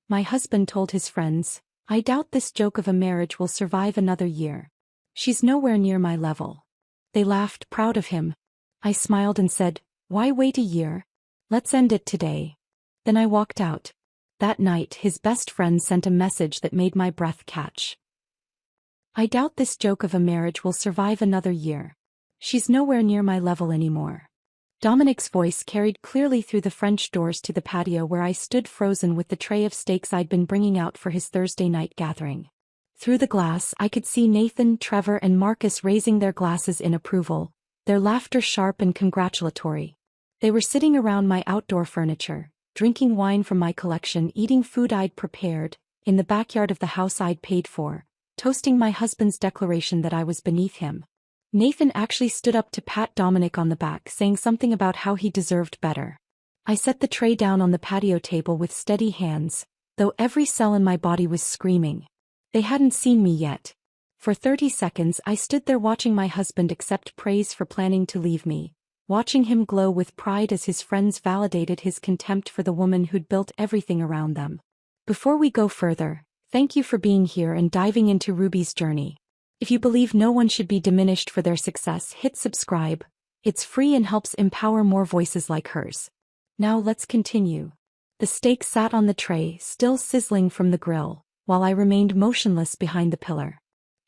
My husband told his friends, "I doubt this joke of a marriage will survive another year. She's nowhere near my level." They laughed, proud of him. I smiled and said, "Why wait a year? Let's end it today." Then I walked out. That night his best friend sent a message that made my breath catch. "I doubt this joke of a marriage will survive another year. She's nowhere near my level anymore." Dominic's voice carried clearly through the French doors to the patio where I stood frozen with the tray of steaks I'd been bringing out for his Thursday night gathering. Through the glass I could see Nathan, Trevor and Marcus raising their glasses in approval, their laughter sharp and congratulatory. They were sitting around my outdoor furniture, drinking wine from my collection, eating food I'd prepared, in the backyard of the house I'd paid for, toasting my husband's declaration that I was beneath him. Nathan actually stood up to pat Dominic on the back, saying something about how he deserved better. I set the tray down on the patio table with steady hands, though every cell in my body was screaming. They hadn't seen me yet. For 30 seconds I stood there watching my husband accept praise for planning to leave me, watching him glow with pride as his friends validated his contempt for the woman who'd built everything around them. Before we go further, thank you for being here and diving into Ruby's journey. If you believe no one should be diminished for their success, hit subscribe. It's free and helps empower more voices like hers. Now let's continue. The steak sat on the tray, still sizzling from the grill, while I remained motionless behind the pillar.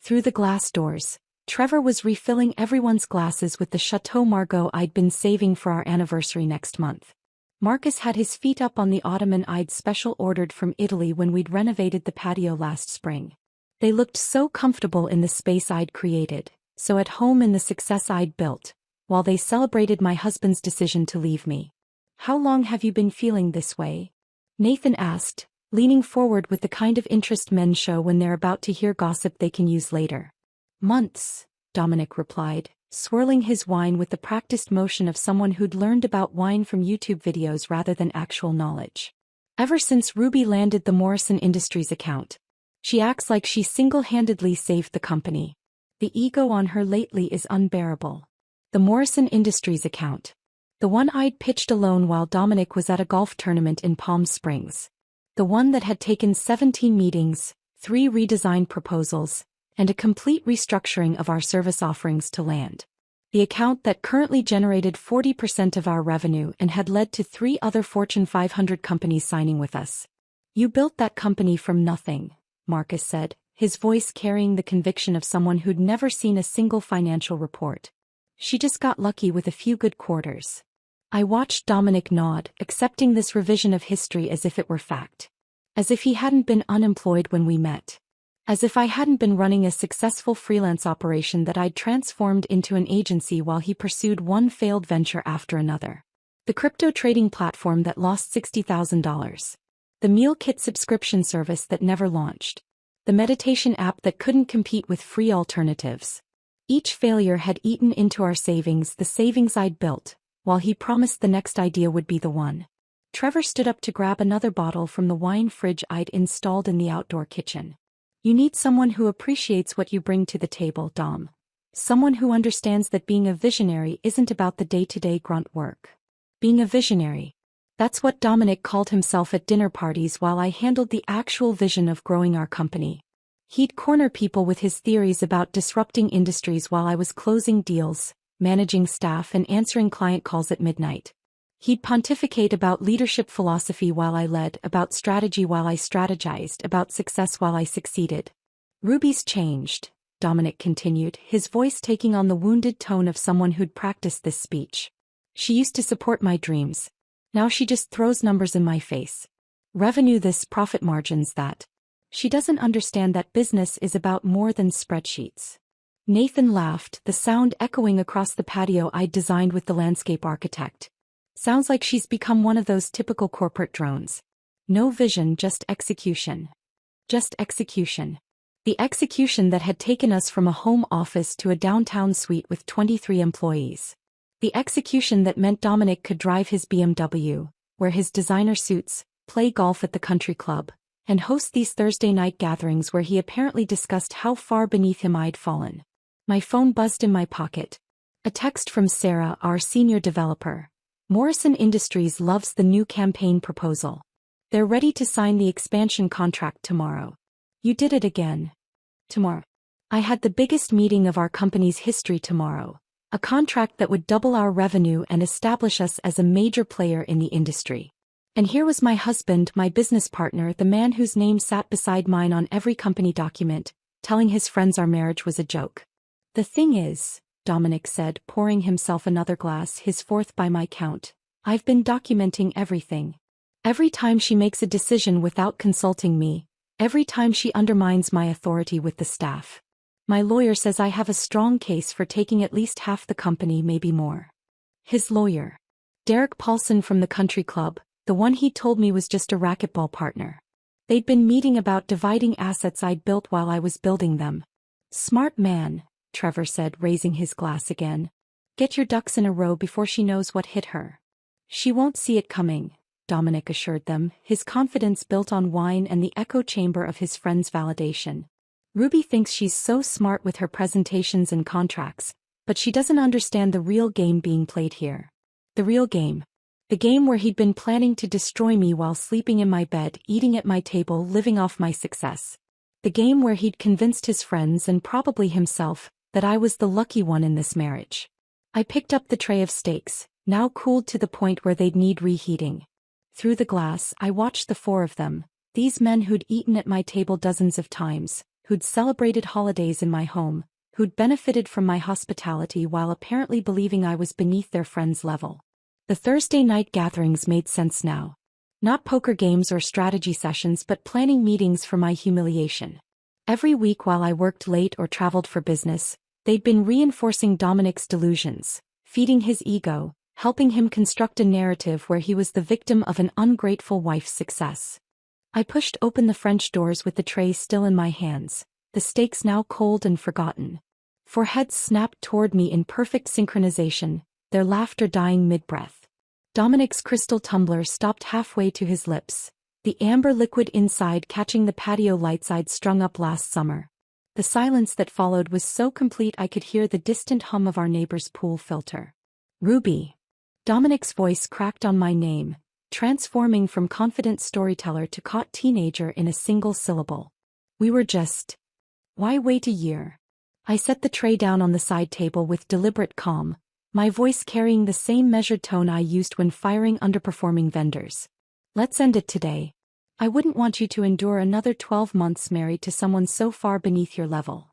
Through the glass doors, Trevor was refilling everyone's glasses with the Chateau Margaux I'd been saving for our anniversary next month. Marcus had his feet up on the ottoman I'd special ordered from Italy when we'd renovated the patio last spring. They looked so comfortable in the space I'd created, so at home in the success I'd built, while they celebrated my husband's decision to leave me. "How long have you been feeling this way?" Nathan asked, leaning forward with the kind of interest men show when they're about to hear gossip they can use later. "Months," Dominic replied, swirling his wine with the practiced motion of someone who'd learned about wine from YouTube videos rather than actual knowledge. "Ever since Ruby landed the Morrison Industries account. She acts like she single-handedly saved the company. The ego on her lately is unbearable." The Morrison Industries account. The one I'd pitched alone while Dominic was at a golf tournament in Palm Springs. The one that had taken 17 meetings, 3 redesigned proposals, and a complete restructuring of our service offerings to land. The account that currently generated 40% of our revenue and had led to 3 other Fortune 500 companies signing with us. "You built that company from nothing," Marcus said, his voice carrying the conviction of someone who'd never seen a single financial report. "She just got lucky with a few good quarters." I watched Dominic nod, accepting this revision of history as if it were fact. As if he hadn't been unemployed when we met. As if I hadn't been running a successful freelance operation that I'd transformed into an agency while he pursued one failed venture after another. The crypto trading platform that lost $60,000. The meal kit subscription service that never launched. The meditation app that couldn't compete with free alternatives. Each failure had eaten into our savings, the savings I'd built, while he promised the next idea would be the one. Trevor stood up to grab another bottle from the wine fridge I'd installed in the outdoor kitchen. "You need someone who appreciates what you bring to the table, Dom. Someone who understands that being a visionary isn't about the day-to-day grunt work. Being a visionary. That's what Dominic called himself at dinner parties while I handled the actual vision of growing our company. He'd corner people with his theories about disrupting industries while I was closing deals, managing staff and answering client calls at midnight. He'd pontificate about leadership philosophy while I led, about strategy while I strategized, about success while I succeeded. "Ruby's changed," Dominic continued, his voice taking on the wounded tone of someone who'd practiced this speech. "She used to support my dreams. Now she just throws numbers in my face. Revenue this, profit margins that. She doesn't understand that business is about more than spreadsheets." Nathan laughed, the sound echoing across the patio I'd designed with the landscape architect. "Sounds like she's become one of those typical corporate drones. No vision, just execution. Just execution. The execution that had taken us from a home office to a downtown suite with 23 employees. The execution that meant Dominic could drive his BMW, wear his designer suits, play golf at the country club, and host these Thursday night gatherings where he apparently discussed how far beneath him I'd fallen. My phone buzzed in my pocket. A text from Sarah, our senior developer. "Morrison Industries loves the new campaign proposal. They're ready to sign the expansion contract tomorrow. You did it again. Tomorrow. I had the biggest meeting of our company's history tomorrow. A contract that would double our revenue and establish us as a major player in the industry. And here was my husband, my business partner, the man whose name sat beside mine on every company document, telling his friends our marriage was a joke. The thing is, Dominic said, pouring himself another glass, his fourth by my count, I've been documenting everything. Every time she makes a decision without consulting me, every time she undermines my authority with the staff. My lawyer says I have a strong case for taking at least half the company, maybe more. His lawyer. Derek Paulson from the country club, the one he told me was just a racquetball partner. They'd been meeting about dividing assets I'd built while I was building them. Smart man, Trevor said, raising his glass again. Get your ducks in a row before she knows what hit her. She won't see it coming, Dominic assured them, his confidence built on wine and the echo chamber of his friend's validation. Ruby thinks she's so smart with her presentations and contracts, but she doesn't understand the real game being played here. The real game. The game where he'd been planning to destroy me while sleeping in my bed, eating at my table, living off my success. The game where he'd convinced his friends and probably himself that I was the lucky one in this marriage. I picked up the tray of steaks, now cooled to the point where they'd need reheating. Through the glass, I watched the four of them, these men who'd eaten at my table dozens of times, who'd celebrated holidays in my home, who'd benefited from my hospitality while apparently believing I was beneath their friends' level. The Thursday night gatherings made sense now. Not poker games or strategy sessions, but planning meetings for my humiliation. Every week while I worked late or traveled for business, they'd been reinforcing Dominic's delusions, feeding his ego, helping him construct a narrative where he was the victim of an ungrateful wife's success. I pushed open the French doors with the tray still in my hands, the steaks now cold and forgotten. Four heads snapped toward me in perfect synchronization, their laughter dying mid-breath. Dominic's crystal tumbler stopped halfway to his lips, the amber liquid inside catching the patio lights I'd strung up last summer. The silence that followed was so complete I could hear the distant hum of our neighbor's pool filter. Ruby. Dominic's voice cracked on my name, transforming from confident storyteller to caught teenager in a single syllable. We were just. Why wait a year? I set the tray down on the side table with deliberate calm, my voice carrying the same measured tone I used when firing underperforming vendors. Let's end it today. I wouldn't want you to endure another 12 months married to someone so far beneath your level.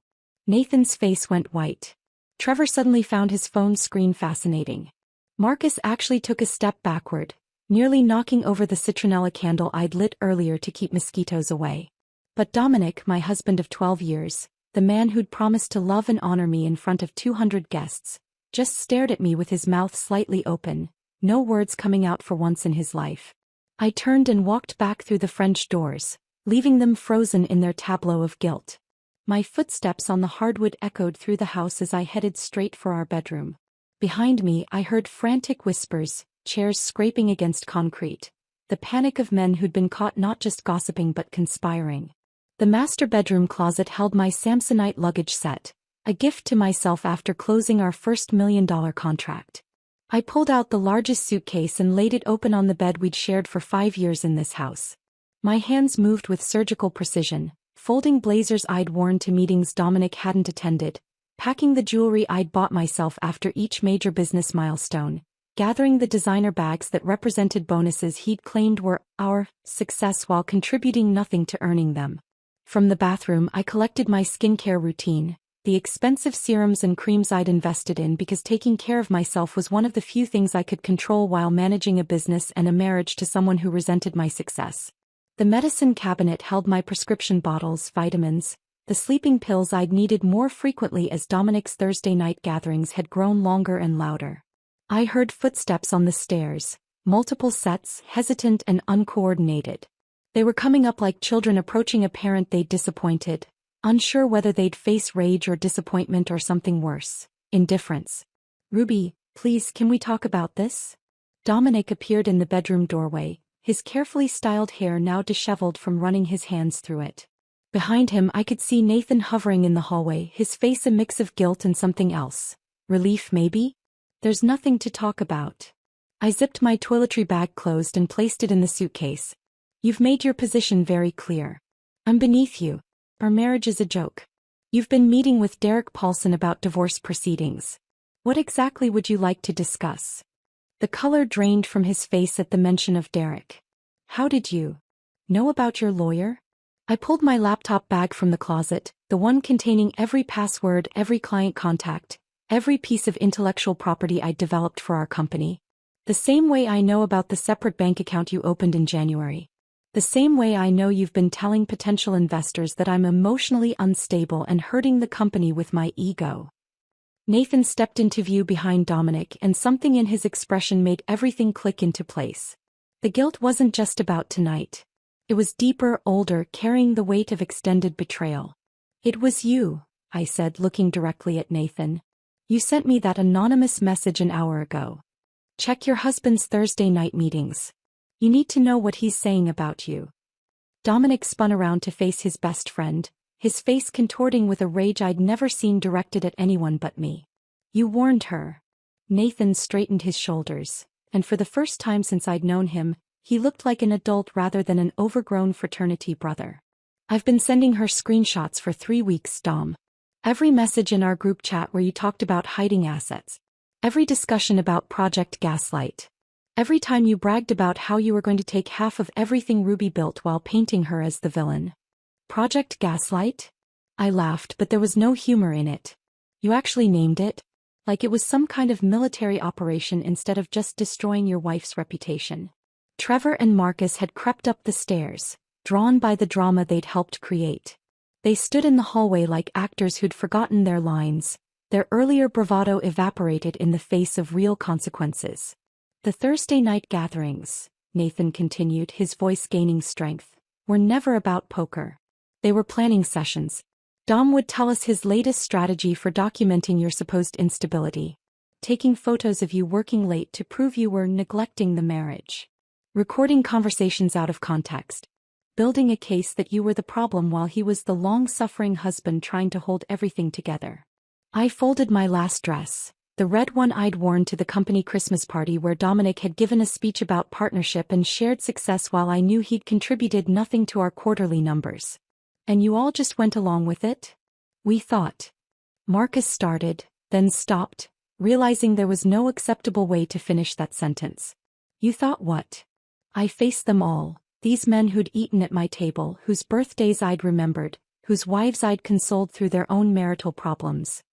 Nathan's face went white. Trevor suddenly found his phone screen fascinating. Marcus actually took a step backward, nearly knocking over the citronella candle I'd lit earlier to keep mosquitoes away. But Dominic, my husband of 12 years, the man who'd promised to love and honor me in front of 200 guests, just stared at me with his mouth slightly open, no words coming out for once in his life. I turned and walked back through the French doors, leaving them frozen in their tableau of guilt. My footsteps on the hardwood echoed through the house as I headed straight for our bedroom. Behind me, I heard frantic whispers, chairs scraping against concrete. The panic of men who'd been caught not just gossiping but conspiring. The master bedroom closet held my Samsonite luggage set, a gift to myself after closing our first $1 million contract. I pulled out the largest suitcase and laid it open on the bed we'd shared for 5 years in this house. My hands moved with surgical precision, folding blazers I'd worn to meetings Dominic hadn't attended, packing the jewelry I'd bought myself after each major business milestone, gathering the designer bags that represented bonuses he'd claimed were our success while contributing nothing to earning them. From the bathroom, I collected my skincare routine, the expensive serums and creams I'd invested in because taking care of myself was one of the few things I could control while managing a business and a marriage to someone who resented my success. The medicine cabinet held my prescription bottles, vitamins, the sleeping pills I'd needed more frequently as Dominic's Thursday night gatherings had grown longer and louder. I heard footsteps on the stairs, multiple sets, hesitant and uncoordinated. They were coming up like children approaching a parent they'd disappointed, unsure whether they'd face rage or disappointment or something worse, indifference. Ruby, please, can we talk about this? Dominic appeared in the bedroom doorway, his carefully styled hair now disheveled from running his hands through it. Behind him I could see Nathan hovering in the hallway, his face a mix of guilt and something else. Relief maybe? There's nothing to talk about. I zipped my toiletry bag closed and placed it in the suitcase. You've made your position very clear. I'm beneath you. Our marriage is a joke. You've been meeting with Derek Paulson about divorce proceedings. What exactly would you like to discuss? The color drained from his face at the mention of Derek. How did you know about your lawyer? I pulled my laptop bag from the closet, the one containing every password, every client contact, every piece of intellectual property I'd developed for our company. The same way I know about the separate bank account you opened in January. The same way I know you've been telling potential investors that I'm emotionally unstable and hurting the company with my ego. Nathan stepped into view behind Dominic, and something in his expression made everything click into place. The guilt wasn't just about tonight. It was deeper, older, carrying the weight of extended betrayal. It was you, I said, looking directly at Nathan. You sent me that anonymous message an hour ago. Check your husband's Thursday night meetings. You need to know what he's saying about you. Dominic spun around to face his best friend, his face contorting with a rage I'd never seen directed at anyone but me. You warned her. Nathan straightened his shoulders, and for the first time since I'd known him, he looked like an adult rather than an overgrown fraternity brother. I've been sending her screenshots for 3 weeks, Dom. Every message in our group chat where you talked about hiding assets. Every discussion about Project Gaslight. Every time you bragged about how you were going to take half of everything Ruby built while painting her as the villain. Project Gaslight? I laughed, but there was no humor in it. You actually named it? Like it was some kind of military operation instead of just destroying your wife's reputation. Trevor and Marcus had crept up the stairs, drawn by the drama they'd helped create. They stood in the hallway like actors who'd forgotten their lines, their earlier bravado evaporated in the face of real consequences. The Thursday night gatherings, Nathan continued, his voice gaining strength, were never about poker. They were planning sessions. Dom would tell us his latest strategy for documenting your supposed instability. Taking photos of you working late to prove you were neglecting the marriage. Recording conversations out of context. Building a case that you were the problem while he was the long-suffering husband trying to hold everything together. I folded my last dress, the red one I'd worn to the company Christmas party where Dominic had given a speech about partnership and shared success while I knew he'd contributed nothing to our quarterly numbers. And you all just went along with it? We thought. Marcus started, then stopped, realizing there was no acceptable way to finish that sentence. You thought what? I faced them all, these men who'd eaten at my table, whose birthdays I'd remembered, whose wives I'd consoled through their own marital problems.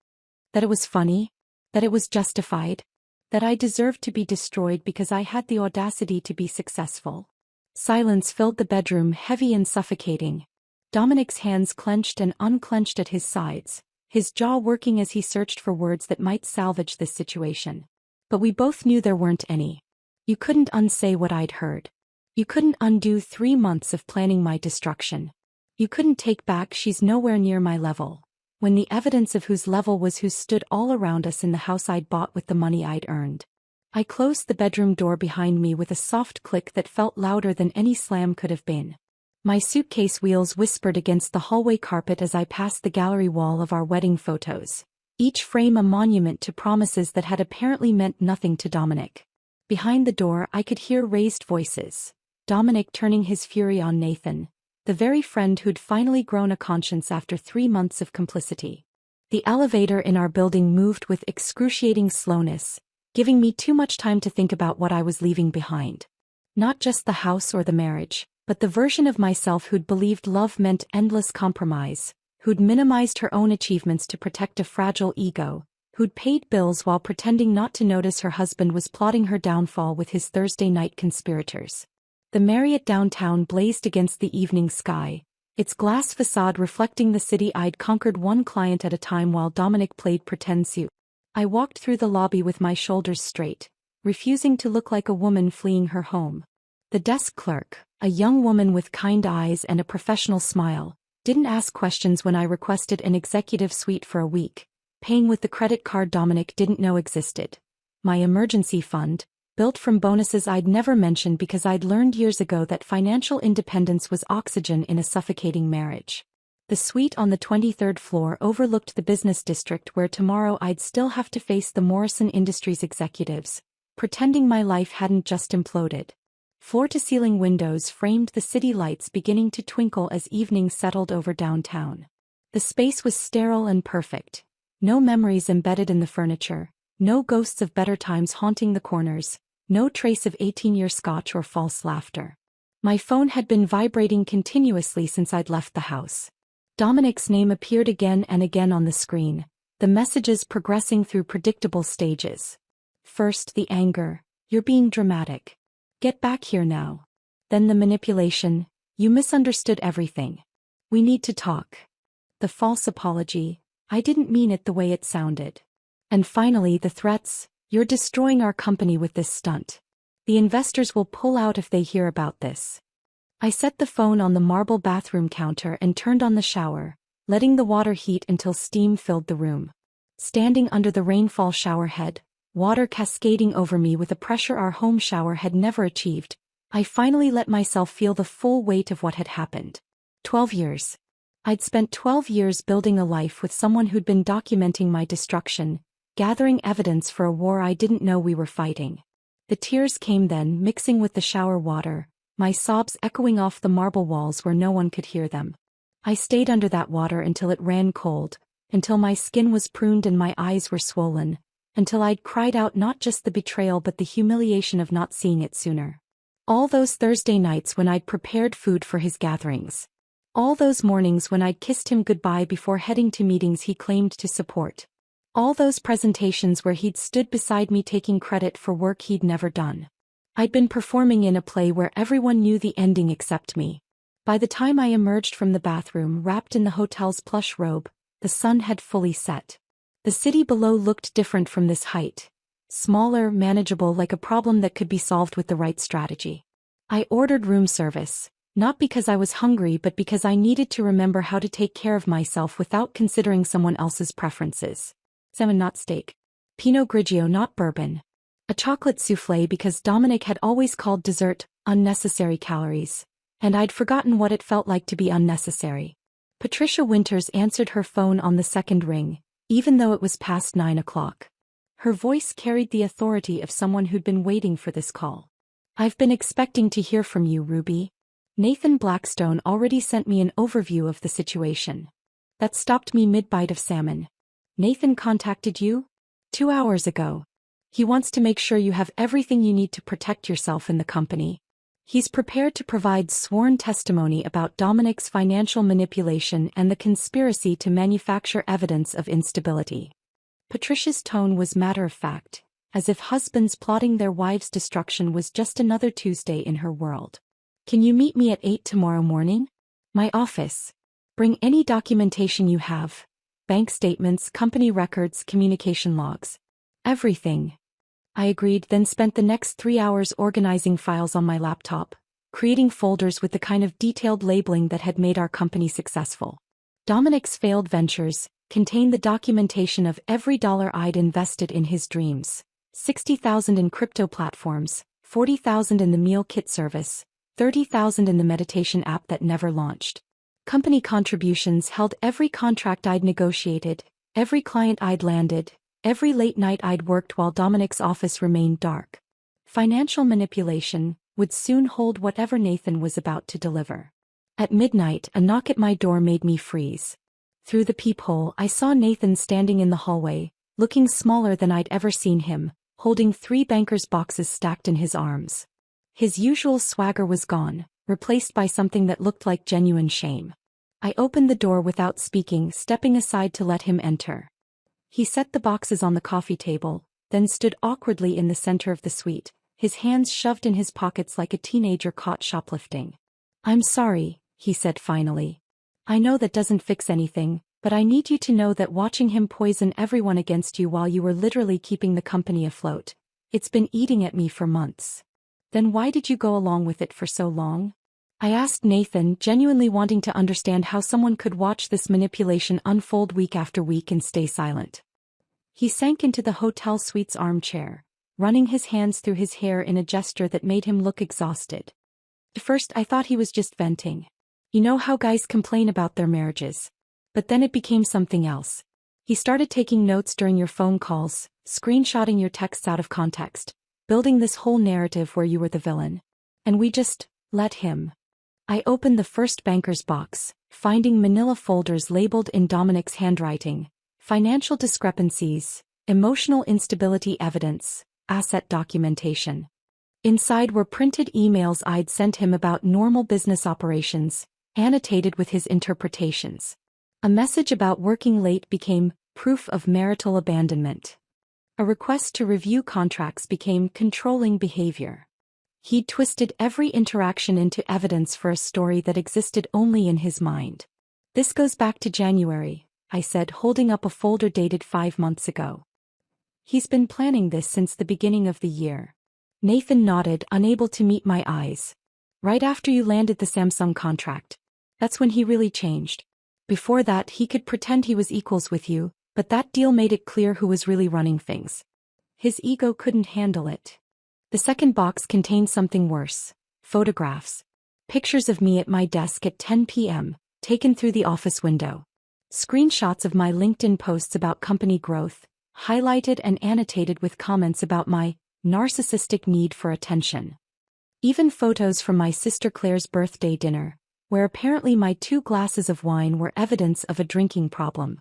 That it was funny? That it was justified? That I deserved to be destroyed because I had the audacity to be successful? Silence filled the bedroom, heavy and suffocating. Dominic's hands clenched and unclenched at his sides, his jaw working as he searched for words that might salvage this situation. But we both knew there weren't any. You couldn't unsay what I'd heard. You couldn't undo 3 months of planning my destruction. You couldn't take back she's nowhere near my level, when the evidence of whose level was who stood all around us in the house I'd bought with the money I'd earned. I closed the bedroom door behind me with a soft click that felt louder than any slam could have been. My suitcase wheels whispered against the hallway carpet as I passed the gallery wall of our wedding photos, each frame a monument to promises that had apparently meant nothing to Dominic. Behind the door I could hear raised voices, Dominic turning his fury on Nathan, the very friend who'd finally grown a conscience after 3 months of complicity. The elevator in our building moved with excruciating slowness, giving me too much time to think about what I was leaving behind. Not just the house or the marriage, but the version of myself who'd believed love meant endless compromise, who'd minimized her own achievements to protect a fragile ego, who'd paid bills while pretending not to notice her husband was plotting her downfall with his Thursday night conspirators. The Marriott downtown blazed against the evening sky, its glass facade reflecting the city I'd conquered one client at a time while Dominic played pretend suit. I walked through the lobby with my shoulders straight, refusing to look like a woman fleeing her home. The desk clerk, a young woman with kind eyes and a professional smile, didn't ask questions when I requested an executive suite for a week, paying with the credit card Dominic didn't know existed. My emergency fund, built from bonuses I'd never mentioned because I'd learned years ago that financial independence was oxygen in a suffocating marriage. The suite on the 23rd floor overlooked the business district where tomorrow I'd still have to face the Morrison Industries executives, pretending my life hadn't just imploded. Floor-to-ceiling windows framed the city lights beginning to twinkle as evening settled over downtown. The space was sterile and perfect. No memories embedded in the furniture, no ghosts of better times haunting the corners, no trace of 18-year scotch or false laughter. My phone had been vibrating continuously since I'd left the house. Dominic's name appeared again and again on the screen, the messages progressing through predictable stages. First, the anger. You're being dramatic. Get back here now. Then the manipulation. You misunderstood everything. We need to talk. The false apology. I didn't mean it the way it sounded. And finally, the threats. You're destroying our company with this stunt. The investors will pull out if they hear about this. I set the phone on the marble bathroom counter and turned on the shower, letting the water heat until steam filled the room. Standing under the rainfall shower head, water cascading over me with a pressure our home shower had never achieved, I finally let myself feel the full weight of what had happened. 12 years. I'd spent 12 years building a life with someone who'd been documenting my destruction, gathering evidence for a war I didn't know we were fighting. The tears came then, mixing with the shower water, my sobs echoing off the marble walls where no one could hear them. I stayed under that water until it ran cold, until my skin was pruned and my eyes were swollen, until I'd cried out not just the betrayal but the humiliation of not seeing it sooner. All those Thursday nights when I'd prepared food for his gatherings. All those mornings when I'd kissed him goodbye before heading to meetings he claimed to support. All those presentations where he'd stood beside me taking credit for work he'd never done. I'd been performing in a play where everyone knew the ending except me. By the time I emerged from the bathroom wrapped in the hotel's plush robe, the sun had fully set. The city below looked different from this height. Smaller, manageable, like a problem that could be solved with the right strategy. I ordered room service, not because I was hungry but because I needed to remember how to take care of myself without considering someone else's preferences. Salmon, not steak. Pinot Grigio, not bourbon. A chocolate soufflé because Dominic had always called dessert unnecessary calories, and I'd forgotten what it felt like to be unnecessary. Patricia Winters answered her phone on the second ring, even though it was past 9 o'clock. Her voice carried the authority of someone who'd been waiting for this call. I've been expecting to hear from you, Ruby. Nathan Blackstone already sent me an overview of the situation. That stopped me mid-bite of salmon. Nathan contacted you? 2 hours ago. He wants to make sure you have everything you need to protect yourself in the company. He's prepared to provide sworn testimony about Dominic's financial manipulation and the conspiracy to manufacture evidence of instability. Patricia's tone was matter-of-fact, as if husbands plotting their wives' destruction was just another Tuesday in her world. Can you meet me at 8 tomorrow morning? My office. Bring any documentation you have. Bank statements, company records, communication logs. Everything. I agreed, then spent the next 3 hours organizing files on my laptop, creating folders with the kind of detailed labeling that had made our company successful. Dominic's failed ventures contained the documentation of every dollar I'd invested in his dreams. 60,000 in crypto platforms, 40,000 in the meal kit service, 30,000 in the meditation app that never launched. Company contributions held every contract I'd negotiated, every client I'd landed, every late night I'd worked while Dominic's office remained dark. Financial manipulation would soon hold whatever Nathan was about to deliver. At midnight, a knock at my door made me freeze. Through the peephole, I saw Nathan standing in the hallway, looking smaller than I'd ever seen him, holding 3 banker's boxes stacked in his arms. His usual swagger was gone, replaced by something that looked like genuine shame. I opened the door without speaking, stepping aside to let him enter. He set the boxes on the coffee table, then stood awkwardly in the center of the suite, his hands shoved in his pockets like a teenager caught shoplifting. "I'm sorry," he said finally. "I know that doesn't fix anything, but I need you to know that watching him poison everyone against you while you were literally keeping the company afloat, it's been eating at me for months." "Then why did you go along with it for so long?" I asked Nathan, genuinely wanting to understand how someone could watch this manipulation unfold week after week and stay silent. He sank into the hotel suite's armchair, running his hands through his hair in a gesture that made him look exhausted. At first I thought he was just venting. You know how guys complain about their marriages. But then it became something else. He started taking notes during your phone calls, screenshotting your texts out of context, building this whole narrative where you were the villain. And we just let him. I opened the first banker's box, finding manila folders labeled in Dominic's handwriting: financial discrepancies, emotional instability evidence, asset documentation. Inside were printed emails I'd sent him about normal business operations, annotated with his interpretations. A message about working late became proof of marital abandonment. A request to review contracts became controlling behavior. He'd twisted every interaction into evidence for a story that existed only in his mind. This goes back to January, I said, holding up a folder dated 5 months ago. He's been planning this since the beginning of the year. Nathan nodded, unable to meet my eyes. Right after you landed the Samsung contract. That's when he really changed. Before that, he could pretend he was equals with you, but that deal made it clear who was really running things. His ego couldn't handle it. The second box contained something worse: photographs. Pictures of me at my desk at 10 p.m., taken through the office window. Screenshots of my LinkedIn posts about company growth, highlighted and annotated with comments about my narcissistic need for attention. Even photos from my sister Claire's birthday dinner, where apparently my 2 glasses of wine were evidence of a drinking problem.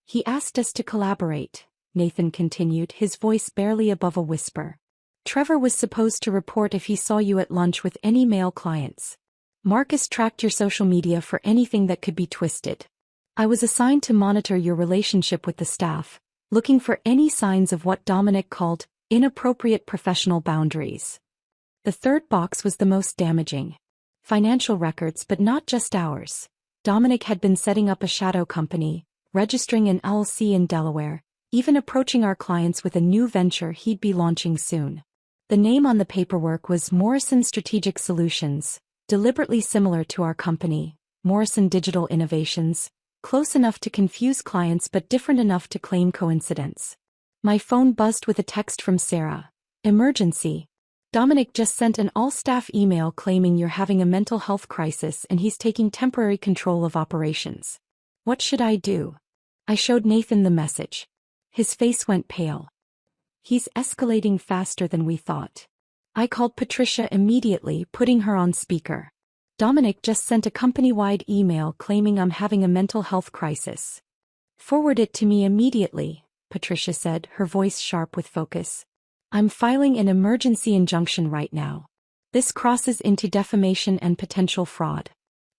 He asked us to collaborate, Nathan continued, his voice barely above a whisper. Trevor was supposed to report if he saw you at lunch with any male clients. Marcus tracked your social media for anything that could be twisted. I was assigned to monitor your relationship with the staff, looking for any signs of what Dominic called inappropriate professional boundaries. The third box was the most damaging. Financial records, but not just ours. Dominic had been setting up a shadow company, registering an LLC in Delaware, even approaching our clients with a new venture he'd be launching soon. The name on the paperwork was Morrison Strategic Solutions, deliberately similar to our company, Morrison Digital Innovations, close enough to confuse clients but different enough to claim coincidence. My phone buzzed with a text from Sarah. Emergency. Dominic just sent an all-staff email claiming you're having a mental health crisis and he's taking temporary control of operations. What should I do? I showed Nathan the message. His face went pale. He's escalating faster than we thought. I called Patricia immediately, putting her on speaker. Dominic just sent a company-wide email claiming I'm having a mental health crisis. Forward it to me immediately, Patricia said, her voice sharp with focus. I'm filing an emergency injunction right now. This crosses into defamation and potential fraud.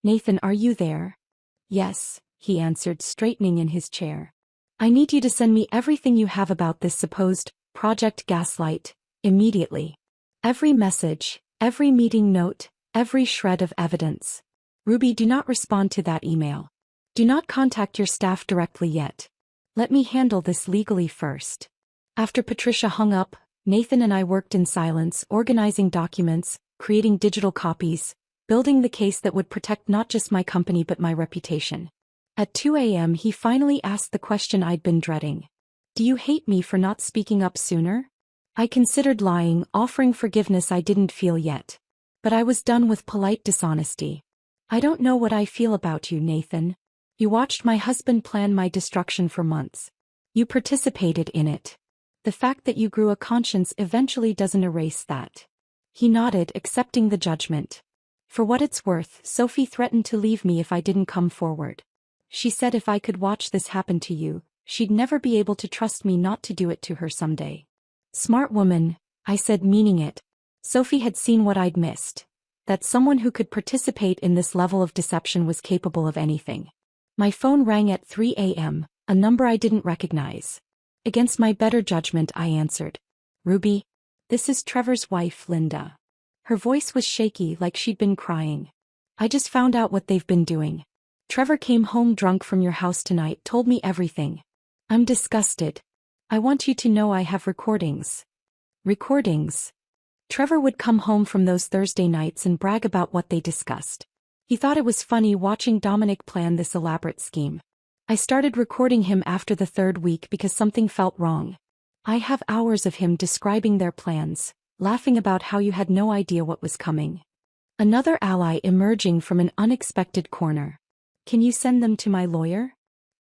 Nathan, are you there? Yes, he answered, straightening in his chair. I need you to send me everything you have about this supposed Project Gaslight, immediately. Every message, every meeting note, every shred of evidence. Ruby, do not respond to that email. Do not contact your staff directly yet. Let me handle this legally first. After Patricia hung up, Nathan and I worked in silence, organizing documents, creating digital copies, building the case that would protect not just my company but my reputation. At 2 a.m. he finally asked the question I'd been dreading. Do you hate me for not speaking up sooner? I considered lying, offering forgiveness I didn't feel yet. But I was done with polite dishonesty. I don't know what I feel about you, Nathan. You watched my husband plan my destruction for months. You participated in it. The fact that you grew a conscience eventually doesn't erase that. He nodded, accepting the judgment. For what it's worth, Sophie threatened to leave me if I didn't come forward. She said if I could watch this happen to you, she'd never be able to trust me not to do it to her someday. Smart woman, I said, meaning it. Sophie had seen what I'd missed. That someone who could participate in this level of deception was capable of anything. My phone rang at 3 a.m., a number I didn't recognize. Against my better judgment, I answered. Ruby, this is Trevor's wife, Linda. Her voice was shaky, like she'd been crying. I just found out what they've been doing. Trevor came home drunk from your house tonight, told me everything. I'm disgusted. I want you to know I have recordings. Recordings? Trevor would come home from those Thursday nights and brag about what they discussed. He thought it was funny watching Dominic plan this elaborate scheme. I started recording him after the 3rd week because something felt wrong. I have hours of him describing their plans, laughing about how you had no idea what was coming. Another ally emerging from an unexpected corner. Can you send them to my lawyer?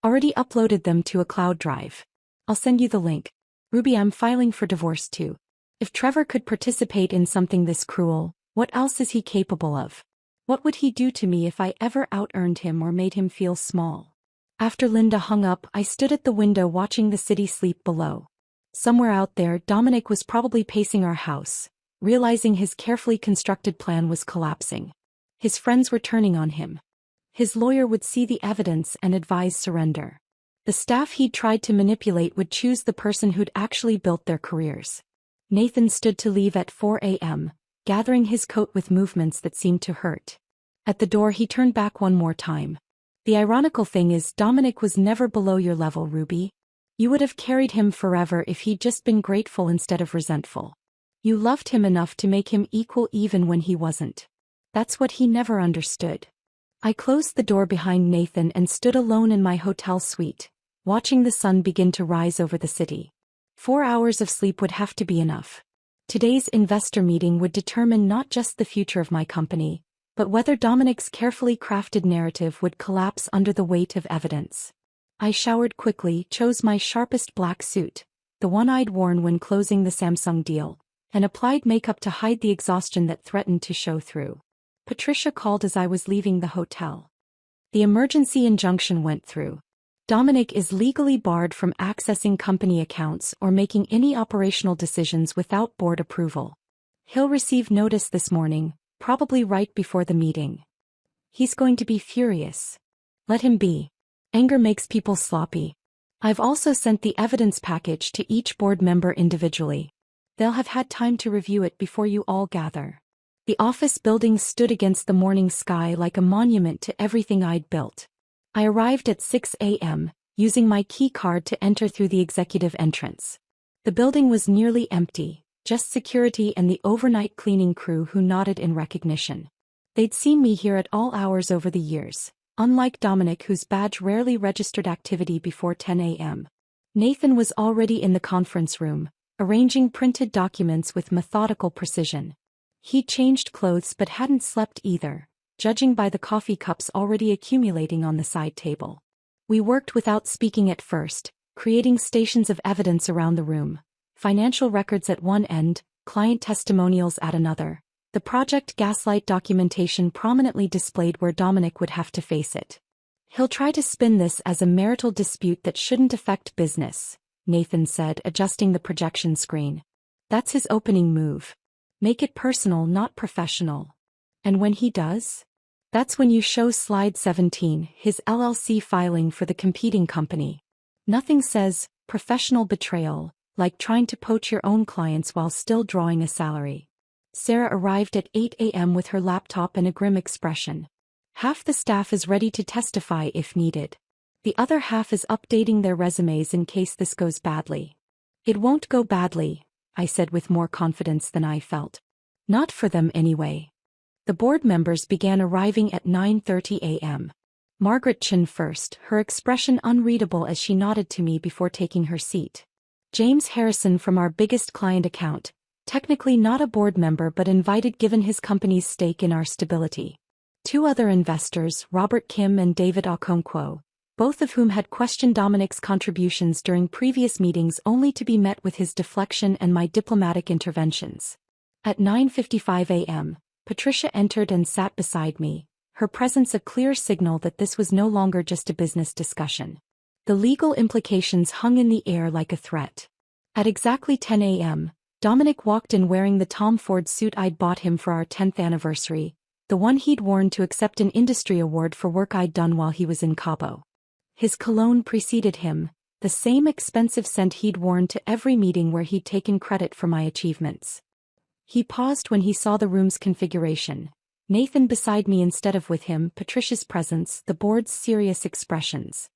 Already uploaded them to a cloud drive. I'll send you the link. Ruby, I'm filing for divorce too. If Trevor could participate in something this cruel, What else is he capable of? What would he do to me if I ever out-earned him or made him feel small? After Linda hung up, I stood at the window watching the city sleep below. Somewhere out there, Dominic was probably pacing our house, realizing his carefully constructed plan was collapsing. His friends were turning on him. His lawyer would see the evidence and advise surrender. The staff he'd tried to manipulate would choose the person who'd actually built their careers. Nathan stood to leave at 4 a.m., gathering his coat with movements that seemed to hurt. At the door he turned back one more time. The ironical thing is, Dominic was never below your level, Ruby. You would have carried him forever if he'd just been grateful instead of resentful. You loved him enough to make him equal even when he wasn't. That's what he never understood. I closed the door behind Nathan and stood alone in my hotel suite, watching the sun begin to rise over the city. 4 hours of sleep would have to be enough. Today's investor meeting would determine not just the future of my company, but whether Dominic's carefully crafted narrative would collapse under the weight of evidence. I showered quickly, chose my sharpest black suit, the one I'd worn when closing the Samsung deal, and applied makeup to hide the exhaustion that threatened to show through. Patricia called as I was leaving the hotel. The emergency injunction went through. Dominic is legally barred from accessing company accounts or making any operational decisions without board approval. He'll receive notice this morning, probably right before the meeting. He's going to be furious. Let him be. Anger makes people sloppy. I've also sent the evidence package to each board member individually. They'll have had time to review it before you all gather. The office building stood against the morning sky like a monument to everything I'd built. I arrived at 6 a.m., using my key card to enter through the executive entrance. The building was nearly empty, just security and the overnight cleaning crew who nodded in recognition. They'd seen me here at all hours over the years, unlike Dominic, whose badge rarely registered activity before 10 a.m. Nathan was already in the conference room, arranging printed documents with methodical precision. He'd changed clothes but hadn't slept either, judging by the coffee cups already accumulating on the side table. We worked without speaking at first, creating stations of evidence around the room, financial records at one end, client testimonials at another, the Project Gaslight documentation prominently displayed where Dominic would have to face it. He'll try to spin this as a marital dispute that shouldn't affect business, Nathan said, adjusting the projection screen. That's his opening move. Make it personal, not professional. And when he does? That's when you show slide 17, his LLC filing for the competing company. Nothing says professional betrayal like trying to poach your own clients while still drawing a salary. Sarah arrived at 8 a.m. with her laptop and a grim expression. Half the staff is ready to testify if needed. The other half is updating their resumes in case this goes badly. It won't go badly, I said with more confidence than I felt. Not for them anyway. The board members began arriving at 9:30 a.m. Margaret Chin first, her expression unreadable as she nodded to me before taking her seat. James Harrison from our biggest client account, technically not a board member but invited given his company's stake in our stability. 2 other investors, Robert Kim and David Okonkwo, both of whom had questioned Dominic's contributions during previous meetings only to be met with his deflection and my diplomatic interventions. At 9:55 a.m., Patricia entered and sat beside me, her presence a clear signal that this was no longer just a business discussion. The legal implications hung in the air like a threat. At exactly 10 a.m., Dominic walked in wearing the Tom Ford suit I'd bought him for our 10th anniversary, the one he'd worn to accept an industry award for work I'd done while he was in Cabo. His cologne preceded him, the same expensive scent he'd worn to every meeting where he'd taken credit for my achievements. He paused when he saw the room's configuration. Nathan beside me instead of with him, Patricia's presence, the board's serious expressions.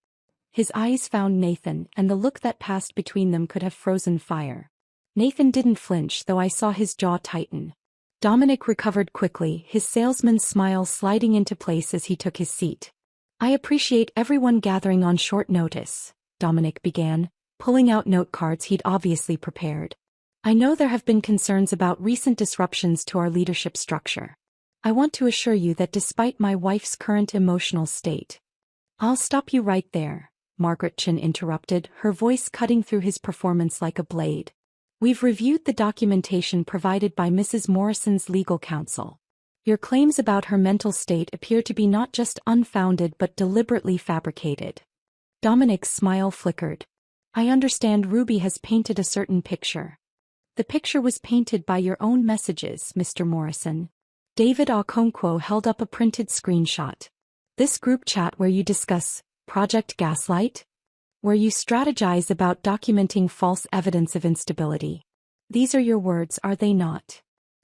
His eyes found Nathan, and the look that passed between them could have frozen fire. Nathan didn't flinch, though I saw his jaw tighten. Dominic recovered quickly, his salesman's smile sliding into place as he took his seat. I appreciate everyone gathering on short notice, Dominic began, pulling out note cards he'd obviously prepared. I know there have been concerns about recent disruptions to our leadership structure. I want to assure you that despite my wife's current emotional state. I'll stop you right there, Margaret Chin interrupted, her voice cutting through his performance like a blade. We've reviewed the documentation provided by Mrs. Morrison's legal counsel. Your claims about her mental state appear to be not just unfounded but deliberately fabricated. Dominic's smile flickered. I understand Ruby has painted a certain picture. The picture was painted by your own messages, Mr. Morrison. David Okonkwo held up a printed screenshot. This group chat where you discuss Project Gaslight? Where you strategize about documenting false evidence of instability. These are your words, are they not?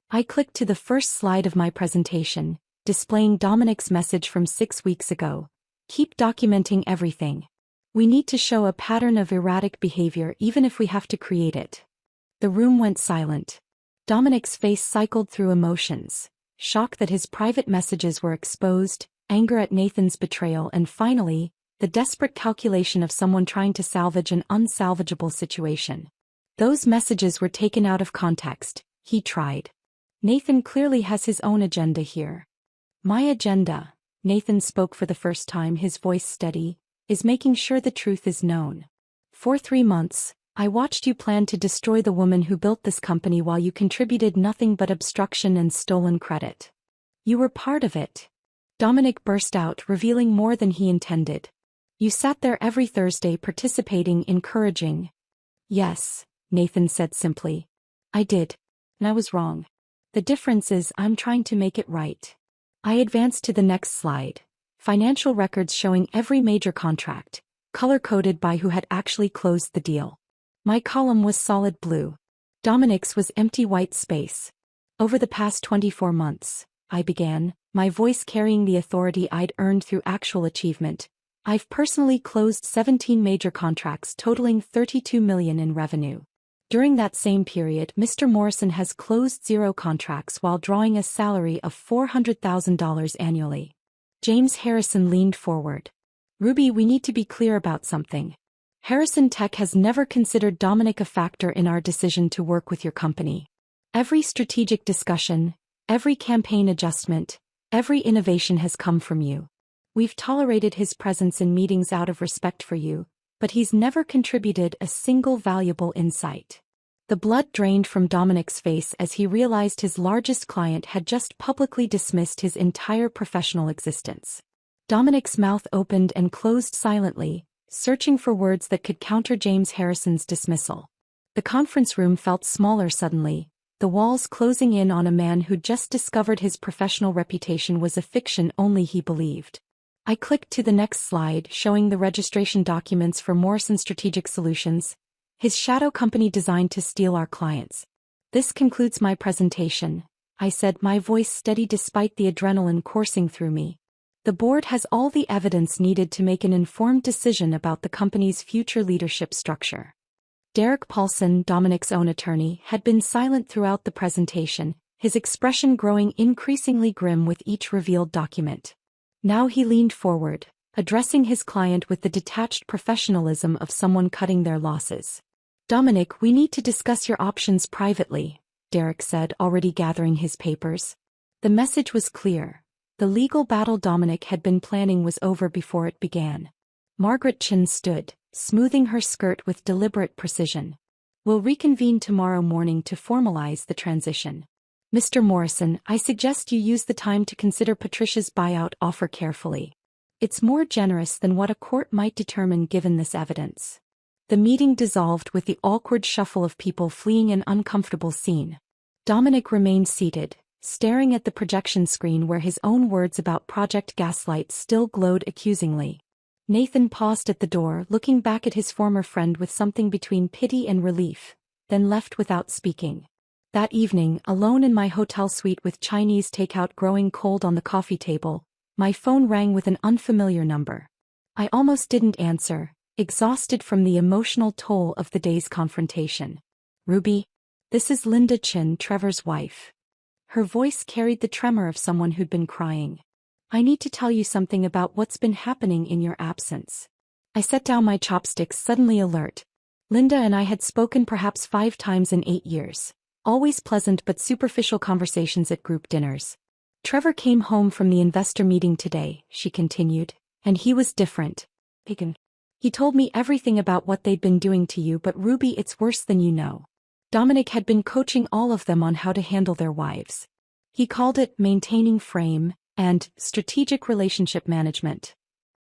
I clicked to the first slide of my presentation, displaying Dominic's message from 6 weeks ago. Keep documenting everything. We need to show a pattern of erratic behavior even if we have to create it. The room went silent. Dominic's face cycled through emotions. Shock that his private messages were exposed, anger at Nathan's betrayal, and finally, the desperate calculation of someone trying to salvage an unsalvageable situation. Those messages were taken out of context, he tried. Nathan clearly has his own agenda here. My agenda, Nathan spoke for the first time, his voice steady, is making sure the truth is known. For 3 months, I watched you plan to destroy the woman who built this company while you contributed nothing but obstruction and stolen credit. You were part of it. Dominic burst out, revealing more than he intended. You sat there every Thursday participating, encouraging. Yes, Nathan said simply. I did. And I was wrong. The difference is I'm trying to make it right. I advanced to the next slide. Financial records showing every major contract, color-coded by who had actually closed the deal. My column was solid blue. Dominic's was empty white space. Over the past 24 months, I began, my voice carrying the authority I'd earned through actual achievement. I've personally closed 17 major contracts totaling $32 million in revenue. During that same period, Mr. Morrison has closed 0 contracts while drawing a salary of $400,000 annually. James Harrison leaned forward. Ruby, we need to be clear about something. Harrison Tech has never considered Dominic a factor in our decision to work with your company. Every strategic discussion, every campaign adjustment, every innovation has come from you. We've tolerated his presence in meetings out of respect for you, but he's never contributed a single valuable insight. The blood drained from Dominic's face as he realized his largest client had just publicly dismissed his entire professional existence. Dominic's mouth opened and closed silently, searching for words that could counter James Harrison's dismissal. The conference room felt smaller suddenly, the walls closing in on a man who'd just discovered his professional reputation was a fiction only he believed. I clicked to the next slide, showing the registration documents for Morrison Strategic Solutions, his shadow company designed to steal our clients. This concludes my presentation, I said, my voice steady despite the adrenaline coursing through me. The board has all the evidence needed to make an informed decision about the company's future leadership structure. Derek Paulson, Dominic's own attorney, had been silent throughout the presentation, his expression growing increasingly grim with each revealed document. Now he leaned forward, addressing his client with the detached professionalism of someone cutting their losses. Dominic, we need to discuss your options privately, Derek said, already gathering his papers. The message was clear. The legal battle Dominic had been planning was over before it began. Margaret Chin stood, smoothing her skirt with deliberate precision. We'll reconvene tomorrow morning to formalize the transition. Mr. Morrison, I suggest you use the time to consider Patricia's buyout offer carefully. It's more generous than what a court might determine given this evidence. The meeting dissolved with the awkward shuffle of people fleeing an uncomfortable scene. Dominic remained seated, staring at the projection screen where his own words about Project Gaslight still glowed accusingly. Nathan paused at the door, looking back at his former friend with something between pity and relief, then left without speaking. That evening, alone in my hotel suite with Chinese takeout growing cold on the coffee table, my phone rang with an unfamiliar number. I almost didn't answer, exhausted from the emotional toll of the day's confrontation. Ruby? This is Linda Chin, Trevor's wife. Her voice carried the tremor of someone who'd been crying. I need to tell you something about what's been happening in your absence. I set down my chopsticks, suddenly alert. Linda and I had spoken perhaps 5 times in 8 years. Always pleasant but superficial conversations at group dinners. Trevor came home from the investor meeting today, she continued, and he was different. He told me everything about what they'd been doing to you, but Ruby, it's worse than you know. Dominic had been coaching all of them on how to handle their wives. He called it maintaining frame and strategic relationship management.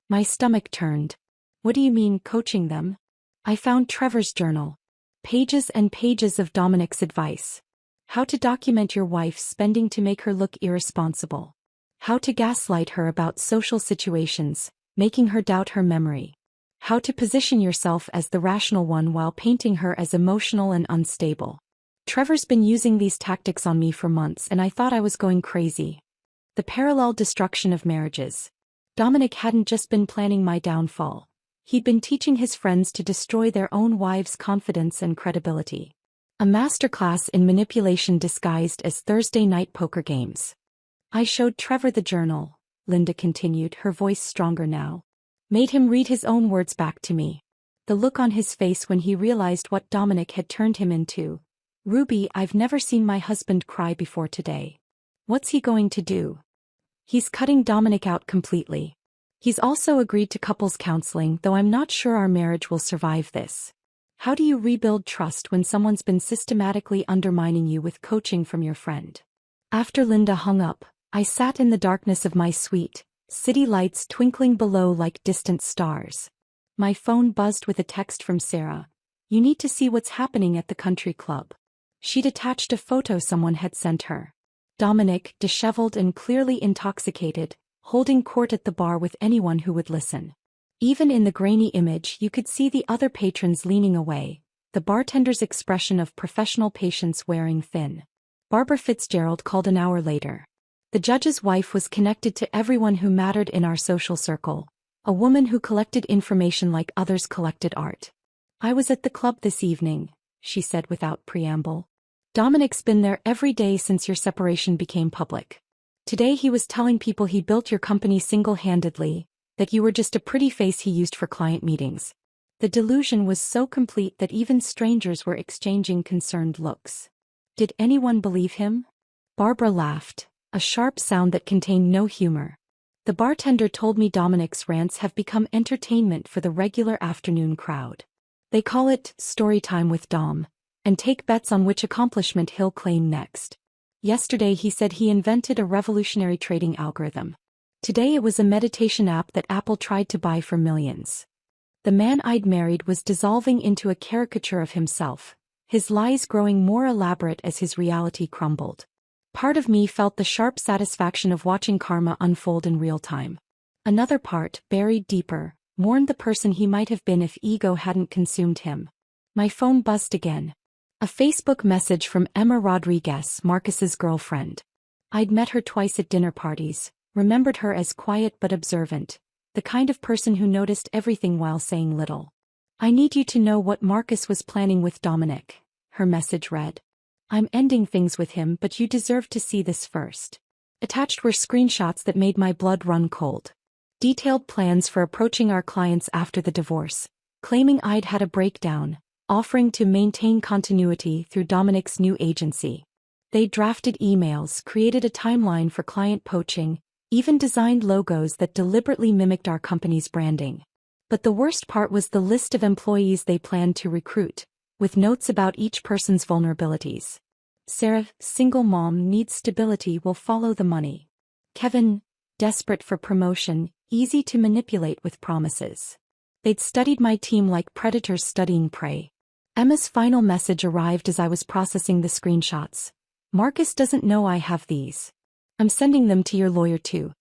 My stomach turned. What do you mean, coaching them? I found Trevor's journal. Pages and pages of Dominic's advice. How to document your wife's spending to make her look irresponsible. How to gaslight her about social situations, making her doubt her memory. How to position yourself as the rational one while painting her as emotional and unstable. Trevor's been using these tactics on me for months and I thought I was going crazy. The parallel destruction of marriages. Dominic hadn't just been planning my downfall. He'd been teaching his friends to destroy their own wives' confidence and credibility. A masterclass in manipulation disguised as Thursday night poker games. I showed Trevor the journal, Linda continued, her voice stronger now. Made him read his own words back to me. The look on his face when he realized what Dominic had turned him into. Ruby, I've never seen my husband cry before today. What's he going to do? He's cutting Dominic out completely. He's also agreed to couples counseling, though I'm not sure our marriage will survive this. How do you rebuild trust when someone's been systematically undermining you with coaching from your friend? After Linda hung up, I sat in the darkness of my suite, city lights twinkling below like distant stars. My phone buzzed with a text from Sarah. You need to see what's happening at the country club. She'd attached a photo someone had sent her. Dominic, disheveled and clearly intoxicated, holding court at the bar with anyone who would listen. Even in the grainy image you could see the other patrons leaning away, the bartender's expression of professional patience wearing thin. Barbara Fitzgerald called an hour later. The judge's wife was connected to everyone who mattered in our social circle, a woman who collected information like others collected art. I was at the club this evening, she said without preamble. Dominic's been there every day since your separation became public. Today he was telling people he built your company single-handedly, that you were just a pretty face he used for client meetings. The delusion was so complete that even strangers were exchanging concerned looks. Did anyone believe him? Barbara laughed, a sharp sound that contained no humor. The bartender told me Dominic's rants have become entertainment for the regular afternoon crowd. They call it story time with Dom, and take bets on which accomplishment he'll claim next. Yesterday he said he invented a revolutionary trading algorithm. Today it was a meditation app that Apple tried to buy for millions. The man I'd married was dissolving into a caricature of himself, his lies growing more elaborate as his reality crumbled. Part of me felt the sharp satisfaction of watching karma unfold in real time. Another part, buried deeper, mourned the person he might have been if ego hadn't consumed him. My phone buzzed again. A Facebook message from Emma Rodriguez, Marcus's girlfriend. I'd met her twice at dinner parties, remembered her as quiet but observant, the kind of person who noticed everything while saying little. I need you to know what Marcus was planning with Dominic, her message read. I'm ending things with him, but you deserve to see this first. Attached were screenshots that made my blood run cold. Detailed plans for approaching our clients after the divorce, claiming I'd had a breakdown, offering to maintain continuity through Dominic's new agency. They drafted emails, created a timeline for client poaching, even designed logos that deliberately mimicked our company's branding. But the worst part was the list of employees they planned to recruit, with notes about each person's vulnerabilities. Sarah, single mom, needs stability, will follow the money. Kevin, desperate for promotion, easy to manipulate with promises. They'd studied my team like predators studying prey. Emma's final message arrived as I was processing the screenshots. Marcus doesn't know I have these. I'm sending them to your lawyer too.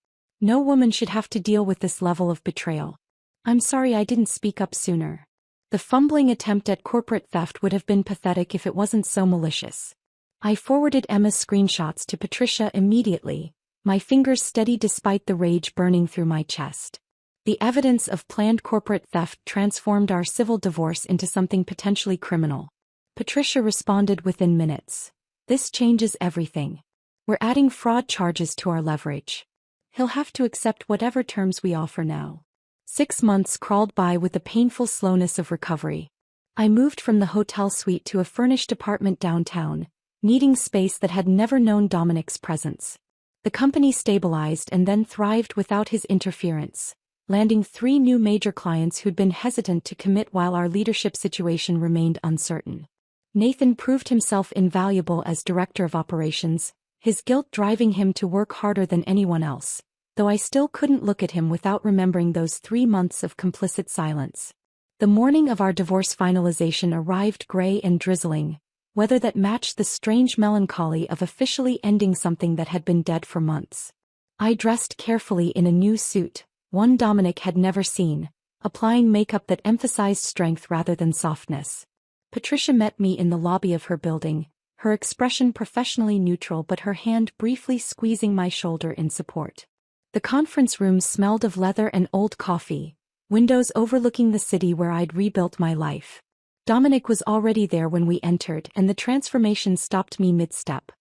No woman should have to deal with this level of betrayal. I'm sorry I didn't speak up sooner. The fumbling attempt at corporate theft would have been pathetic if it wasn't so malicious. I forwarded Emma's screenshots to Patricia immediately, my fingers steady despite the rage burning through my chest. The evidence of planned corporate theft transformed our civil divorce into something potentially criminal. Patricia responded within minutes. This changes everything. We're adding fraud charges to our leverage. He'll have to accept whatever terms we offer now. 6 months crawled by with the painful slowness of recovery. I moved from the hotel suite to a furnished apartment downtown, needing space that had never known Dominic's presence. The company stabilized and then thrived without his interference, landing 3 new major clients who'd been hesitant to commit while our leadership situation remained uncertain. Nathan proved himself invaluable as director of operations, his guilt driving him to work harder than anyone else, though I still couldn't look at him without remembering those 3 months of complicit silence. The morning of our divorce finalization arrived gray and drizzling, weather that matched the strange melancholy of officially ending something that had been dead for months. I dressed carefully in a new suit, one Dominic had never seen, applying makeup that emphasized strength rather than softness. Patricia met me in the lobby of her building, her expression professionally neutral but her hand briefly squeezing my shoulder in support. The conference room smelled of leather and old coffee, windows overlooking the city where I'd rebuilt my life. Dominic was already there when we entered and the transformation stopped me mid-step.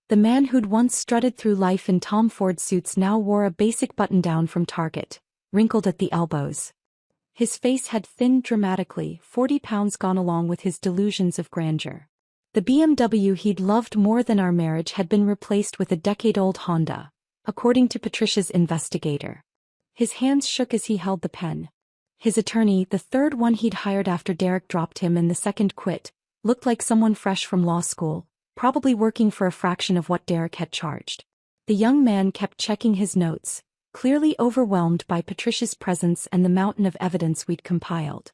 The man who'd once strutted through life in Tom Ford suits now wore a basic button-down from Target, wrinkled at the elbows. His face had thinned dramatically, 40 pounds gone along with his delusions of grandeur. The BMW he'd loved more than our marriage had been replaced with a decade-old Honda, according to Patricia's investigator. His hands shook as he held the pen. His attorney, the third one he'd hired after Derek dropped him and the second quit, looked like someone fresh from law school, probably working for a fraction of what Derek had charged. The young man kept checking his notes, clearly overwhelmed by Patricia's presence and the mountain of evidence we'd compiled.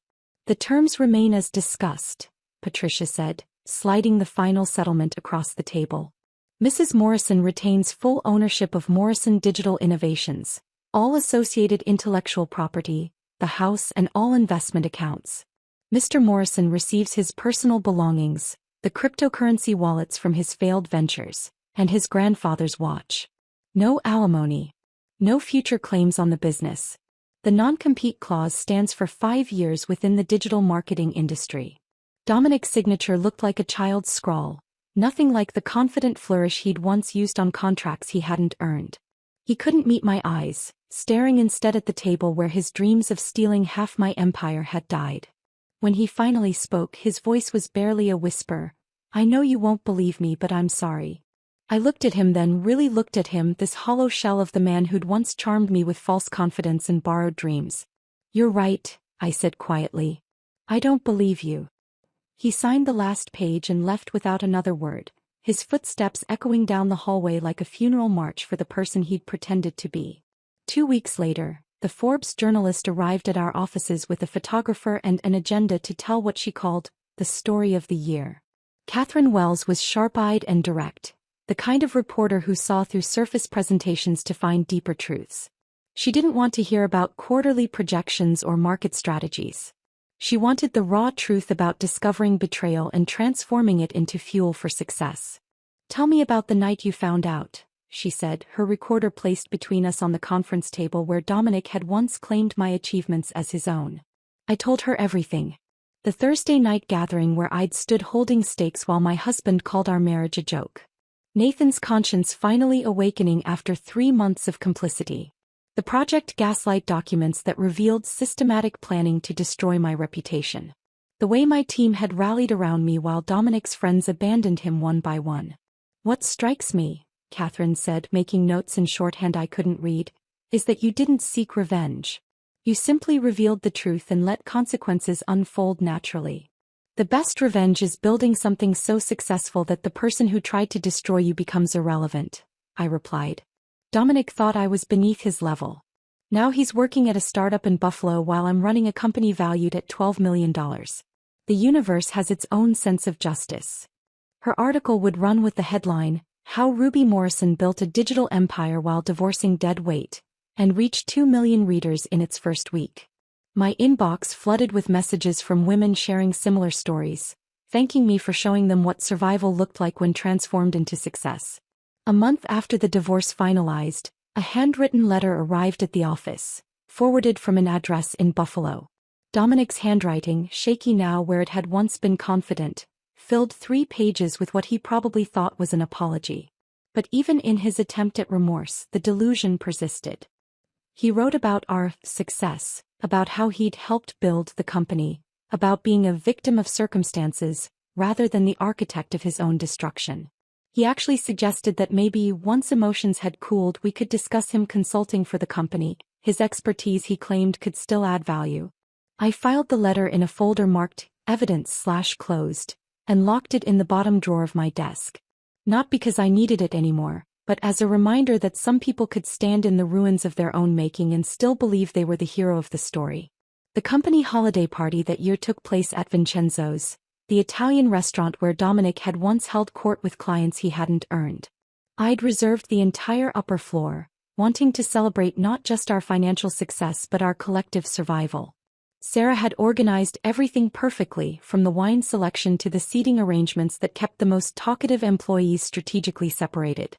"The terms remain as discussed," Patricia said, sliding the final settlement across the table. "Mrs. Morrison retains full ownership of Morrison Digital Innovations, all associated intellectual property, the house and all investment accounts. Mr. Morrison receives his personal belongings, the cryptocurrency wallets from his failed ventures, and his grandfather's watch. No alimony. No future claims on the business. The non-compete clause stands for 5 years within the digital marketing industry." Dominic's signature looked like a child's scrawl, nothing like the confident flourish he'd once used on contracts he hadn't earned. He couldn't meet my eyes, staring instead at the table where his dreams of stealing half my empire had died. When he finally spoke, his voice was barely a whisper. "I know you won't believe me, but I'm sorry." I looked at him, then really looked at him, this hollow shell of the man who'd once charmed me with false confidence and borrowed dreams. "You're right," I said quietly. "I don't believe you." He signed the last page and left without another word, his footsteps echoing down the hallway like a funeral march for the person he'd pretended to be. 2 weeks later, the Forbes journalist arrived at our offices with a photographer and an agenda to tell what she called the story of the year. Catherine Wells was sharp-eyed and direct, the kind of reporter who saw through surface presentations to find deeper truths. She didn't want to hear about quarterly projections or market strategies. She wanted the raw truth about discovering betrayal and transforming it into fuel for success. "Tell me about the night you found out," she said, her recorder placed between us on the conference table where Dominic had once claimed my achievements as his own. I told her everything. The Thursday night gathering where I'd stood holding stakes while my husband called our marriage a joke. Nathan's conscience finally awakening after 3 months of complicity. The Project Gaslight documents that revealed systematic planning to destroy my reputation. The way my team had rallied around me while Dominic's friends abandoned him one by one. "What strikes me," Catherine said, making notes in shorthand I couldn't read, "is that you didn't seek revenge. You simply revealed the truth and let consequences unfold naturally. The best revenge is building something so successful that the person who tried to destroy you becomes irrelevant," I replied. Dominic thought I was beneath his level. Now he's working at a startup in Buffalo while I'm running a company valued at $12 million. The universe has its own sense of justice. Her article would run with the headline, "How Ruby Morrison Built a Digital Empire While Divorcing Dead Weight," and reached 2 million readers in its first week. My inbox flooded with messages from women sharing similar stories, thanking me for showing them what survival looked like when transformed into success. A month after the divorce finalized, a handwritten letter arrived at the office, forwarded from an address in Buffalo. Dominic's handwriting, shaky now where it had once been confident, filled 3 pages with what he probably thought was an apology. But even in his attempt at remorse, the delusion persisted. He wrote about our success, about how he'd helped build the company, about being a victim of circumstances, rather than the architect of his own destruction. He actually suggested that maybe once emotions had cooled we could discuss him consulting for the company. His expertise he claimed could still add value. I filed the letter in a folder marked evidence/closed, and locked it in the bottom drawer of my desk. Not because I needed it anymore, but as a reminder that some people could stand in the ruins of their own making and still believe they were the hero of the story. The company holiday party that year took place at Vincenzo's, the Italian restaurant where Dominic had once held court with clients he hadn't earned. I'd reserved the entire upper floor, wanting to celebrate not just our financial success but our collective survival. Sarah had organized everything perfectly, from the wine selection to the seating arrangements that kept the most talkative employees strategically separated.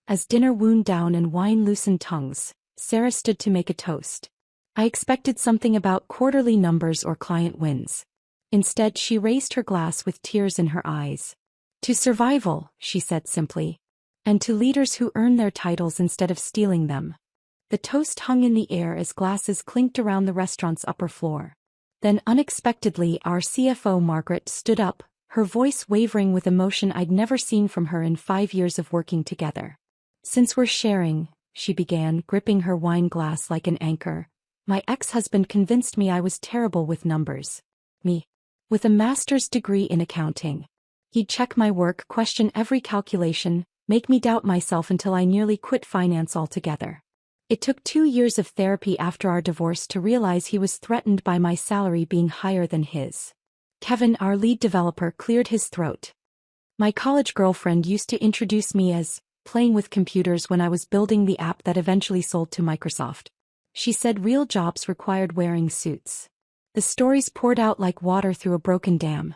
As dinner wound down and wine loosened tongues, Sarah stood to make a toast. I expected something about quarterly numbers or client wins. Instead, she raised her glass with tears in her eyes. "To survival," she said simply. "And to leaders who earn their titles instead of stealing them." The toast hung in the air as glasses clinked around the restaurant's upper floor. Then unexpectedly our CFO Margaret stood up, her voice wavering with emotion I'd never seen from her in 5 years of working together. "Since we're sharing," she began, gripping her wine glass like an anchor, "my ex-husband convinced me I was terrible with numbers. Me. With a master's degree in accounting. He'd check my work, question every calculation, make me doubt myself until I nearly quit finance altogether. It took 2 years of therapy after our divorce to realize he was threatened by my salary being higher than his." Kevin, our lead developer, cleared his throat. "My college girlfriend used to introduce me as playing with computers when I was building the app that eventually sold to Microsoft. She said real jobs required wearing suits." The stories poured out like water through a broken dam.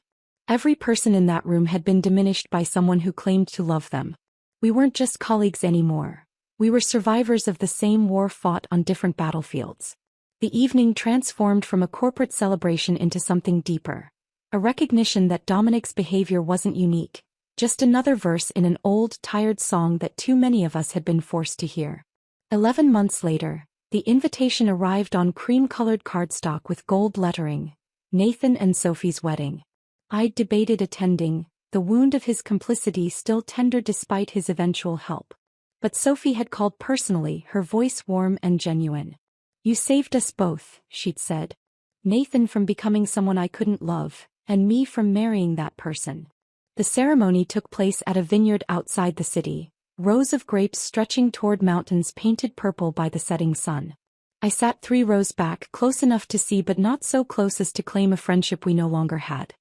Every person in that room had been diminished by someone who claimed to love them. We weren't just colleagues anymore. We were survivors of the same war fought on different battlefields. The evening transformed from a corporate celebration into something deeper. A recognition that Dominic's behavior wasn't unique, just another verse in an old, tired song that too many of us had been forced to hear. 11 months later, the invitation arrived on cream-colored cardstock with gold lettering: Nathan and Sophie's wedding. I'd debated attending, the wound of his complicity still tender despite his eventual help. But Sophie had called personally, her voice warm and genuine. "You saved us both," she'd said. "Nathan from becoming someone I couldn't love, and me from marrying that person." The ceremony took place at a vineyard outside the city, rows of grapes stretching toward mountains painted purple by the setting sun. I sat 3 rows back, close enough to see but not so close as to claim a friendship we no longer had.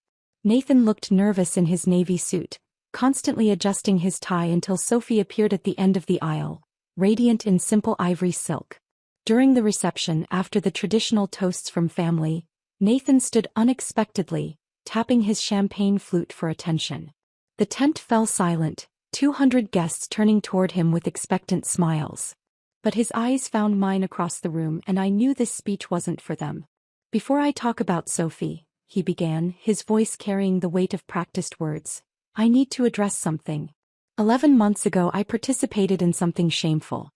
Nathan looked nervous in his navy suit, constantly adjusting his tie until Sophie appeared at the end of the aisle, radiant in simple ivory silk. During the reception, after the traditional toasts from family, Nathan stood unexpectedly, tapping his champagne flute for attention. The tent fell silent, 200 guests turning toward him with expectant smiles. But his eyes found mine across the room, and I knew this speech wasn't for them. "Before I talk about Sophie," he began, his voice carrying the weight of practiced words, "I need to address something. 11 months ago I participated in something shameful.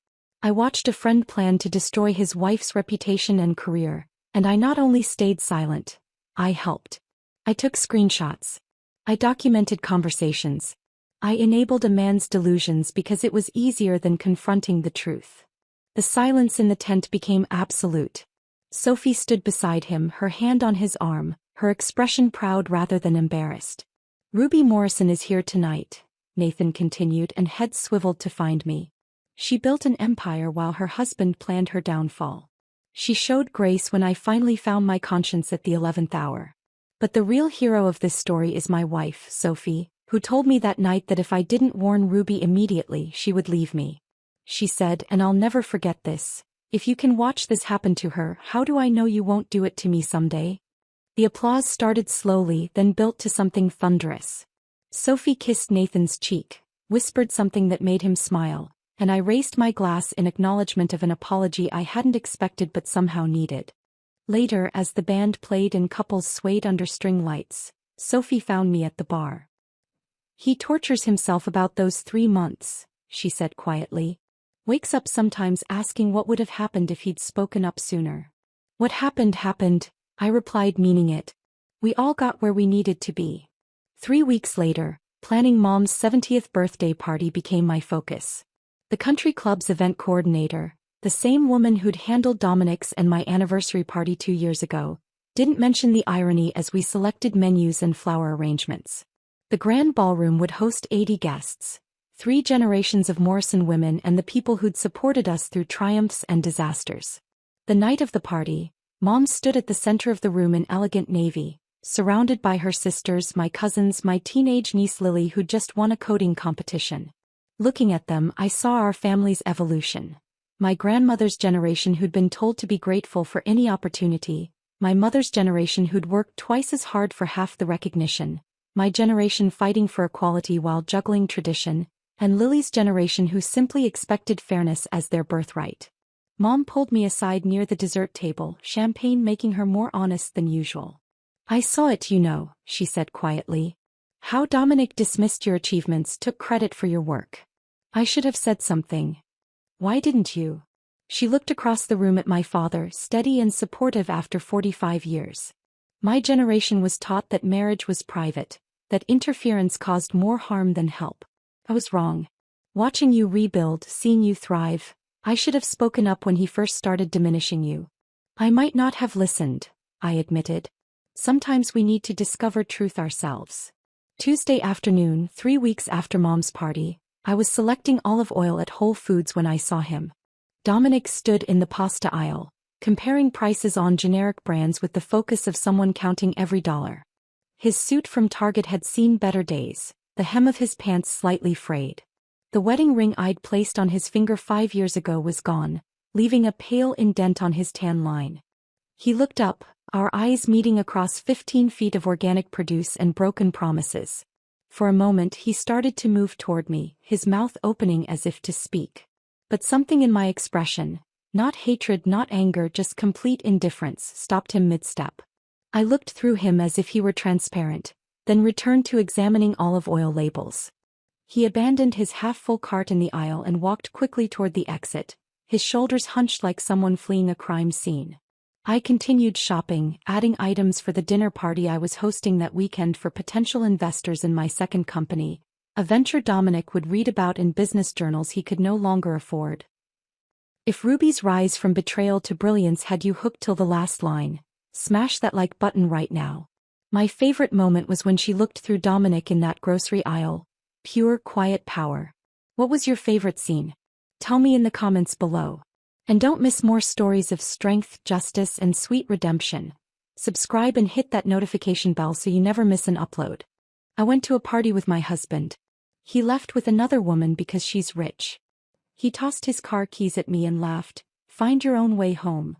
I watched a friend plan to destroy his wife's reputation and career, and I not only stayed silent, I helped. I took screenshots. I documented conversations. I enabled a man's delusions because it was easier than confronting the truth." The silence in the tent became absolute. Sophie stood beside him, her hand on his arm, her expression proud rather than embarrassed. "Ruby Morrison is here tonight," Nathan continued, and head swiveled to find me. "She built an empire while her husband planned her downfall. She showed grace when I finally found my conscience at the 11th hour. But the real hero of this story is my wife, Sophie, who told me that night that if I didn't warn Ruby immediately, she would leave me. She said, and I'll never forget this, 'If you can watch this happen to her, how do I know you won't do it to me someday?'" The applause started slowly, then built to something thunderous. Sophie kissed Nathan's cheek, whispered something that made him smile, and I raised my glass in acknowledgement of an apology I hadn't expected but somehow needed. Later, as the band played and couples swayed under string lights, Sophie found me at the bar. "He tortures himself about those 3 months," she said quietly. "Wakes up sometimes asking what would have happened if he'd spoken up sooner." "What happened happened," I replied, meaning it. "We all got where we needed to be." 3 weeks later, planning Mom's 70th birthday party became my focus. The country club's event coordinator, the same woman who'd handled Dominic's and my anniversary party 2 years ago, didn't mention the irony as we selected menus and flower arrangements. The grand ballroom would host 80 guests, 3 generations of Morrison women and the people who'd supported us through triumphs and disasters. The night of the party, Mom stood at the center of the room in elegant navy, surrounded by her sisters, my cousins, my teenage niece Lily who'd just won a coding competition. Looking at them, I saw our family's evolution. My grandmother's generation who'd been told to be grateful for any opportunity, my mother's generation who'd worked twice as hard for half the recognition, my generation fighting for equality while juggling tradition, and Lily's generation who simply expected fairness as their birthright. Mom pulled me aside near the dessert table, champagne making her more honest than usual. "I saw it, she said quietly. "How Dominic dismissed your achievements, took credit for your work. I should have said something. Why didn't you?" She looked across the room at my father, steady and supportive after 45 years. "My generation was taught that marriage was private, that interference caused more harm than help. I was wrong. Watching you rebuild, seeing you thrive, I should have spoken up when he first started diminishing you." "I might not have listened," I admitted. "Sometimes we need to discover truth ourselves." Tuesday afternoon, 3 weeks after Mom's party, I was selecting olive oil at Whole Foods when I saw him. Dominic stood in the pasta aisle, comparing prices on generic brands with the focus of someone counting every dollar. His suit from Target had seen better days, the hem of his pants slightly frayed. The wedding ring I'd placed on his finger 5 years ago was gone, leaving a pale indent on his tan line. He looked up, our eyes meeting across 15 feet of organic produce and broken promises. For a moment he started to move toward me, his mouth opening as if to speak. But something in my expression, not hatred, not anger, just complete indifference, stopped him mid-step. I looked through him as if he were transparent, then returned to examining olive oil labels. He abandoned his half-full cart in the aisle and walked quickly toward the exit, his shoulders hunched like someone fleeing a crime scene. I continued shopping, adding items for the dinner party I was hosting that weekend for potential investors in my second company, a venture Dominic would read about in business journals he could no longer afford. If Ruby's rise from betrayal to brilliance had you hooked till the last line, smash that like button right now. My favorite moment was when she looked through Dominic in that grocery aisle, pure quiet power. What was your favorite scene? Tell me in the comments below. And don't miss more stories of strength, justice, and sweet redemption. Subscribe and hit that notification bell so you never miss an upload. I went to a party with my husband. He left with another woman because she's rich. He tossed his car keys at me and laughed, "Find your own way home."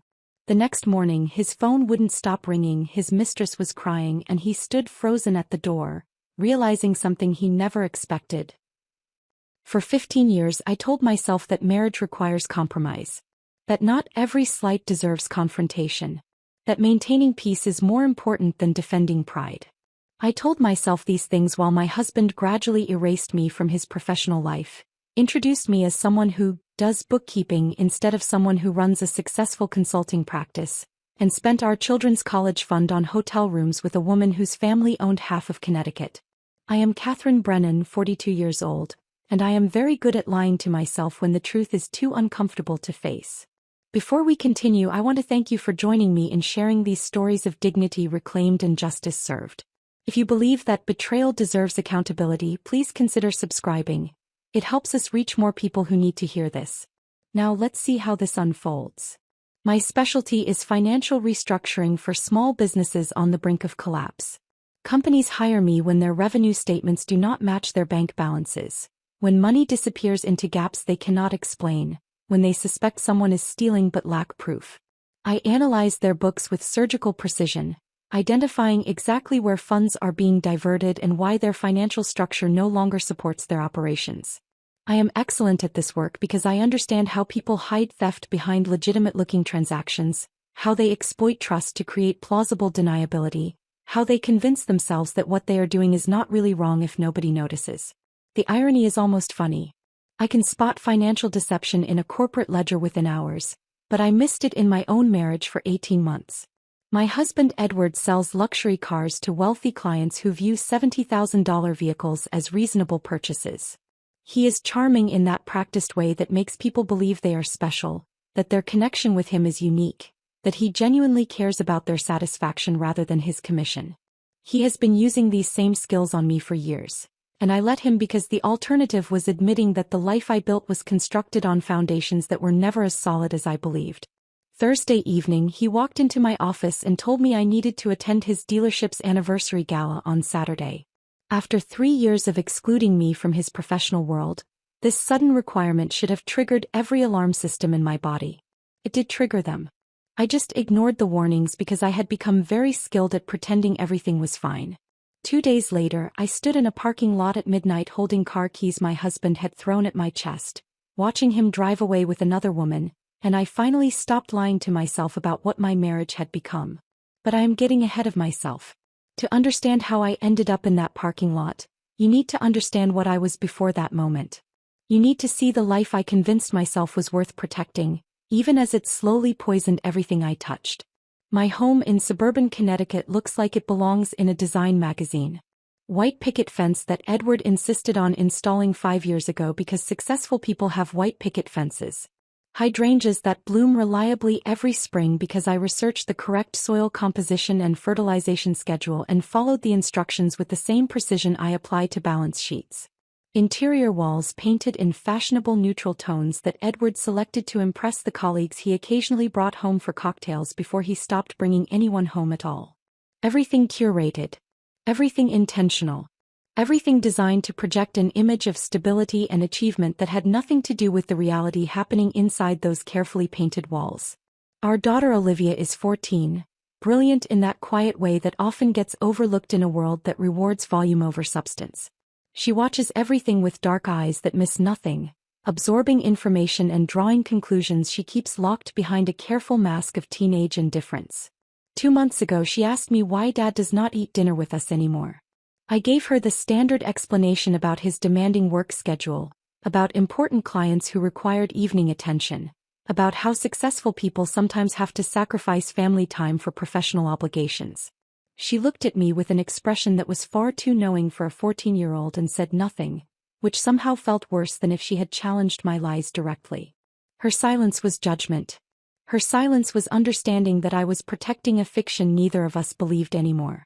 The next morning his phone wouldn't stop ringing, his mistress was crying, and he stood frozen at the door, realizing something he never expected. For 15 years I told myself that marriage requires compromise. That not every slight deserves confrontation. That maintaining peace is more important than defending pride. I told myself these things while my husband gradually erased me from his professional life, introduced me as someone who does bookkeeping instead of someone who runs a successful consulting practice, and spent our children's college fund on hotel rooms with a woman whose family owned half of Connecticut. I am Catherine Brennan, 42 years old, and I am very good at lying to myself when the truth is too uncomfortable to face. Before we continue, I want to thank you for joining me in sharing these stories of dignity reclaimed and justice served. If you believe that betrayal deserves accountability, please consider subscribing. It helps us reach more people who need to hear this. Now let's see how this unfolds. My specialty is financial restructuring for small businesses on the brink of collapse. Companies hire me when their revenue statements do not match their bank balances, when money disappears into gaps they cannot explain, when they suspect someone is stealing but lack proof. I analyze their books with surgical precision, identifying exactly where funds are being diverted and why their financial structure no longer supports their operations. I am excellent at this work because I understand how people hide theft behind legitimate-looking transactions, how they exploit trust to create plausible deniability, how they convince themselves that what they are doing is not really wrong if nobody notices. The irony is almost funny. I can spot financial deception in a corporate ledger within hours, but I missed it in my own marriage for 18 months. My husband Edward sells luxury cars to wealthy clients who view $70,000 vehicles as reasonable purchases. He is charming in that practiced way that makes people believe they are special, that their connection with him is unique, that he genuinely cares about their satisfaction rather than his commission. He has been using these same skills on me for years. And I let him because the alternative was admitting that the life I built was constructed on foundations that were never as solid as I believed. Thursday evening, he walked into my office and told me I needed to attend his dealership's anniversary gala on Saturday. After 3 years of excluding me from his professional world, this sudden requirement should have triggered every alarm system in my body. It did trigger them. I just ignored the warnings because I had become very skilled at pretending everything was fine. 2 days later, I stood in a parking lot at midnight holding car keys my husband had thrown at my chest, watching him drive away with another woman, and I finally stopped lying to myself about what my marriage had become. But I am getting ahead of myself. To understand how I ended up in that parking lot, you need to understand what I was before that moment. You need to see the life I convinced myself was worth protecting, even as it slowly poisoned everything I touched. My home in suburban Connecticut looks like it belongs in a design magazine. White picket fence that Edward insisted on installing 5 years ago because successful people have white picket fences. Hydrangeas that bloom reliably every spring because I researched the correct soil composition and fertilization schedule and followed the instructions with the same precision I apply to balance sheets. Interior walls painted in fashionable neutral tones that Edward selected to impress the colleagues he occasionally brought home for cocktails before he stopped bringing anyone home at all. Everything curated. Everything intentional. Everything designed to project an image of stability and achievement that had nothing to do with the reality happening inside those carefully painted walls. Our daughter Olivia is 14, brilliant in that quiet way that often gets overlooked in a world that rewards volume over substance. She watches everything with dark eyes that miss nothing, absorbing information and drawing conclusions she keeps locked behind a careful mask of teenage indifference. 2 months ago she asked me why Dad does not eat dinner with us anymore. I gave her the standard explanation about his demanding work schedule, about important clients who required evening attention, about how successful people sometimes have to sacrifice family time for professional obligations. She looked at me with an expression that was far too knowing for a 14-year-old and said nothing, which somehow felt worse than if she had challenged my lies directly. Her silence was judgment. Her silence was understanding that I was protecting a fiction neither of us believed anymore.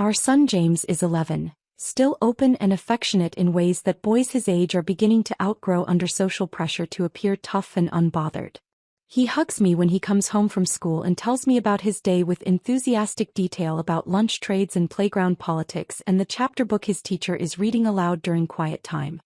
Our son James is 11, still open and affectionate in ways that boys his age are beginning to outgrow under social pressure to appear tough and unbothered. He hugs me when he comes home from school and tells me about his day with enthusiastic detail about lunch trades and playground politics and the chapter book his teacher is reading aloud during quiet time.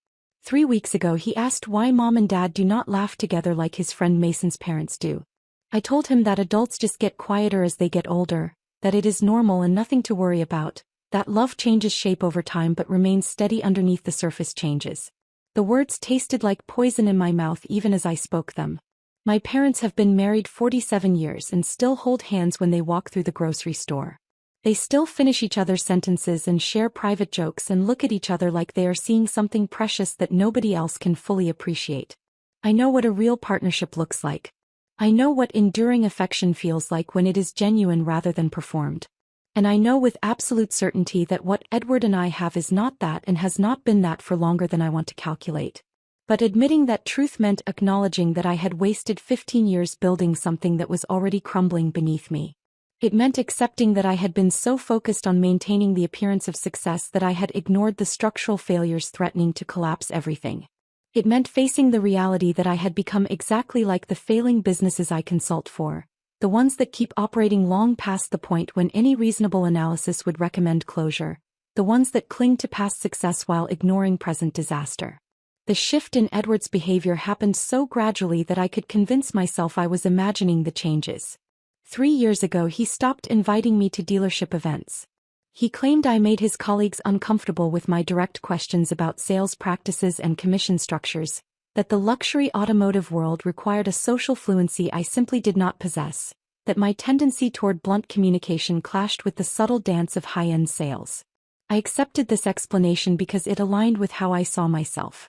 3 weeks ago he asked why Mom and Dad do not laugh together like his friend Mason's parents do. I told him that adults just get quieter as they get older, that it is normal and nothing to worry about, that love changes shape over time but remains steady underneath the surface changes. The words tasted like poison in my mouth even as I spoke them. My parents have been married 47 years and still hold hands when they walk through the grocery store. They still finish each other's sentences and share private jokes and look at each other like they are seeing something precious that nobody else can fully appreciate. I know what a real partnership looks like. I know what enduring affection feels like when it is genuine rather than performed. And I know with absolute certainty that what Edward and I have is not that and has not been that for longer than I want to calculate. But admitting that truth meant acknowledging that I had wasted 15 years building something that was already crumbling beneath me. It meant accepting that I had been so focused on maintaining the appearance of success that I had ignored the structural failures threatening to collapse everything. It meant facing the reality that I had become exactly like the failing businesses I consult for, the ones that keep operating long past the point when any reasonable analysis would recommend closure, the ones that cling to past success while ignoring present disaster. The shift in Edward's behavior happened so gradually that I could convince myself I was imagining the changes. 3 years ago he stopped inviting me to dealership events. He claimed I made his colleagues uncomfortable with my direct questions about sales practices and commission structures, that the luxury automotive world required a social fluency I simply did not possess, that my tendency toward blunt communication clashed with the subtle dance of high-end sales. I accepted this explanation because it aligned with how I saw myself.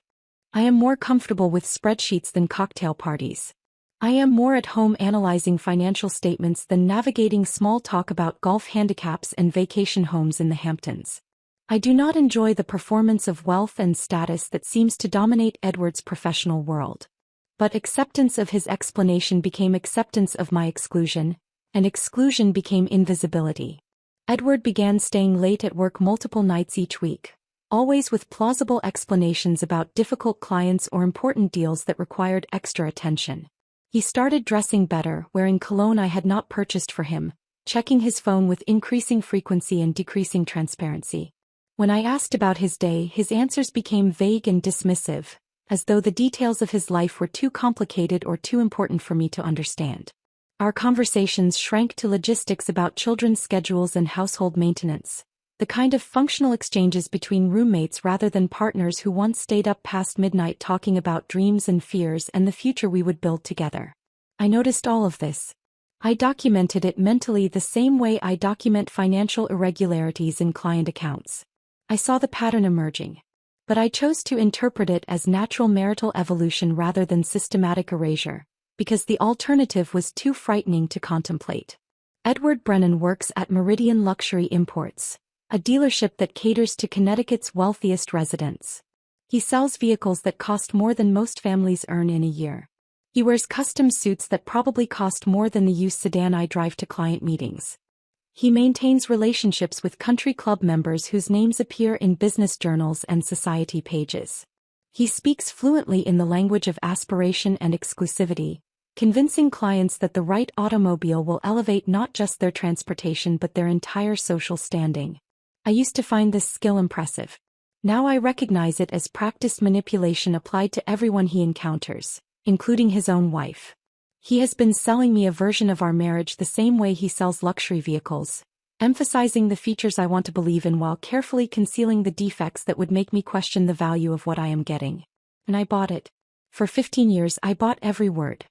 I am more comfortable with spreadsheets than cocktail parties. I am more at home analyzing financial statements than navigating small talk about golf handicaps and vacation homes in the Hamptons. I do not enjoy the performance of wealth and status that seems to dominate Edward's professional world. But acceptance of his explanation became acceptance of my exclusion, and exclusion became invisibility. Edward began staying late at work multiple nights each week, always with plausible explanations about difficult clients or important deals that required extra attention. He started dressing better, wearing cologne I had not purchased for him, checking his phone with increasing frequency and decreasing transparency. When I asked about his day, his answers became vague and dismissive, as though the details of his life were too complicated or too important for me to understand. Our conversations shrank to logistics about children's schedules and household maintenance, the kind of functional exchanges between roommates rather than partners who once stayed up past midnight talking about dreams and fears and the future we would build together. I noticed all of this. I documented it mentally the same way I document financial irregularities in client accounts. I saw the pattern emerging. But I chose to interpret it as natural marital evolution rather than systematic erasure, because the alternative was too frightening to contemplate. Edward Brennan works at Meridian Luxury Imports, a dealership that caters to Connecticut's wealthiest residents. He sells vehicles that cost more than most families earn in a year. He wears custom suits that probably cost more than the used sedan I drive to client meetings. He maintains relationships with country club members whose names appear in business journals and society pages. He speaks fluently in the language of aspiration and exclusivity, convincing clients that the right automobile will elevate not just their transportation but their entire social standing. I used to find this skill impressive. Now I recognize it as practiced manipulation applied to everyone he encounters, including his own wife. He has been selling me a version of our marriage the same way he sells luxury vehicles, emphasizing the features I want to believe in while carefully concealing the defects that would make me question the value of what I am getting. And I bought it. For 15 years I bought every word.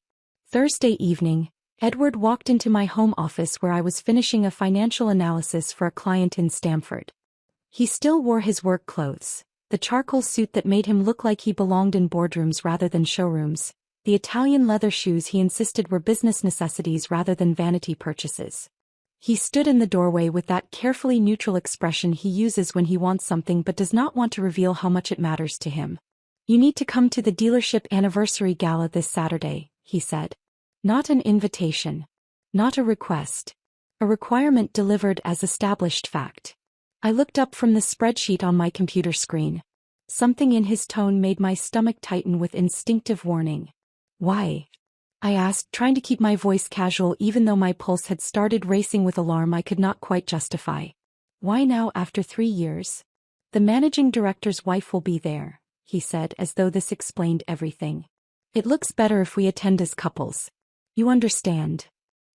Thursday evening, Edward walked into my home office where I was finishing a financial analysis for a client in Stamford. He still wore his work clothes, the charcoal suit that made him look like he belonged in boardrooms rather than showrooms, the Italian leather shoes he insisted were business necessities rather than vanity purchases. He stood in the doorway with that carefully neutral expression he uses when he wants something but does not want to reveal how much it matters to him. "You need to come to the dealership anniversary gala this Saturday," he said. Not an invitation. Not a request. A requirement delivered as established fact. I looked up from the spreadsheet on my computer screen. Something in his tone made my stomach tighten with instinctive warning. "Why?" I asked, trying to keep my voice casual even though my pulse had started racing with alarm I could not quite justify. "Why now after 3 years? The managing director's wife will be there," he said, as though this explained everything. "It looks better if we attend as couples. You understand?"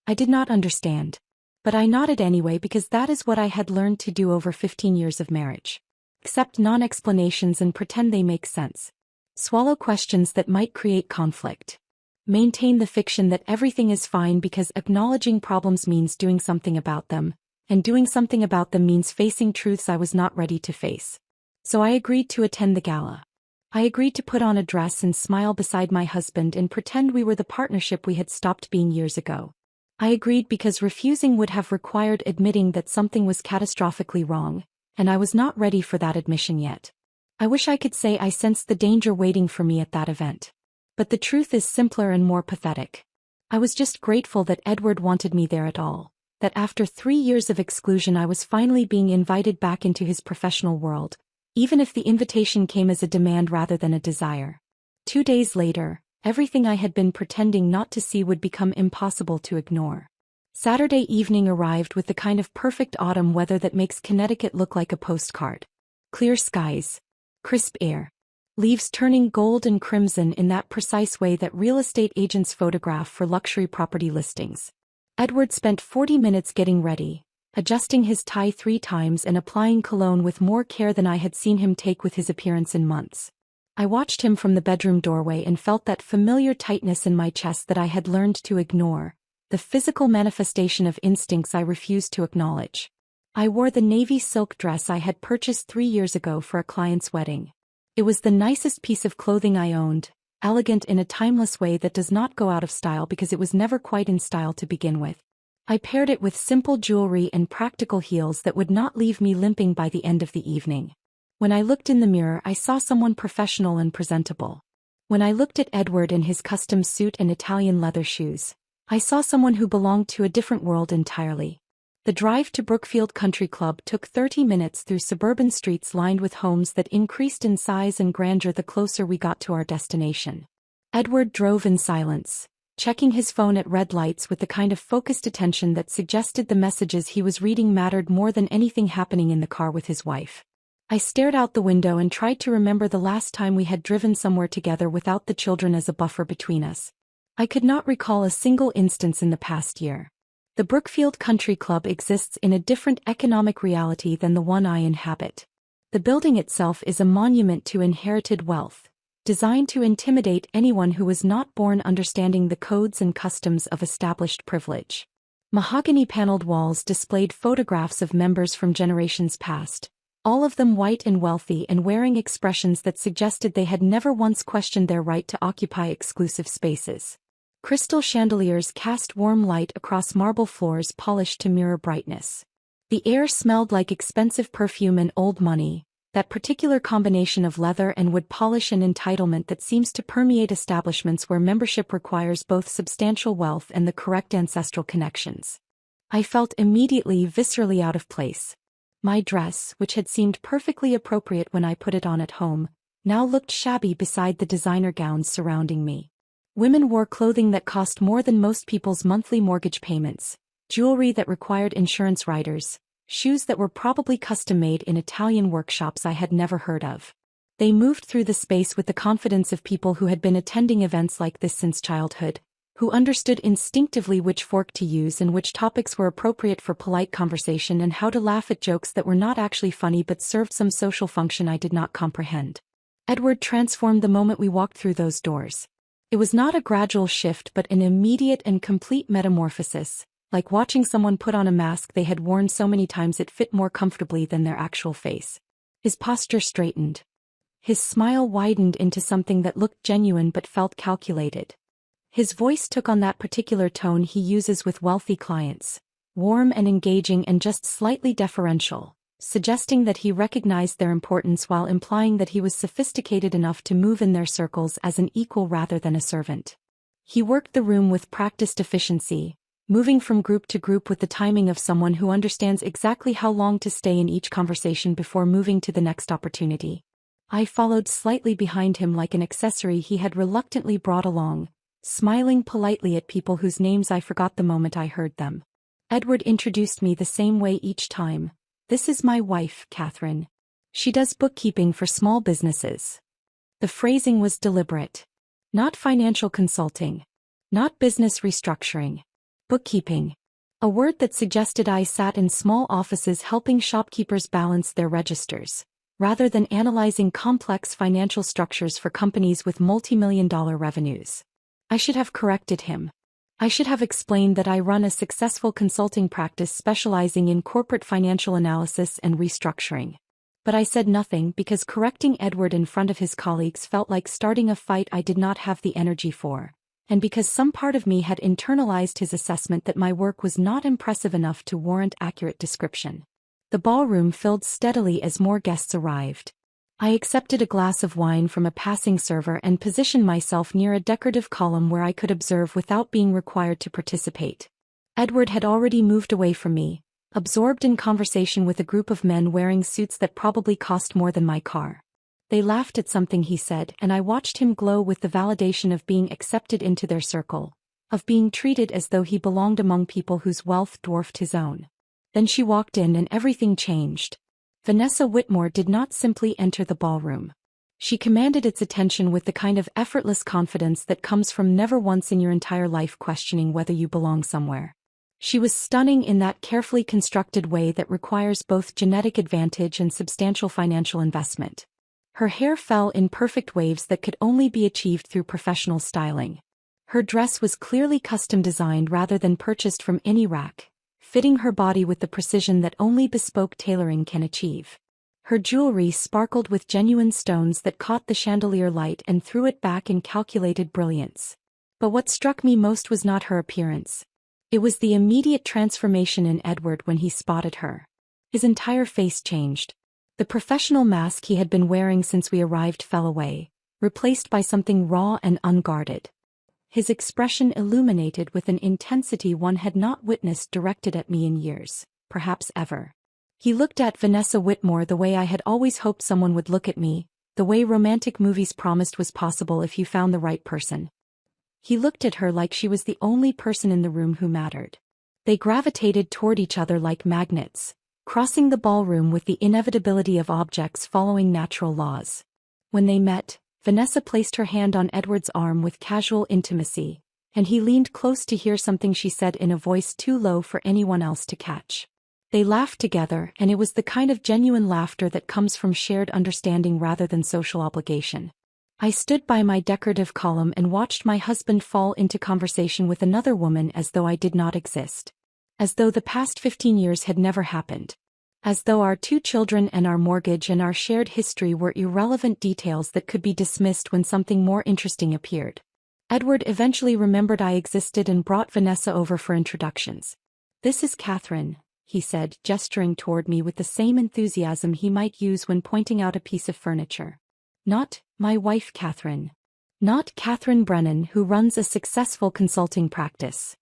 I did not understand. But I nodded anyway because that is what I had learned to do over 15 years of marriage. Accept non-explanations and pretend they make sense. Swallow questions that might create conflict. Maintain the fiction that everything is fine because acknowledging problems means doing something about them, and doing something about them means facing truths I was not ready to face. So I agreed to attend the gala. I agreed to put on a dress and smile beside my husband and pretend we were the partnership we had stopped being years ago. I agreed because refusing would have required admitting that something was catastrophically wrong, and I was not ready for that admission yet. I wish I could say I sensed the danger waiting for me at that event. But the truth is simpler and more pathetic. I was just grateful that Edward wanted me there at all, that after 3 years of exclusion I was finally being invited back into his professional world, even if the invitation came as a demand rather than a desire. 2 days later, everything I had been pretending not to see would become impossible to ignore. Saturday evening arrived with the kind of perfect autumn weather that makes Connecticut look like a postcard. Clear skies. Crisp air. Leaves turning gold and crimson in that precise way that real estate agents photograph for luxury property listings. Edward spent 40 minutes getting ready, adjusting his tie 3 times and applying cologne with more care than I had seen him take with his appearance in months. I watched him from the bedroom doorway and felt that familiar tightness in my chest that I had learned to ignore, the physical manifestation of instincts I refused to acknowledge. I wore the navy silk dress I had purchased 3 years ago for a client's wedding. It was the nicest piece of clothing I owned, elegant in a timeless way that does not go out of style because it was never quite in style to begin with. I paired it with simple jewelry and practical heels that would not leave me limping by the end of the evening. When I looked in the mirror I saw someone professional and presentable. When I looked at Edward in his custom suit and Italian leather shoes, I saw someone who belonged to a different world entirely. The drive to Brookfield Country Club took 30 minutes through suburban streets lined with homes that increased in size and grandeur the closer we got to our destination. Edward drove in silence, checking his phone at red lights with the kind of focused attention that suggested the messages he was reading mattered more than anything happening in the car with his wife. I stared out the window and tried to remember the last time we had driven somewhere together without the children as a buffer between us. I could not recall a single instance in the past year. The Brookfield Country Club exists in a different economic reality than the one I inhabit. The building itself is a monument to inherited wealth, designed to intimidate anyone who was not born understanding the codes and customs of established privilege. Mahogany-paneled walls displayed photographs of members from generations past, all of them white and wealthy and wearing expressions that suggested they had never once questioned their right to occupy exclusive spaces. Crystal chandeliers cast warm light across marble floors polished to mirror brightness. The air smelled like expensive perfume and old money, that particular combination of leather and wood polish and entitlement that seems to permeate establishments where membership requires both substantial wealth and the correct ancestral connections. I felt immediately viscerally out of place. My dress, which had seemed perfectly appropriate when I put it on at home, now looked shabby beside the designer gowns surrounding me. Women wore clothing that cost more than most people's monthly mortgage payments, jewelry that required insurance riders, shoes that were probably custom-made in Italian workshops I had never heard of. They moved through the space with the confidence of people who had been attending events like this since childhood, who understood instinctively which fork to use and which topics were appropriate for polite conversation and how to laugh at jokes that were not actually funny but served some social function I did not comprehend. Edward transformed the moment we walked through those doors. It was not a gradual shift but an immediate and complete metamorphosis, like watching someone put on a mask they had worn so many times it fit more comfortably than their actual face. His posture straightened. His smile widened into something that looked genuine but felt calculated. His voice took on that particular tone he uses with wealthy clients, warm and engaging and just slightly deferential, suggesting that he recognized their importance while implying that he was sophisticated enough to move in their circles as an equal rather than a servant. He worked the room with practiced efficiency, moving from group to group with the timing of someone who understands exactly how long to stay in each conversation before moving to the next opportunity. I followed slightly behind him like an accessory he had reluctantly brought along, smiling politely at people whose names I forgot the moment I heard them. Edward introduced me the same way each time. "This is my wife, Catherine. She does bookkeeping for small businesses." The phrasing was deliberate. Not financial consulting. Not business restructuring. Bookkeeping. A word that suggested I sat in small offices helping shopkeepers balance their registers, rather than analyzing complex financial structures for companies with multi-million-dollar revenues. I should have corrected him. I should have explained that I run a successful consulting practice specializing in corporate financial analysis and restructuring. But I said nothing because correcting Edward in front of his colleagues felt like starting a fight I did not have the energy for, and because some part of me had internalized his assessment that my work was not impressive enough to warrant accurate description. The ballroom filled steadily as more guests arrived. I accepted a glass of wine from a passing server and positioned myself near a decorative column where I could observe without being required to participate. Edward had already moved away from me, absorbed in conversation with a group of men wearing suits that probably cost more than my car. They laughed at something he said, and I watched him glow with the validation of being accepted into their circle, of being treated as though he belonged among people whose wealth dwarfed his own. Then she walked in and everything changed. Vanessa Whitmore did not simply enter the ballroom. She commanded its attention with the kind of effortless confidence that comes from never once in your entire life questioning whether you belong somewhere. She was stunning in that carefully constructed way that requires both genetic advantage and substantial financial investment. Her hair fell in perfect waves that could only be achieved through professional styling. Her dress was clearly custom designed rather than purchased from any rack, fitting her body with the precision that only bespoke tailoring can achieve. Her jewelry sparkled with genuine stones that caught the chandelier light and threw it back in calculated brilliance. But what struck me most was not her appearance. It was the immediate transformation in Edward when he spotted her. His entire face changed. The professional mask he had been wearing since we arrived fell away, replaced by something raw and unguarded. His expression illuminated with an intensity one had not witnessed directed at me in years. perhaps ever. He looked at Vanessa Whitmore the way I had always hoped someone would look at me, the way romantic movies promised was possible if you found the right person. He looked at her like she was the only person in the room who mattered. They gravitated toward each other like magnets, crossing the ballroom with the inevitability of objects following natural laws. When they met, Vanessa placed her hand on Edward's arm with casual intimacy, and he leaned close to hear something she said in a voice too low for anyone else to catch. They laughed together, and it was the kind of genuine laughter that comes from shared understanding rather than social obligation. I stood by my decorative column and watched my husband fall into conversation with another woman as though I did not exist. As though the past 15 years had never happened. As though our 2 children and our mortgage and our shared history were irrelevant details that could be dismissed when something more interesting appeared. Edward eventually remembered I existed and brought Vanessa over for introductions. "This is Catherine," he said, gesturing toward me with the same enthusiasm he might use when pointing out a piece of furniture. "Not my wife Catherine. Not Catherine Brennan, who runs a successful consulting practice.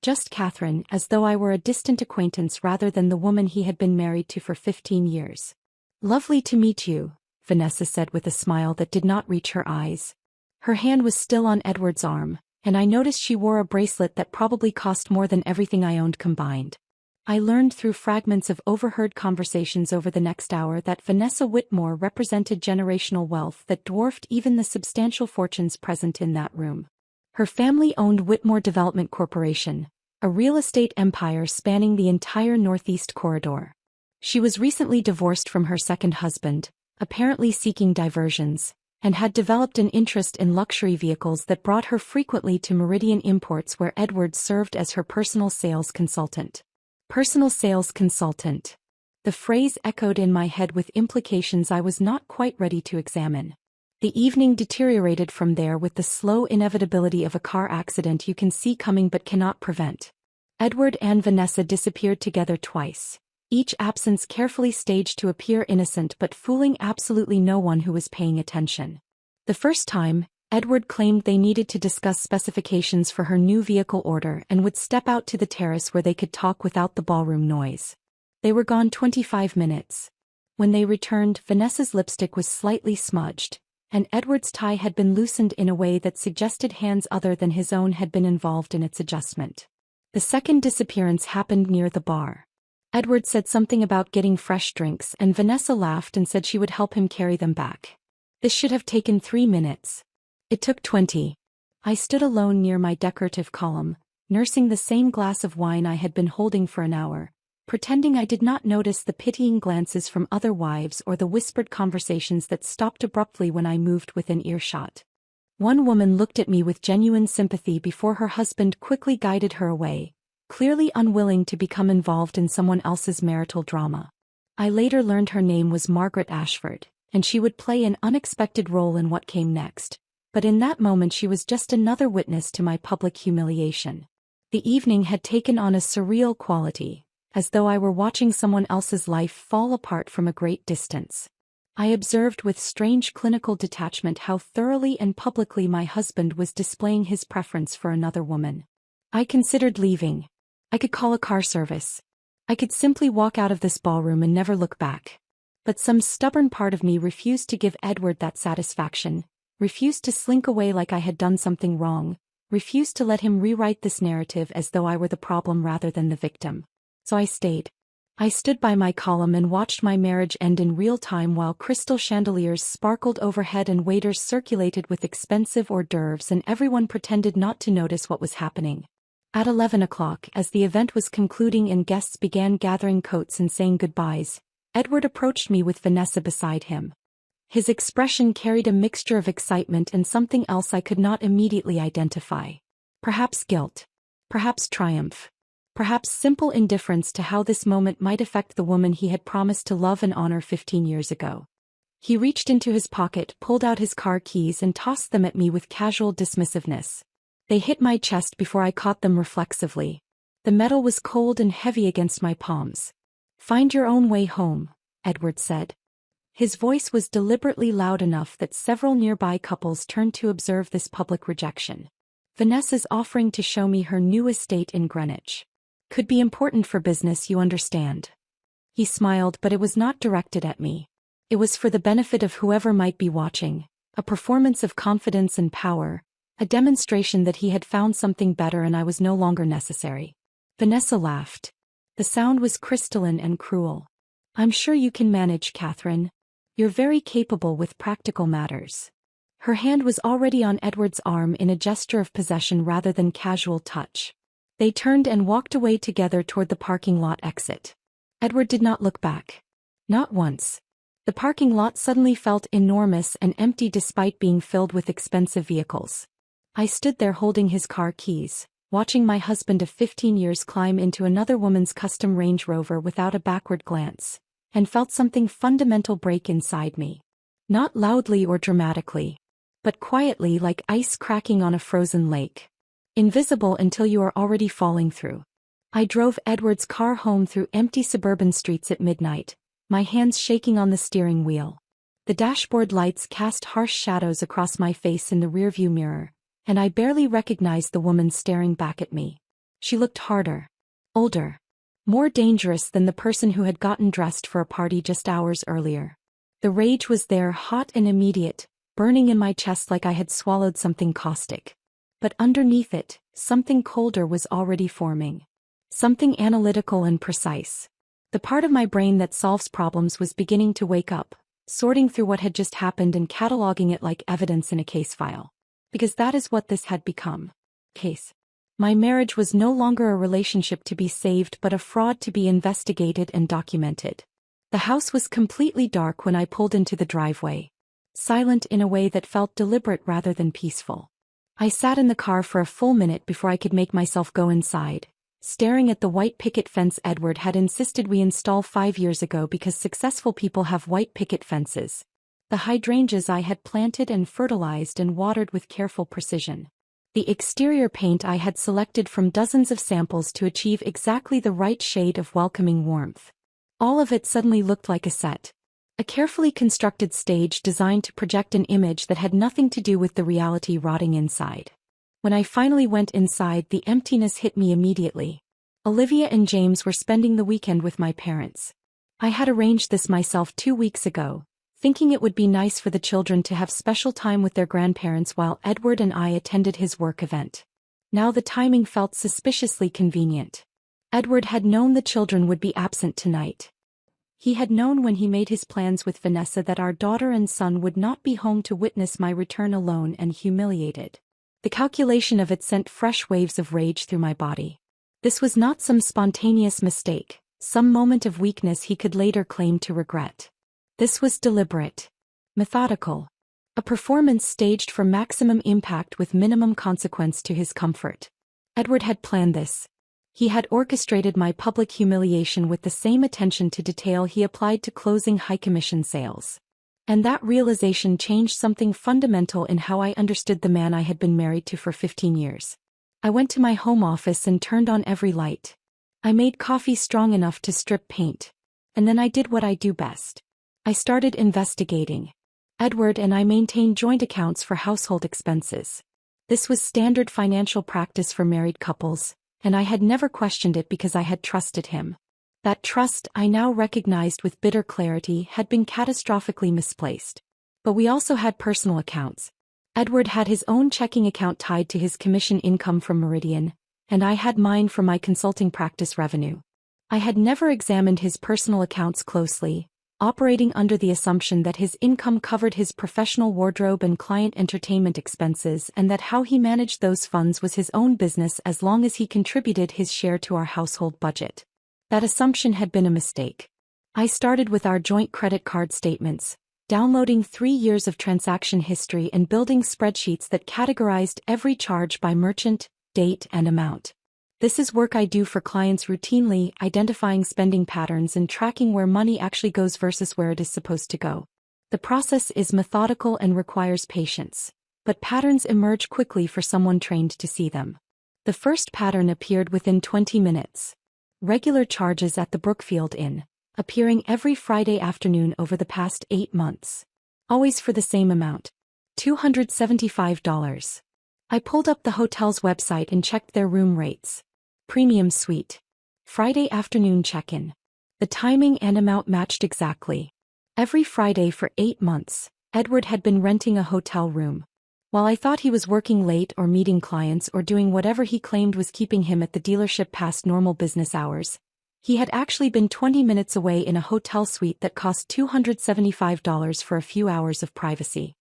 Just Catherine, as though I were a distant acquaintance rather than the woman he had been married to for 15 years. "Lovely to meet you," Vanessa said with a smile that did not reach her eyes. Her hand was still on Edward's arm, and I noticed she wore a bracelet that probably cost more than everything I owned combined. I learned through fragments of overheard conversations over the next hour that Vanessa Whitmore represented generational wealth that dwarfed even the substantial fortunes present in that room. Her family owned Whitmore Development Corporation, a real estate empire spanning the entire Northeast Corridor. She was recently divorced from her second husband, apparently seeking diversions, and had developed an interest in luxury vehicles that brought her frequently to Meridian Imports, where Edward served as her personal sales consultant. Personal sales consultant. The phrase echoed in my head with implications I was not quite ready to examine. The evening deteriorated from there with the slow inevitability of a car accident you can see coming but cannot prevent. Edward and Vanessa disappeared together twice, each absence carefully staged to appear innocent but fooling absolutely no one who was paying attention. The first time, Edward claimed they needed to discuss specifications for her new vehicle order and would step out to the terrace where they could talk without the ballroom noise. They were gone 25 minutes. When they returned, Vanessa's lipstick was slightly smudged, and Edward's tie had been loosened in a way that suggested hands other than his own had been involved in its adjustment. The second disappearance happened near the bar. Edward said something about getting fresh drinks, and Vanessa laughed and said she would help him carry them back. This should have taken 3 minutes. It took 20. I stood alone near my decorative column, nursing the same glass of wine I had been holding for an hour, pretending I did not notice the pitying glances from other wives or the whispered conversations that stopped abruptly when I moved within earshot. One woman looked at me with genuine sympathy before her husband quickly guided her away, clearly unwilling to become involved in someone else's marital drama. I later learned her name was Margaret Ashford, and she would play an unexpected role in what came next. But in that moment she was just another witness to my public humiliation. The evening had taken on a surreal quality, as though I were watching someone else's life fall apart from a great distance. I observed with strange clinical detachment how thoroughly and publicly my husband was displaying his preference for another woman. I considered leaving. I could call a car service. I could simply walk out of this ballroom and never look back. But some stubborn part of me refused to give Edward that satisfaction, refused to slink away like I had done something wrong, refused to let him rewrite this narrative as though I were the problem rather than the victim. So I stayed. I stood by my column and watched my marriage end in real time while crystal chandeliers sparkled overhead and waiters circulated with expensive hors d'oeuvres and everyone pretended not to notice what was happening. At 11 o'clock, as the event was concluding and guests began gathering coats and saying goodbyes, Edward approached me with Vanessa beside him. His expression carried a mixture of excitement and something else I could not immediately identify. Perhaps guilt. Perhaps triumph. Perhaps simple indifference to how this moment might affect the woman he had promised to love and honor 15 years ago. He reached into his pocket, pulled out his car keys and tossed them at me with casual dismissiveness. They hit my chest before I caught them reflexively. The metal was cold and heavy against my palms. "Find your own way home," Edward said. His voice was deliberately loud enough that several nearby couples turned to observe this public rejection. Vanessa's offering to show me her new estate in Greenwich. Could be important for business, you understand. He smiled, but it was not directed at me. It was for the benefit of whoever might be watching, a performance of confidence and power, a demonstration that he had found something better and I was no longer necessary. Vanessa laughed. The sound was crystalline and cruel. I'm sure you can manage, Catherine. You're very capable with practical matters. Her hand was already on Edward's arm in a gesture of possession rather than casual touch. They turned and walked away together toward the parking lot exit. Edward did not look back. Not once. The parking lot suddenly felt enormous and empty despite being filled with expensive vehicles. I stood there holding his car keys, watching my husband of 15 years climb into another woman's custom Range Rover without a backward glance, and felt something fundamental break inside me. Not loudly or dramatically, but quietly, like ice cracking on a frozen lake. Invisible until you are already falling through. I drove Edward's car home through empty suburban streets at midnight, my hands shaking on the steering wheel. The dashboard lights cast harsh shadows across my face in the rearview mirror, and I barely recognized the woman staring back at me. She looked harder, older, more dangerous than the person who had gotten dressed for a party just hours earlier. The rage was there, hot and immediate, burning in my chest like I had swallowed something caustic. But underneath it, something colder was already forming. Something analytical and precise. The part of my brain that solves problems was beginning to wake up, sorting through what had just happened and cataloging it like evidence in a case file. Because that is what this had become. Case. My marriage was no longer a relationship to be saved but a fraud to be investigated and documented. The house was completely dark when I pulled into the driveway. Silent in a way that felt deliberate rather than peaceful. I sat in the car for a full minute before I could make myself go inside, staring at the white picket fence Edward had insisted we install 5 years ago because successful people have white picket fences. The hydrangeas I had planted and fertilized and watered with careful precision. The exterior paint I had selected from dozens of samples to achieve exactly the right shade of welcoming warmth. All of it suddenly looked like a set. A carefully constructed stage designed to project an image that had nothing to do with the reality rotting inside. When I finally went inside, the emptiness hit me immediately. Olivia and James were spending the weekend with my parents. I had arranged this myself 2 weeks ago, thinking it would be nice for the children to have special time with their grandparents while Edward and I attended his work event. Now the timing felt suspiciously convenient. Edward had known the children would be absent tonight. He had known when he made his plans with Vanessa that our daughter and son would not be home to witness my return alone and humiliated. The calculation of it sent fresh waves of rage through my body. This was not some spontaneous mistake, some moment of weakness he could later claim to regret. This was deliberate, methodical, a performance staged for maximum impact with minimum consequence to his comfort. Edward had planned this. He had orchestrated my public humiliation with the same attention to detail he applied to closing high-commission sales. And that realization changed something fundamental in how I understood the man I had been married to for 15 years. I went to my home office and turned on every light. I made coffee strong enough to strip paint. And then I did what I do best. I started investigating. Edward and I maintained joint accounts for household expenses. This was standard financial practice for married couples, and I had never questioned it because I had trusted him. That trust, I now recognized with bitter clarity, had been catastrophically misplaced. But we also had personal accounts. Edward had his own checking account tied to his commission income from Meridian, and I had mine from my consulting practice revenue. I had never examined his personal accounts closely, operating under the assumption that his income covered his professional wardrobe and client entertainment expenses and that how he managed those funds was his own business as long as he contributed his share to our household budget. That assumption had been a mistake. I started with our joint credit card statements, downloading 3 years of transaction history and building spreadsheets that categorized every charge by merchant, date, and amount. This is work I do for clients routinely, identifying spending patterns and tracking where money actually goes versus where it is supposed to go. The process is methodical and requires patience, but patterns emerge quickly for someone trained to see them. The first pattern appeared within 20 minutes. Regular charges at the Brookfield Inn, appearing every Friday afternoon over the past 8 months. Always for the same amount. $275. I pulled up the hotel's website and checked their room rates. Premium suite. Friday afternoon check-in. The timing and amount matched exactly. Every Friday for 8 months, Edward had been renting a hotel room. While I thought he was working late or meeting clients or doing whatever he claimed was keeping him at the dealership past normal business hours, he had actually been 20 minutes away in a hotel suite that cost $275 for a few hours of privacy.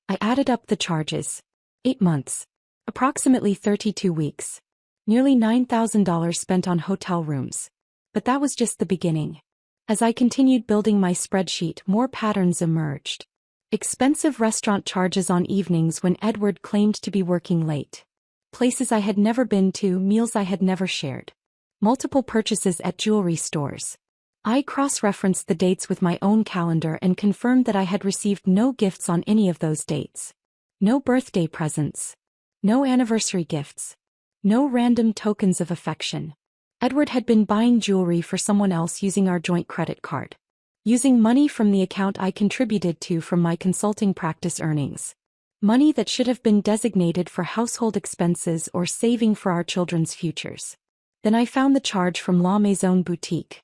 I added up the charges. 8 months. Approximately 32 weeks. Nearly $9,000 spent on hotel rooms. But that was just the beginning. As I continued building my spreadsheet, more patterns emerged. Expensive restaurant charges on evenings when Edward claimed to be working late. Places I had never been to, meals I had never shared. Multiple purchases at jewelry stores. I cross-referenced the dates with my own calendar and confirmed that I had received no gifts on any of those dates. No birthday presents. No anniversary gifts. No random tokens of affection. Edward had been buying jewelry for someone else using our joint credit card. Using money from the account I contributed to from my consulting practice earnings. Money that should have been designated for household expenses or saving for our children's futures. Then I found the charge from La Maison Boutique.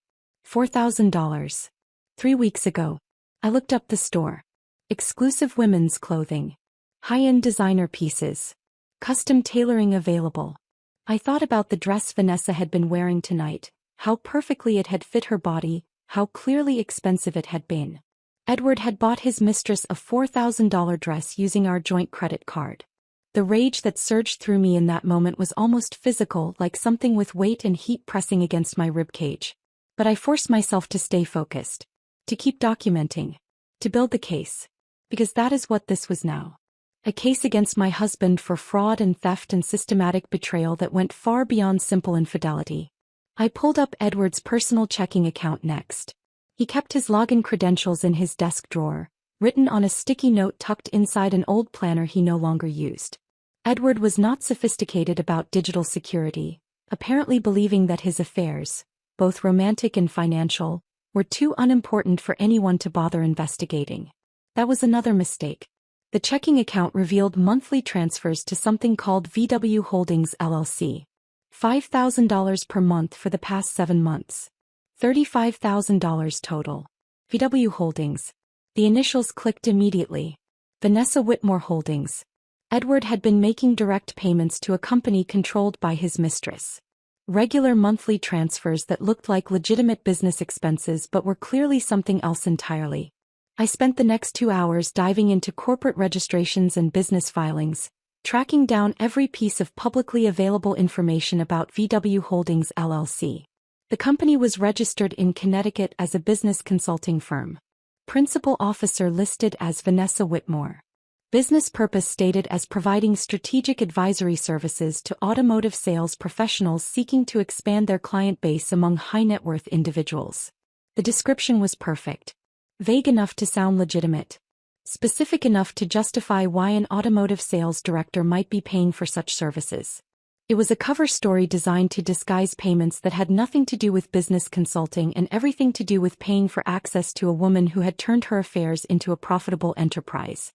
$4,000. 3 weeks ago. I looked up the store. Exclusive women's clothing. High-end designer pieces. Custom tailoring available. I thought about the dress Vanessa had been wearing tonight, how perfectly it had fit her body, how clearly expensive it had been. Edward had bought his mistress a $4,000 dress using our joint credit card. The rage that surged through me in that moment was almost physical, like something with weight and heat pressing against my ribcage. But I forced myself to stay focused. To keep documenting. To build the case. Because that is what this was now. A case against my husband for fraud and theft and systematic betrayal that went far beyond simple infidelity. I pulled up Edward's personal checking account next. He kept his login credentials in his desk drawer, written on a sticky note tucked inside an old planner he no longer used. Edward was not sophisticated about digital security, apparently believing that his affairs, both romantic and financial, were too unimportant for anyone to bother investigating. That was another mistake. The checking account revealed monthly transfers to something called VW Holdings LLC. $5,000 per month for the past 7 months. $35,000 total. VW Holdings. The initials clicked immediately. Vanessa Whitmore Holdings. Edward had been making direct payments to a company controlled by his mistress. Regular monthly transfers that looked like legitimate business expenses but were clearly something else entirely. I spent the next 2 hours diving into corporate registrations and business filings, tracking down every piece of publicly available information about VW Holdings LLC. The company was registered in Connecticut as a business consulting firm. Principal officer listed as Vanessa Whitmore. Business purpose stated as providing strategic advisory services to automotive sales professionals seeking to expand their client base among high-net-worth individuals. The description was perfect. Vague enough to sound legitimate. Specific enough to justify why an automotive sales director might be paying for such services. It was a cover story designed to disguise payments that had nothing to do with business consulting and everything to do with paying for access to a woman who had turned her affairs into a profitable enterprise.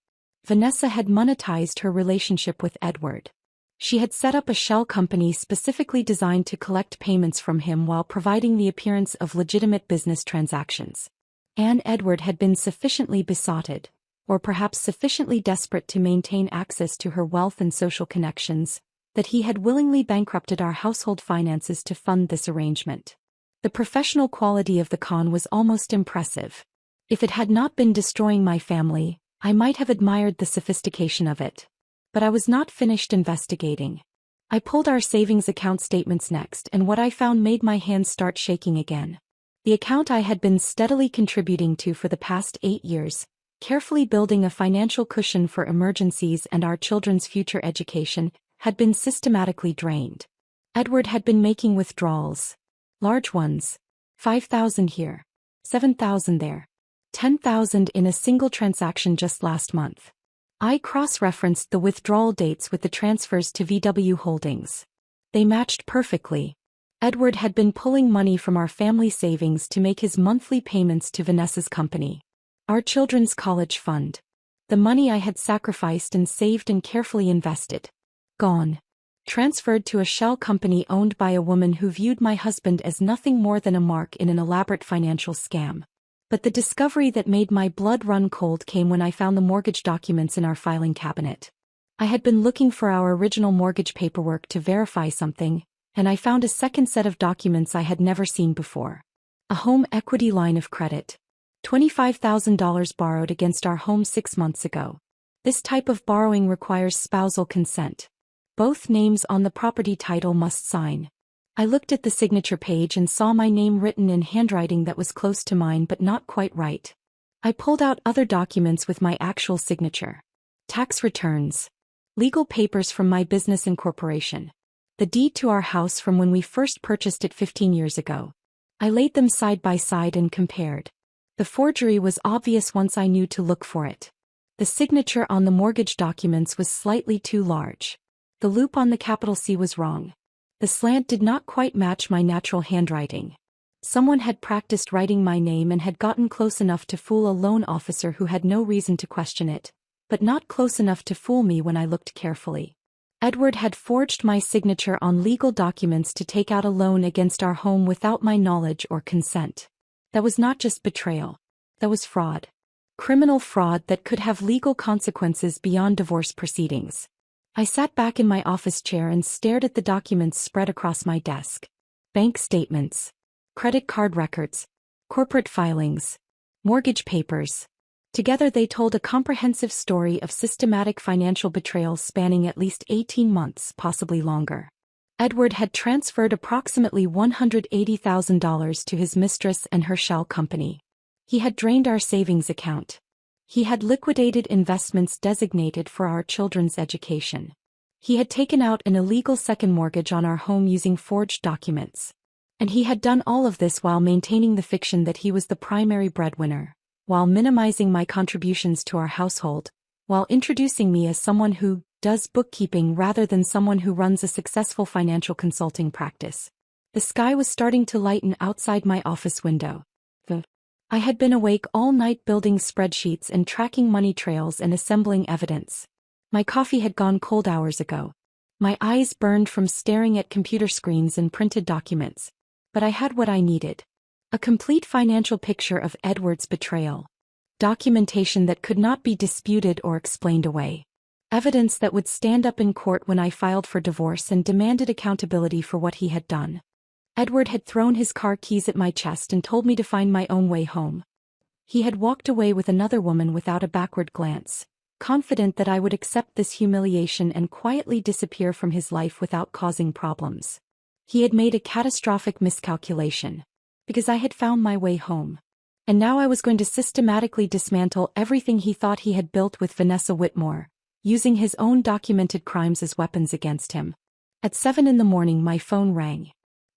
Vanessa had monetized her relationship with Edward. She had set up a shell company specifically designed to collect payments from him while providing the appearance of legitimate business transactions. And Edward had been sufficiently besotted, or perhaps sufficiently desperate to maintain access to her wealth and social connections, that he had willingly bankrupted our household finances to fund this arrangement. The professional quality of the con was almost impressive. If it had not been destroying my family, I might have admired the sophistication of it. But I was not finished investigating. I pulled our savings account statements next, and what I found made my hands start shaking again. The account I had been steadily contributing to for the past 8 years, carefully building a financial cushion for emergencies and our children's future education, had been systematically drained. Edward had been making withdrawals. Large ones. $5,000 here. $7,000 there. $10,000 in a single transaction just last month. I cross-referenced the withdrawal dates with the transfers to VW Holdings. They matched perfectly. Edward had been pulling money from our family savings to make his monthly payments to Vanessa's company. Our children's college fund. The money I had sacrificed and saved and carefully invested. Gone. transferred to a shell company owned by a woman who viewed my husband as nothing more than a mark in an elaborate financial scam. But the discovery that made my blood run cold came when I found the mortgage documents in our filing cabinet. I had been looking for our original mortgage paperwork to verify something, and I found a second set of documents I had never seen before. A home equity line of credit. $25,000 borrowed against our home 6 months ago. This type of borrowing requires spousal consent. Both names on the property title must sign. I looked at the signature page and saw my name written in handwriting that was close to mine but not quite right. I pulled out other documents with my actual signature. Tax returns. Legal papers from my business incorporation. The deed to our house from when we first purchased it 15 years ago. I laid them side by side and compared. The forgery was obvious once I knew to look for it. The signature on the mortgage documents was slightly too large. The loop on the capital C was wrong. The slant did not quite match my natural handwriting. Someone had practiced writing my name and had gotten close enough to fool a loan officer who had no reason to question it, but not close enough to fool me when I looked carefully. Edward had forged my signature on legal documents to take out a loan against our home without my knowledge or consent. That was not just betrayal. That was fraud. Criminal fraud that could have legal consequences beyond divorce proceedings. I sat back in my office chair and stared at the documents spread across my desk. Bank statements. Credit card records. Corporate filings. Mortgage papers. Together they told a comprehensive story of systematic financial betrayal spanning at least 18 months, possibly longer. Edward had transferred approximately $180,000 to his mistress and her shell company. He had drained our savings account. He had liquidated investments designated for our children's education. He had taken out an illegal second mortgage on our home using forged documents. And he had done all of this while maintaining the fiction that he was the primary breadwinner, while minimizing my contributions to our household, while introducing me as someone who does bookkeeping rather than someone who runs a successful financial consulting practice. The sky was starting to lighten outside my office window. I had been awake all night building spreadsheets and tracking money trails and assembling evidence. My coffee had gone cold hours ago. My eyes burned from staring at computer screens and printed documents. But I had what I needed. A complete financial picture of Edward's betrayal. Documentation that could not be disputed or explained away. Evidence that would stand up in court when I filed for divorce and demanded accountability for what he had done. Edward had thrown his car keys at my chest and told me to find my own way home. He had walked away with another woman without a backward glance, confident that I would accept this humiliation and quietly disappear from his life without causing problems. He had made a catastrophic miscalculation, because I had found my way home. And now I was going to systematically dismantle everything he thought he had built with Vanessa Whitmore, using his own documented crimes as weapons against him. At 7 in the morning my phone rang.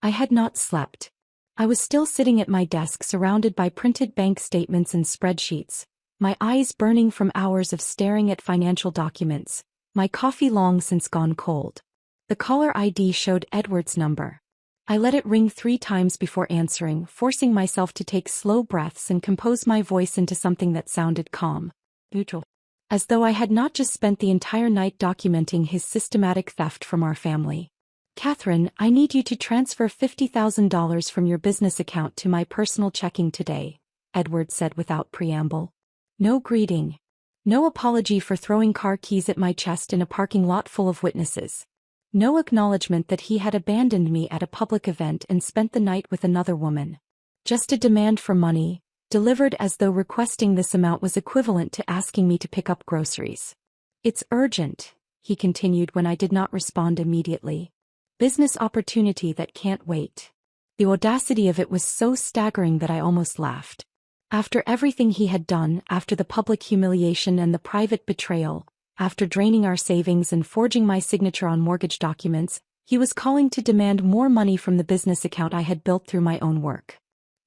I had not slept. I was still sitting at my desk surrounded by printed bank statements and spreadsheets, my eyes burning from hours of staring at financial documents, my coffee long since gone cold. The caller ID showed Edward's number. I let it ring 3 times before answering, forcing myself to take slow breaths and compose my voice into something that sounded calm, neutral. As though I had not just spent the entire night documenting his systematic theft from our family. Catherine, I need you to transfer $50,000 from your business account to my personal checking today, Edward said without preamble. No greeting. No apology for throwing car keys at my chest in a parking lot full of witnesses. No acknowledgement that he had abandoned me at a public event and spent the night with another woman. Just a demand for money, delivered as though requesting this amount was equivalent to asking me to pick up groceries. It's urgent, he continued when I did not respond immediately. Business opportunity that can't wait. The audacity of it was so staggering that I almost laughed. After everything he had done, after the public humiliation and the private betrayal, after draining our savings and forging my signature on mortgage documents, he was calling to demand more money from the business account I had built through my own work.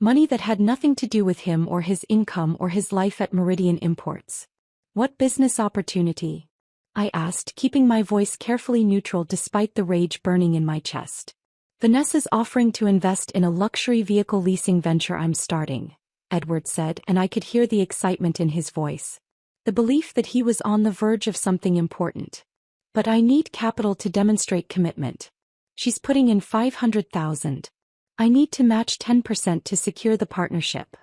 Money that had nothing to do with him or his income or his life at Meridian Imports. What business opportunity? I asked, keeping my voice carefully neutral despite the rage burning in my chest. Vanessa's offering to invest in a luxury vehicle leasing venture I'm starting, Edward said, and I could hear the excitement in his voice. The belief that he was on the verge of something important. But I need capital to demonstrate commitment. She's putting in 500,000. I need to match 10% to secure the partnership.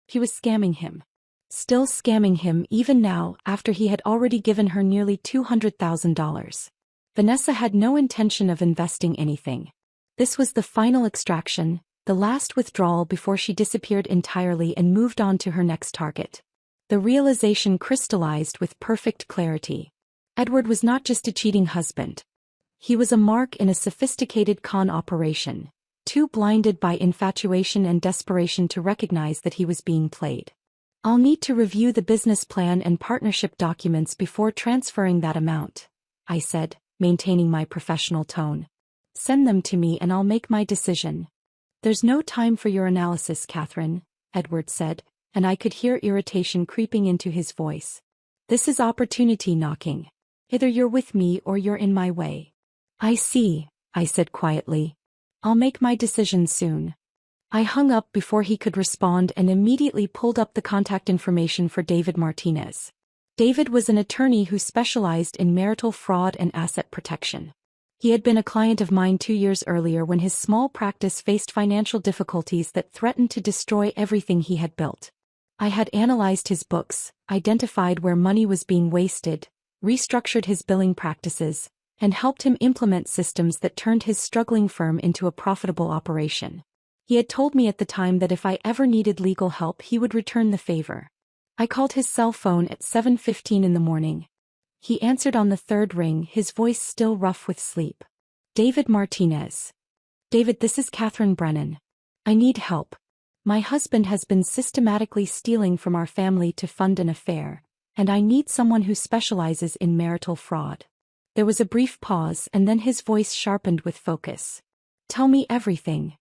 He was scamming him. Still scamming him even now after he had already given her nearly $200,000. Vanessa had no intention of investing anything. This was the final extraction, the last withdrawal before she disappeared entirely and moved on to her next target. The realization crystallized with perfect clarity. Edward was not just a cheating husband. He was a mark in a sophisticated con operation, too blinded by infatuation and desperation to recognize that he was being played. I'll need to review the business plan and partnership documents before transferring that amount, I said, maintaining my professional tone. Send them to me and I'll make my decision. There's no time for your analysis, Catherine, Edward said, and I could hear irritation creeping into his voice. This is opportunity knocking. Either you're with me or you're in my way. I see, I said quietly. I'll make my decision soon. I hung up before he could respond and immediately pulled up the contact information for David Martinez. David was an attorney who specialized in marital fraud and asset protection. He had been a client of mine 2 years earlier when his small practice faced financial difficulties that threatened to destroy everything he had built. I had analyzed his books, identified where money was being wasted, restructured his billing practices, and helped him implement systems that turned his struggling firm into a profitable operation. He had told me at the time that if I ever needed legal help he would return the favor. I called his cell phone at 7:15 in the morning. He answered on the third ring, his voice still rough with sleep. David Martinez. David, this is Catherine Brennan. I need help. My husband has been systematically stealing from our family to fund an affair, and I need someone who specializes in marital fraud. There was a brief pause and then his voice sharpened with focus. Tell me everything.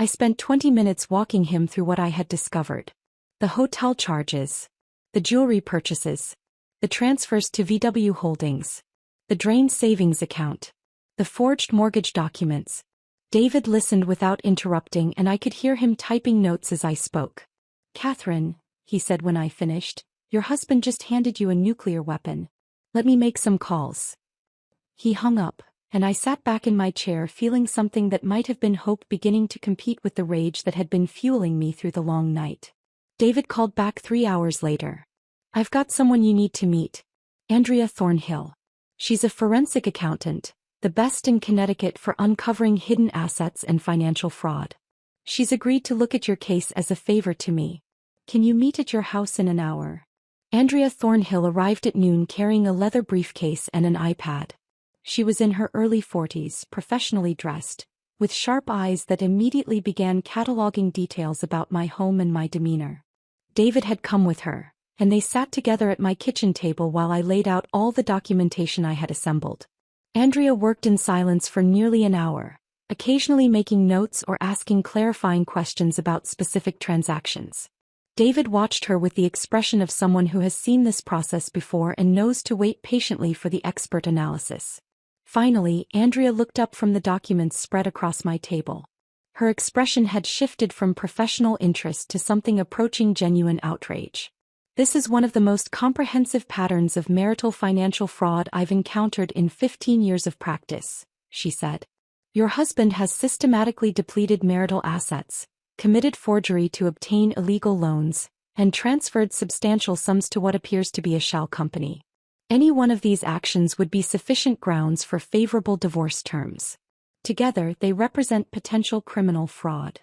I spent 20 minutes walking him through what I had discovered. The hotel charges. The jewelry purchases. The transfers to VW Holdings. The drained savings account. The forged mortgage documents. David listened without interrupting and I could hear him typing notes as I spoke. Catherine, he said when I finished, your husband just handed you a nuclear weapon. Let me make some calls. He hung up, and I sat back in my chair feeling something that might have been hope beginning to compete with the rage that had been fueling me through the long night. David called back 3 hours later. I've got someone you need to meet. Andrea Thornhill. She's a forensic accountant, the best in Connecticut for uncovering hidden assets and financial fraud. She's agreed to look at your case as a favor to me. Can you meet at your house in an hour? Andrea Thornhill arrived at noon carrying a leather briefcase and an iPad. She was in her early 40s, professionally dressed, with sharp eyes that immediately began cataloging details about my home and my demeanor. David had come with her, and they sat together at my kitchen table while I laid out all the documentation I had assembled. Andrea worked in silence for nearly an hour, occasionally making notes or asking clarifying questions about specific transactions. David watched her with the expression of someone who has seen this process before and knows to wait patiently for the expert analysis. Finally, Andrea looked up from the documents spread across my table. Her expression had shifted from professional interest to something approaching genuine outrage. This is one of the most comprehensive patterns of marital financial fraud I've encountered in 15 years of practice, she said. Your husband has systematically depleted marital assets, committed forgery to obtain illegal loans, and transferred substantial sums to what appears to be a shell company. Any one of these actions would be sufficient grounds for favorable divorce terms. Together, they represent potential criminal fraud.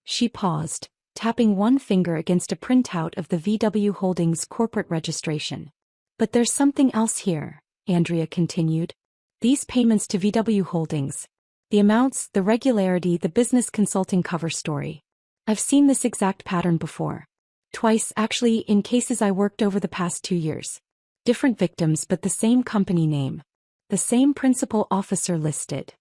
She paused, tapping one finger against a printout of the VW Holdings corporate registration. But there's something else here, Andrea continued. These payments to VW Holdings. The amounts, the regularity, the business consulting cover story. I've seen this exact pattern before. Twice, actually, in cases I worked over the past 2 years. Different victims but the same company name. The same principal officer listed.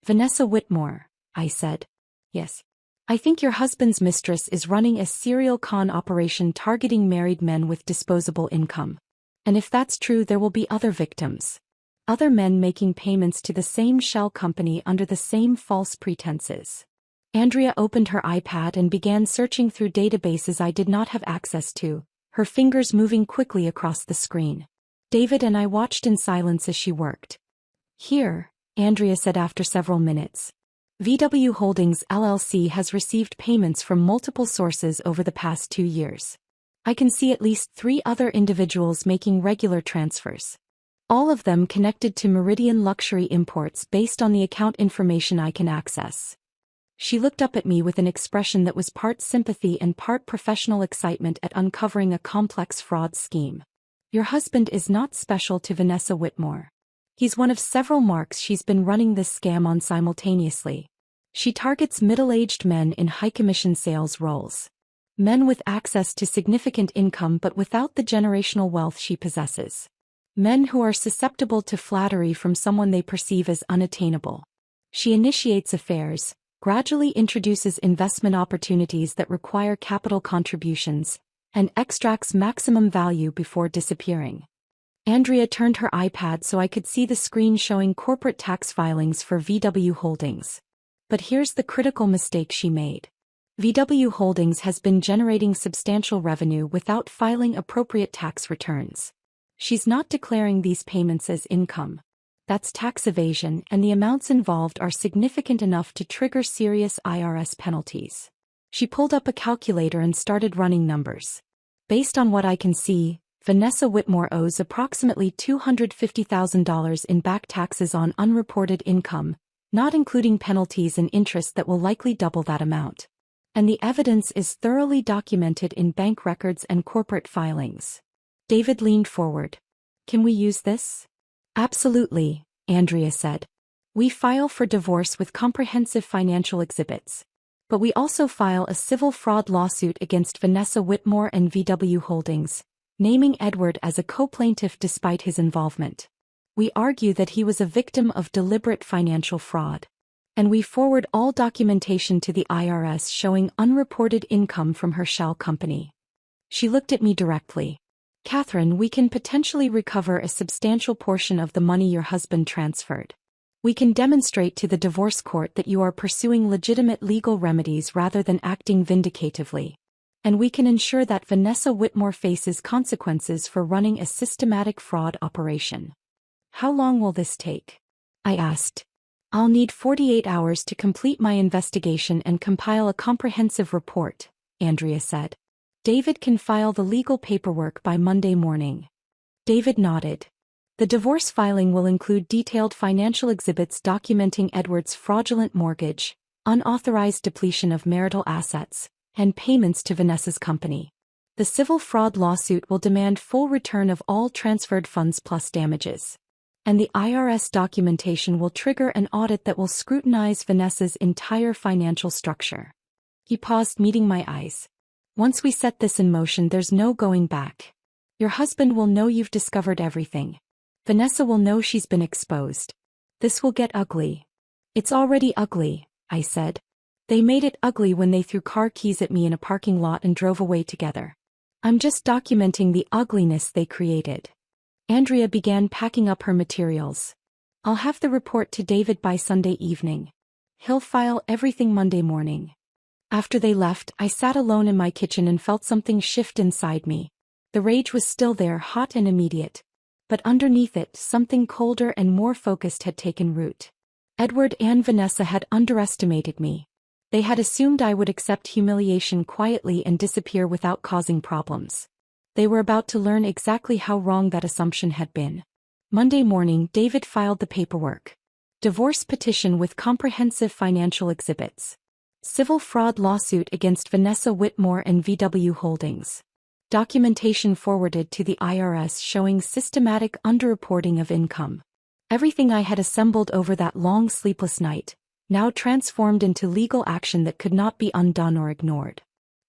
Vanessa Whitmore, I said. Yes. I think your husband's mistress is running a serial con operation targeting married men with disposable income. And if that's true, there will be other victims. Other men making payments to the same shell company under the same false pretenses. Andrea opened her iPad and began searching through databases I did not have access to, her fingers moving quickly across the screen. David and I watched in silence as she worked. Here, Andrea said after several minutes. VW Holdings LLC has received payments from multiple sources over the past 2 years. I can see at least 3 other individuals making regular transfers. All of them connected to Meridian Luxury Imports based on the account information I can access. She looked up at me with an expression that was part sympathy and part professional excitement at uncovering a complex fraud scheme. Your husband is not special to Vanessa Whitmore. He's one of several marks she's been running this scam on simultaneously. She targets middle-aged men in high-commission sales roles. Men with access to significant income but without the generational wealth she possesses. Men who are susceptible to flattery from someone they perceive as unattainable. She initiates affairs, gradually introduces investment opportunities that require capital contributions, and extracts maximum value before disappearing. Andrea turned her iPad so I could see the screen showing corporate tax filings for VW Holdings. But here's the critical mistake she made. VW Holdings has been generating substantial revenue without filing appropriate tax returns. She's not declaring these payments as income. That's tax evasion, and the amounts involved are significant enough to trigger serious IRS penalties. She pulled up a calculator and started running numbers. Based on what I can see, Vanessa Whitmore owes approximately $250,000 in back taxes on unreported income, not including penalties and interest that will likely double that amount. And the evidence is thoroughly documented in bank records and corporate filings. David leaned forward. Can we use this? Absolutely, Andrea said. We file for divorce with comprehensive financial exhibits. But we also file a civil fraud lawsuit against Vanessa Whitmore and VW Holdings, naming Edward as a co-plaintiff despite his involvement. We argue that he was a victim of deliberate financial fraud. And we forward all documentation to the IRS showing unreported income from her shell company. She looked at me directly. Catherine, we can potentially recover a substantial portion of the money your husband transferred. We can demonstrate to the divorce court that you are pursuing legitimate legal remedies rather than acting vindicatively. And we can ensure that Vanessa Whitmore faces consequences for running a systematic fraud operation. How long will this take? I asked. I'll need 48 hours to complete my investigation and compile a comprehensive report, Andrea said. David can file the legal paperwork by Monday morning. David nodded. The divorce filing will include detailed financial exhibits documenting Edward's fraudulent mortgage, unauthorized depletion of marital assets, and payments to Vanessa's company. The civil fraud lawsuit will demand full return of all transferred funds plus damages. And the IRS documentation will trigger an audit that will scrutinize Vanessa's entire financial structure. He paused, meeting my eyes. Once we set this in motion, there's no going back. Your husband will know you've discovered everything. Vanessa will know she's been exposed. This will get ugly. It's already ugly, I said. They made it ugly when they threw car keys at me in a parking lot and drove away together. I'm just documenting the ugliness they created. Andrea began packing up her materials. I'll have the report to David by Sunday evening. He'll file everything Monday morning. After they left, I sat alone in my kitchen and felt something shift inside me. The rage was still there, hot and immediate. But underneath it, something colder and more focused had taken root. Edward and Vanessa had underestimated me. They had assumed I would accept humiliation quietly and disappear without causing problems. They were about to learn exactly how wrong that assumption had been. Monday morning, David filed the paperwork. Divorce petition with comprehensive financial exhibits. Civil fraud lawsuit against Vanessa Whitmore and VW Holdings. Documentation forwarded to the IRS showing systematic underreporting of income. Everything I had assembled over that long sleepless night, now transformed into legal action that could not be undone or ignored.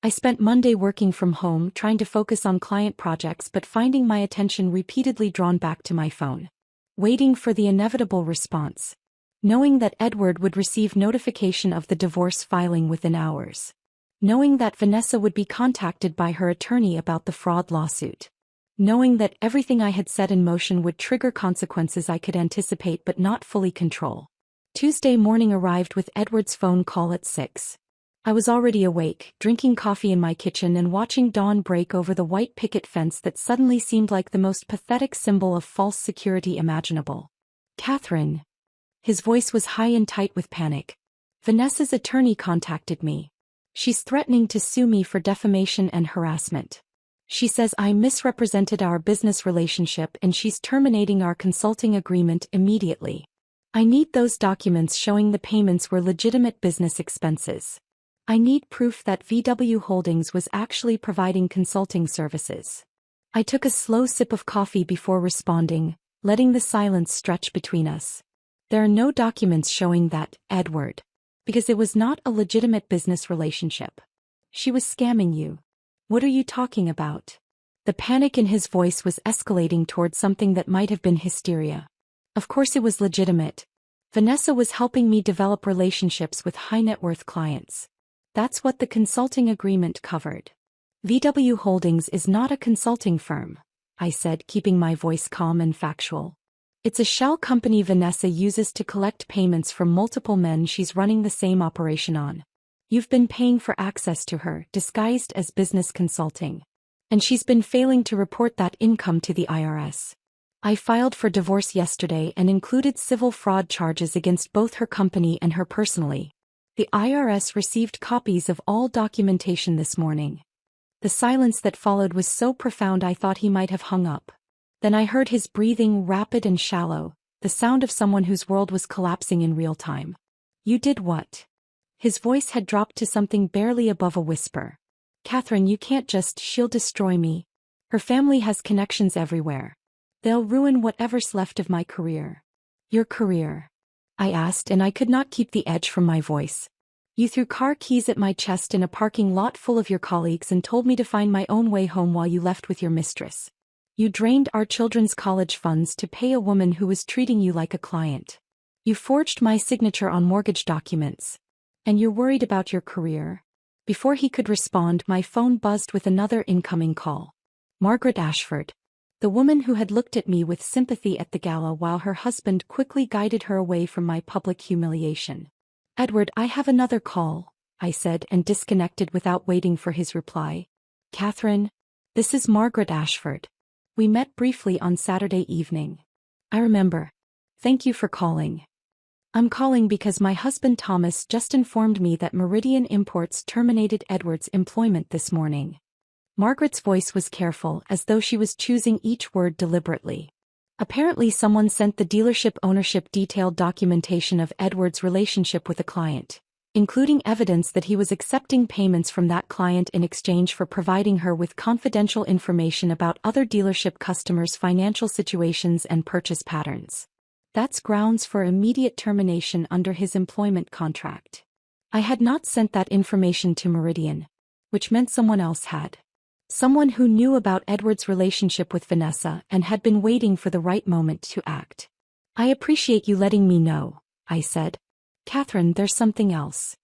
I spent Monday working from home, trying to focus on client projects but finding my attention repeatedly drawn back to my phone. Waiting for the inevitable response. Knowing that Edward would receive notification of the divorce filing within hours. Knowing that Vanessa would be contacted by her attorney about the fraud lawsuit. Knowing that everything I had set in motion would trigger consequences I could anticipate but not fully control. Tuesday morning arrived with Edward's phone call at 6. I was already awake, drinking coffee in my kitchen and watching dawn break over the white picket fence that suddenly seemed like the most pathetic symbol of false security imaginable. Catherine. His voice was high and tight with panic. Vanessa's attorney contacted me. She's threatening to sue me for defamation and harassment. She says I misrepresented our business relationship and she's terminating our consulting agreement immediately. I need those documents showing the payments were legitimate business expenses. I need proof that VW Holdings was actually providing consulting services. I took a slow sip of coffee before responding, letting the silence stretch between us. There are no documents showing that, Edward. Because it was not a legitimate business relationship. She was scamming you. What are you talking about? The panic in his voice was escalating toward something that might have been hysteria. Of course it was legitimate. Vanessa was helping me develop relationships with high-net-worth clients. That's what the consulting agreement covered. VW Holdings is not a consulting firm, I said, keeping my voice calm and factual. It's a shell company Vanessa uses to collect payments from multiple men she's running the same operation on. You've been paying for access to her, disguised as business consulting. And she's been failing to report that income to the IRS. I filed for divorce yesterday and included civil fraud charges against both her company and her personally. The IRS received copies of all documentation this morning. The silence that followed was so profound I thought he might have hung up. Then I heard his breathing, rapid and shallow, the sound of someone whose world was collapsing in real time. You did what? His voice had dropped to something barely above a whisper. Catherine, you can't just, she'll destroy me. Her family has connections everywhere. They'll ruin whatever's left of my career. Your career? I asked, and I could not keep the edge from my voice. You threw car keys at my chest in a parking lot full of your colleagues and told me to find my own way home while you left with your mistress. You drained our children's college funds to pay a woman who was treating you like a client. You forged my signature on mortgage documents. And you're worried about your career? Before he could respond, my phone buzzed with another incoming call. Margaret Ashford. The woman who had looked at me with sympathy at the gala while her husband quickly guided her away from my public humiliation. Edward, I have another call, I said and disconnected without waiting for his reply. Catherine, this is Margaret Ashford. We met briefly on Saturday evening. I remember. Thank you for calling. I'm calling because my husband Thomas just informed me that Meridian Imports terminated Edward's employment this morning. Margaret's voice was careful, as though she was choosing each word deliberately. Apparently someone sent the dealership ownership detailed documentation of Edward's relationship with a client, including evidence that he was accepting payments from that client in exchange for providing her with confidential information about other dealership customers' financial situations and purchase patterns. That's grounds for immediate termination under his employment contract. I had not sent that information to Meridian, which meant someone else had. Someone who knew about Edward's relationship with Vanessa and had been waiting for the right moment to act. I appreciate you letting me know, I said. Catherine, there's something else.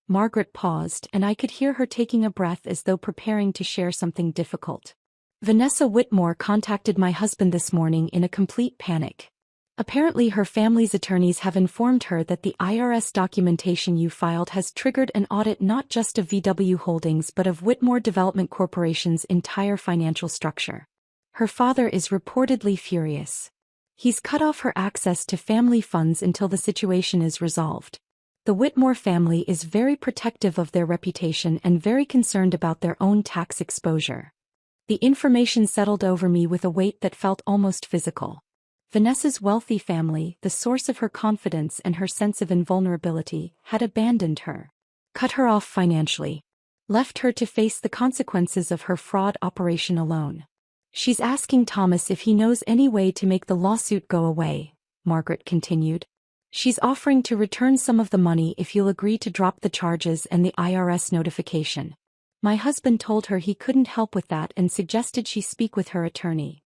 Margaret paused, and I could hear her taking a breath as though preparing to share something difficult. Vanessa Whitmore contacted my husband this morning in a complete panic. Apparently her family's attorneys have informed her that the IRS documentation you filed has triggered an audit not just of VW Holdings but of Whitmore Development Corporation's entire financial structure. Her father is reportedly furious. He's cut off her access to family funds until the situation is resolved. The Whitmore family is very protective of their reputation and very concerned about their own tax exposure. The information settled over me with a weight that felt almost physical. Vanessa's wealthy family, the source of her confidence and her sense of invulnerability, had abandoned her, cut her off financially, left her to face the consequences of her fraud operation alone. She's asking Thomas if he knows any way to make the lawsuit go away, Margaret continued. She's offering to return some of the money if you'll agree to drop the charges and the IRS notification. My husband told her he couldn't help with that and suggested she speak with her attorney.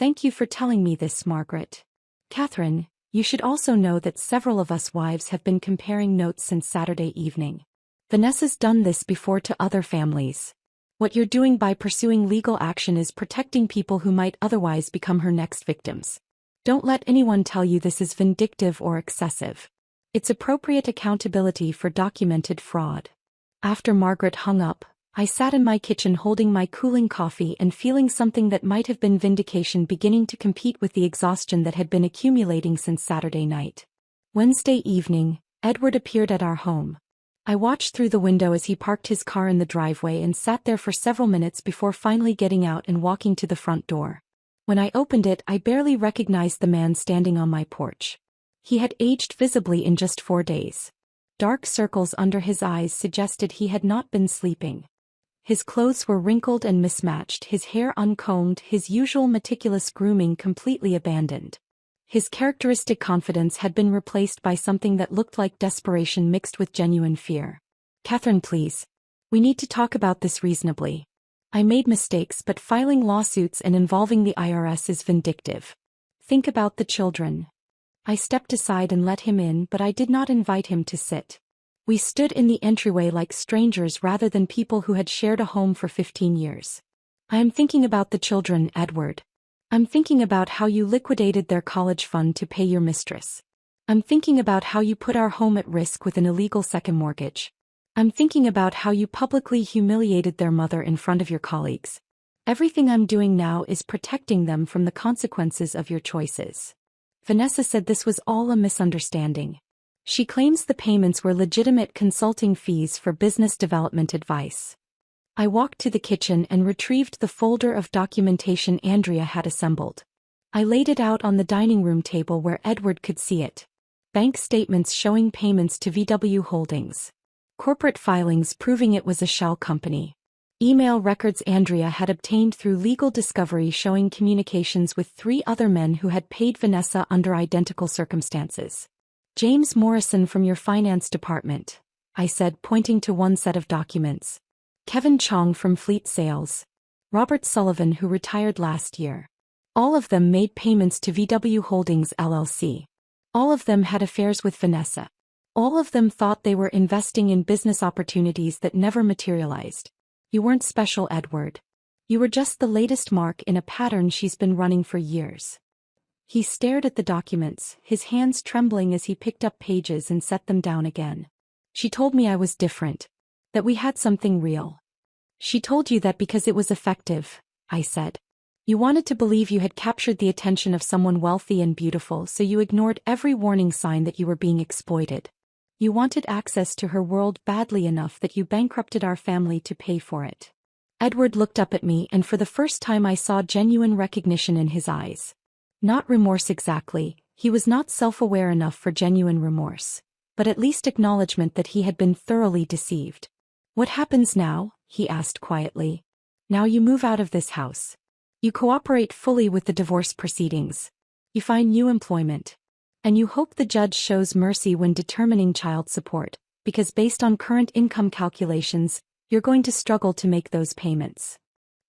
Thank you for telling me this, Margaret. Catherine, you should also know that several of us wives have been comparing notes since Saturday evening. Vanessa's done this before to other families. What you're doing by pursuing legal action is protecting people who might otherwise become her next victims. Don't let anyone tell you this is vindictive or excessive. It's appropriate accountability for documented fraud. After Margaret hung up, I sat in my kitchen holding my cooling coffee and feeling something that might have been vindication beginning to compete with the exhaustion that had been accumulating since Saturday night. Wednesday evening, Edward appeared at our home. I watched through the window as he parked his car in the driveway and sat there for several minutes before finally getting out and walking to the front door. When I opened it, I barely recognized the man standing on my porch. He had aged visibly in just 4 days. Dark circles under his eyes suggested he had not been sleeping. His clothes were wrinkled and mismatched, his hair uncombed, his usual meticulous grooming completely abandoned. His characteristic confidence had been replaced by something that looked like desperation mixed with genuine fear. "Catherine, please. We need to talk about this reasonably. I made mistakes, but filing lawsuits and involving the IRS is vindictive. Think about the children." I stepped aside and let him in, but I did not invite him to sit. We stood in the entryway like strangers rather than people who had shared a home for 15 years. "I am thinking about the children, Edward. I'm thinking about how you liquidated their college fund to pay your mistress. I'm thinking about how you put our home at risk with an illegal second mortgage. I'm thinking about how you publicly humiliated their mother in front of your colleagues. Everything I'm doing now is protecting them from the consequences of your choices." Vanessa said this was all a misunderstanding. She claims the payments were legitimate consulting fees for business development advice. I walked to the kitchen and retrieved the folder of documentation Andrea had assembled. I laid it out on the dining room table where Edward could see it. Bank statements showing payments to VW Holdings. Corporate filings proving it was a shell company. Email records Andrea had obtained through legal discovery showing communications with 3 other men who had paid Vanessa under identical circumstances. "James Morrison from your finance department," I said, pointing to one set of documents. "Kevin Chong from Fleet Sales. Robert Sullivan, who retired last year. All of them made payments to VW Holdings LLC. All of them had affairs with Vanessa. All of them thought they were investing in business opportunities that never materialized. You weren't special, Edward. You were just the latest mark in a pattern she's been running for years." He stared at the documents, his hands trembling as he picked up pages and set them down again. "She told me I was different. That we had something real." "She told you that because it was effective," I said. "You wanted to believe you had captured the attention of someone wealthy and beautiful, so you ignored every warning sign that you were being exploited. You wanted access to her world badly enough that you bankrupted our family to pay for it." Edward looked up at me, and for the first time I saw genuine recognition in his eyes. Not remorse exactly, he was not self-aware enough for genuine remorse, but at least acknowledgement that he had been thoroughly deceived. "What happens now?" he asked quietly. "Now you move out of this house. You cooperate fully with the divorce proceedings. You find new employment. And you hope the judge shows mercy when determining child support, because based on current income calculations, you're going to struggle to make those payments.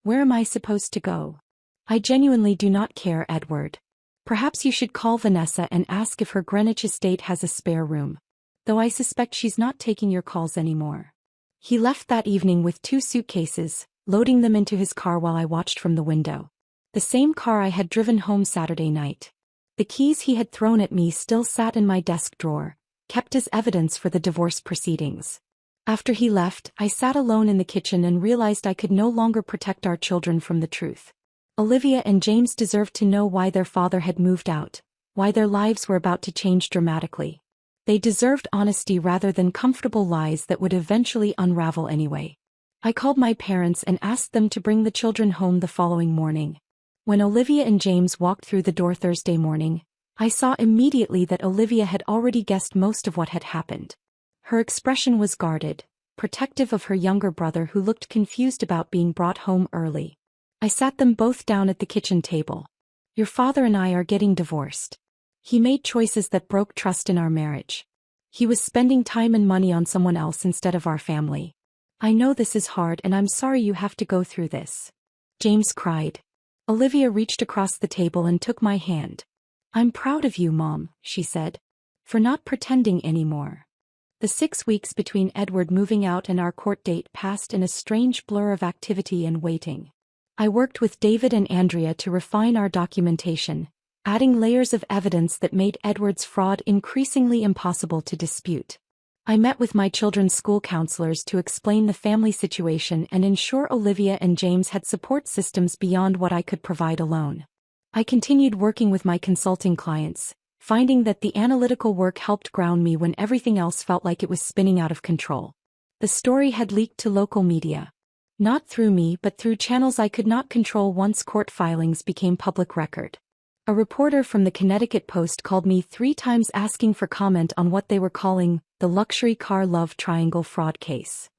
Where am I supposed to go? I genuinely do not care, Edward. Perhaps you should call Vanessa and ask if her Greenwich estate has a spare room. Though I suspect she's not taking your calls anymore." He left that evening with 2 suitcases, loading them into his car while I watched from the window. The same car I had driven home Saturday night. The keys he had thrown at me still sat in my desk drawer, kept as evidence for the divorce proceedings. After he left, I sat alone in the kitchen and realized I could no longer protect our children from the truth. Olivia and James deserved to know why their father had moved out, why their lives were about to change dramatically. They deserved honesty rather than comfortable lies that would eventually unravel anyway. I called my parents and asked them to bring the children home the following morning. When Olivia and James walked through the door Thursday morning, I saw immediately that Olivia had already guessed most of what had happened. Her expression was guarded, protective of her younger brother who looked confused about being brought home early. I sat them both down at the kitchen table. "Your father and I are getting divorced. He made choices that broke trust in our marriage. He was spending time and money on someone else instead of our family. I know this is hard and I'm sorry you have to go through this." James cried. Olivia reached across the table and took my hand. "I'm proud of you, Mom," she said, "for not pretending anymore." The 6 weeks between Edward moving out and our court date passed in a strange blur of activity and waiting. I worked with David and Andrea to refine our documentation, adding layers of evidence that made Edward's fraud increasingly impossible to dispute. I met with my children's school counselors to explain the family situation and ensure Olivia and James had support systems beyond what I could provide alone. I continued working with my consulting clients, finding that the analytical work helped ground me when everything else felt like it was spinning out of control. The story had leaked to local media. Not through me but through channels I could not control once court filings became public record. A reporter from the Connecticut Post called me 3 times asking for comment on what they were calling the luxury car love triangle fraud case.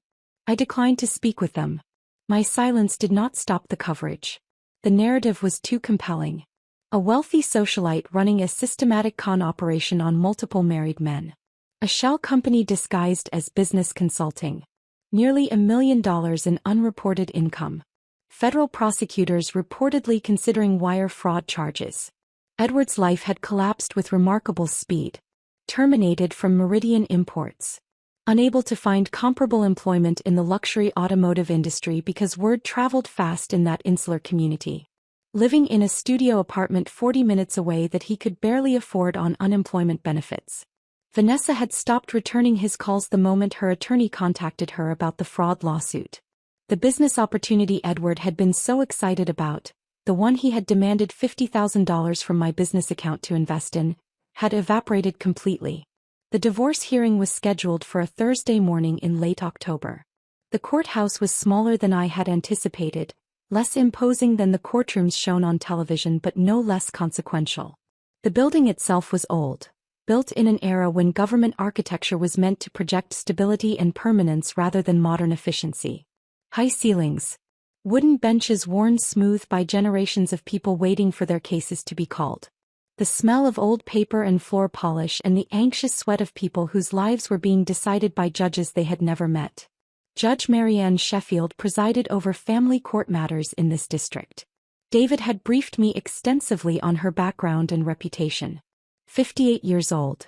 I declined to speak with them. My silence did not stop the coverage. The narrative was too compelling. A wealthy socialite running a systematic con operation on multiple married men. A shell company disguised as business consulting. Nearly $1 million in unreported income. Federal prosecutors reportedly considering wire fraud charges. Edward's life had collapsed with remarkable speed. Terminated from Meridian Imports. Unable to find comparable employment in the luxury automotive industry because word traveled fast in that insular community. Living in a studio apartment 40 minutes away that he could barely afford on unemployment benefits. Vanessa had stopped returning his calls the moment her attorney contacted her about the fraud lawsuit. The business opportunity Edward had been so excited about, the one he had demanded $50,000 from my business account to invest in, had evaporated completely. The divorce hearing was scheduled for a Thursday morning in late October. The courthouse was smaller than I had anticipated, less imposing than the courtrooms shown on television but no less consequential. The building itself was old. Built in an era when government architecture was meant to project stability and permanence rather than modern efficiency. High ceilings. Wooden benches worn smooth by generations of people waiting for their cases to be called. The smell of old paper and floor polish and the anxious sweat of people whose lives were being decided by judges they had never met. Judge Marianne Sheffield presided over family court matters in this district. David had briefed me extensively on her background and reputation. 58 years old.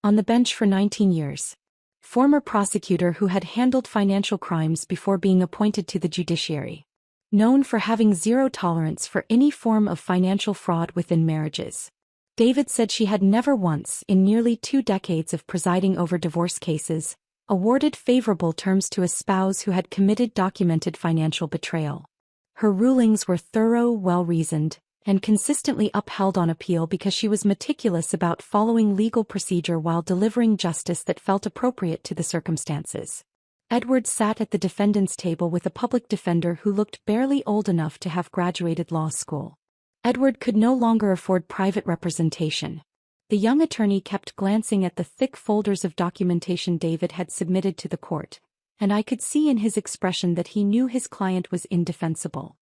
On the bench for 19 years. Former prosecutor who had handled financial crimes before being appointed to the judiciary. Known for having zero tolerance for any form of financial fraud within marriages. David said she had never once, in nearly 2 decades of presiding over divorce cases, awarded favorable terms to a spouse who had committed documented financial betrayal. Her rulings were thorough, well-reasoned, and consistently upheld on appeal because she was meticulous about following legal procedure while delivering justice that felt appropriate to the circumstances. Edward sat at the defendant's table with a public defender who looked barely old enough to have graduated law school. Edward could no longer afford private representation. The young attorney kept glancing at the thick folders of documentation David had submitted to the court, and I could see in his expression that he knew his client was indefensible.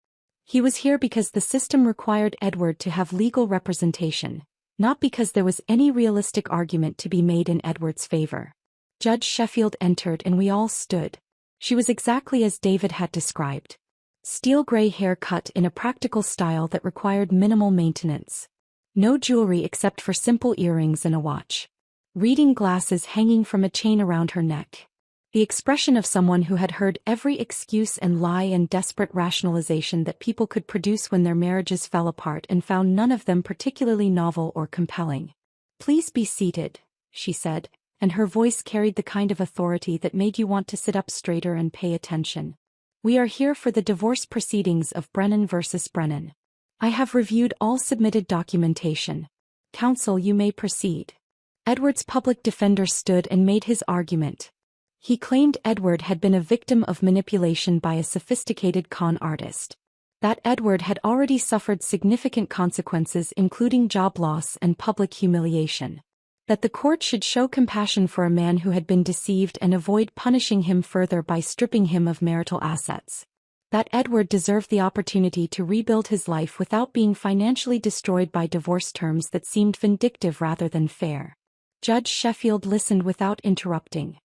He was here because the system required Edward to have legal representation, not because there was any realistic argument to be made in Edward's favor. Judge Sheffield entered and we all stood. She was exactly as David had described. Steel gray hair cut in a practical style that required minimal maintenance. No jewelry except for simple earrings and a watch. Reading glasses hanging from a chain around her neck. The expression of someone who had heard every excuse and lie and desperate rationalization that people could produce when their marriages fell apart and found none of them particularly novel or compelling. "Please be seated," she said, and her voice carried the kind of authority that made you want to sit up straighter and pay attention. "We are here for the divorce proceedings of Brennan versus Brennan. I have reviewed all submitted documentation. Counsel, you may proceed." Edward's public defender stood and made his argument. He claimed Edward had been a victim of manipulation by a sophisticated con artist. That Edward had already suffered significant consequences including job loss and public humiliation. That the court should show compassion for a man who had been deceived and avoid punishing him further by stripping him of marital assets. That Edward deserved the opportunity to rebuild his life without being financially destroyed by divorce terms that seemed vindictive rather than fair. Judge Sheffield listened without interrupting.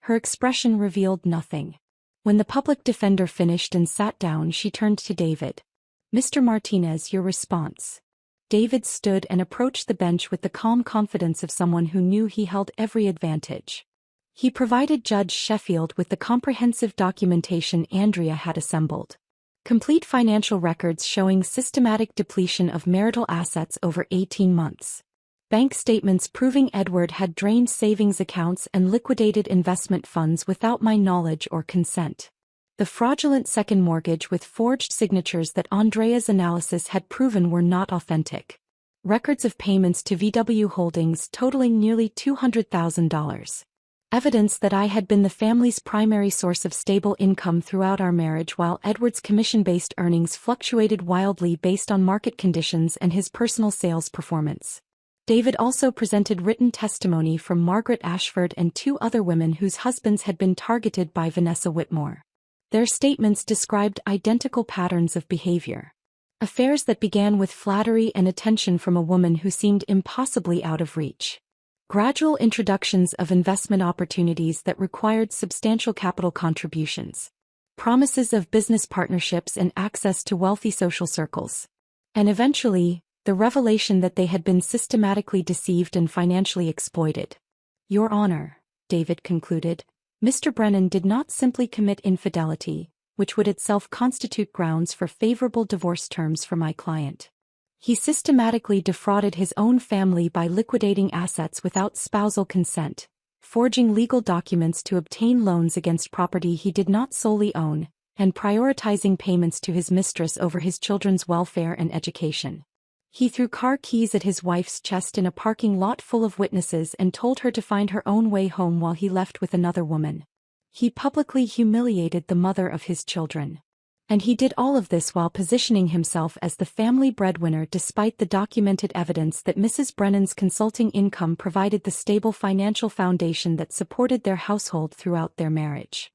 Her expression revealed nothing. When the public defender finished and sat down, she turned to David. "Mr. Martinez, your response." David stood and approached the bench with the calm confidence of someone who knew he held every advantage. He provided Judge Sheffield with the comprehensive documentation Andrea had assembled. Complete financial records showing systematic depletion of marital assets over 18 months. Bank statements proving Edward had drained savings accounts and liquidated investment funds without my knowledge or consent. The fraudulent second mortgage with forged signatures that Andrea's analysis had proven were not authentic. Records of payments to VW Holdings totaling nearly $200,000. Evidence that I had been the family's primary source of stable income throughout our marriage while Edward's commission-based earnings fluctuated wildly based on market conditions and his personal sales performance. David also presented written testimony from Margaret Ashford and 2 other women whose husbands had been targeted by Vanessa Whitmore. Their statements described identical patterns of behavior. Affairs that began with flattery and attention from a woman who seemed impossibly out of reach. Gradual introductions of investment opportunities that required substantial capital contributions. Promises of business partnerships and access to wealthy social circles. And eventually, the revelation that they had been systematically deceived and financially exploited. Your Honor, David concluded, Mr. Brennan did not simply commit infidelity, which would itself constitute grounds for favorable divorce terms for my client. He systematically defrauded his own family by liquidating assets without spousal consent, forging legal documents to obtain loans against property he did not solely own, and prioritizing payments to his mistress over his children's welfare and education. He threw car keys at his wife's chest in a parking lot full of witnesses and told her to find her own way home while he left with another woman. He publicly humiliated the mother of his children. And he did all of this while positioning himself as the family breadwinner despite the documented evidence that Mrs. Brennan's consulting income provided the stable financial foundation that supported their household throughout their marriage.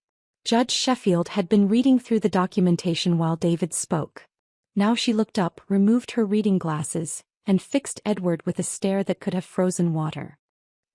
Judge Sheffield had been reading through the documentation while David spoke. Now she looked up, removed her reading glasses, and fixed Edward with a stare that could have frozen water.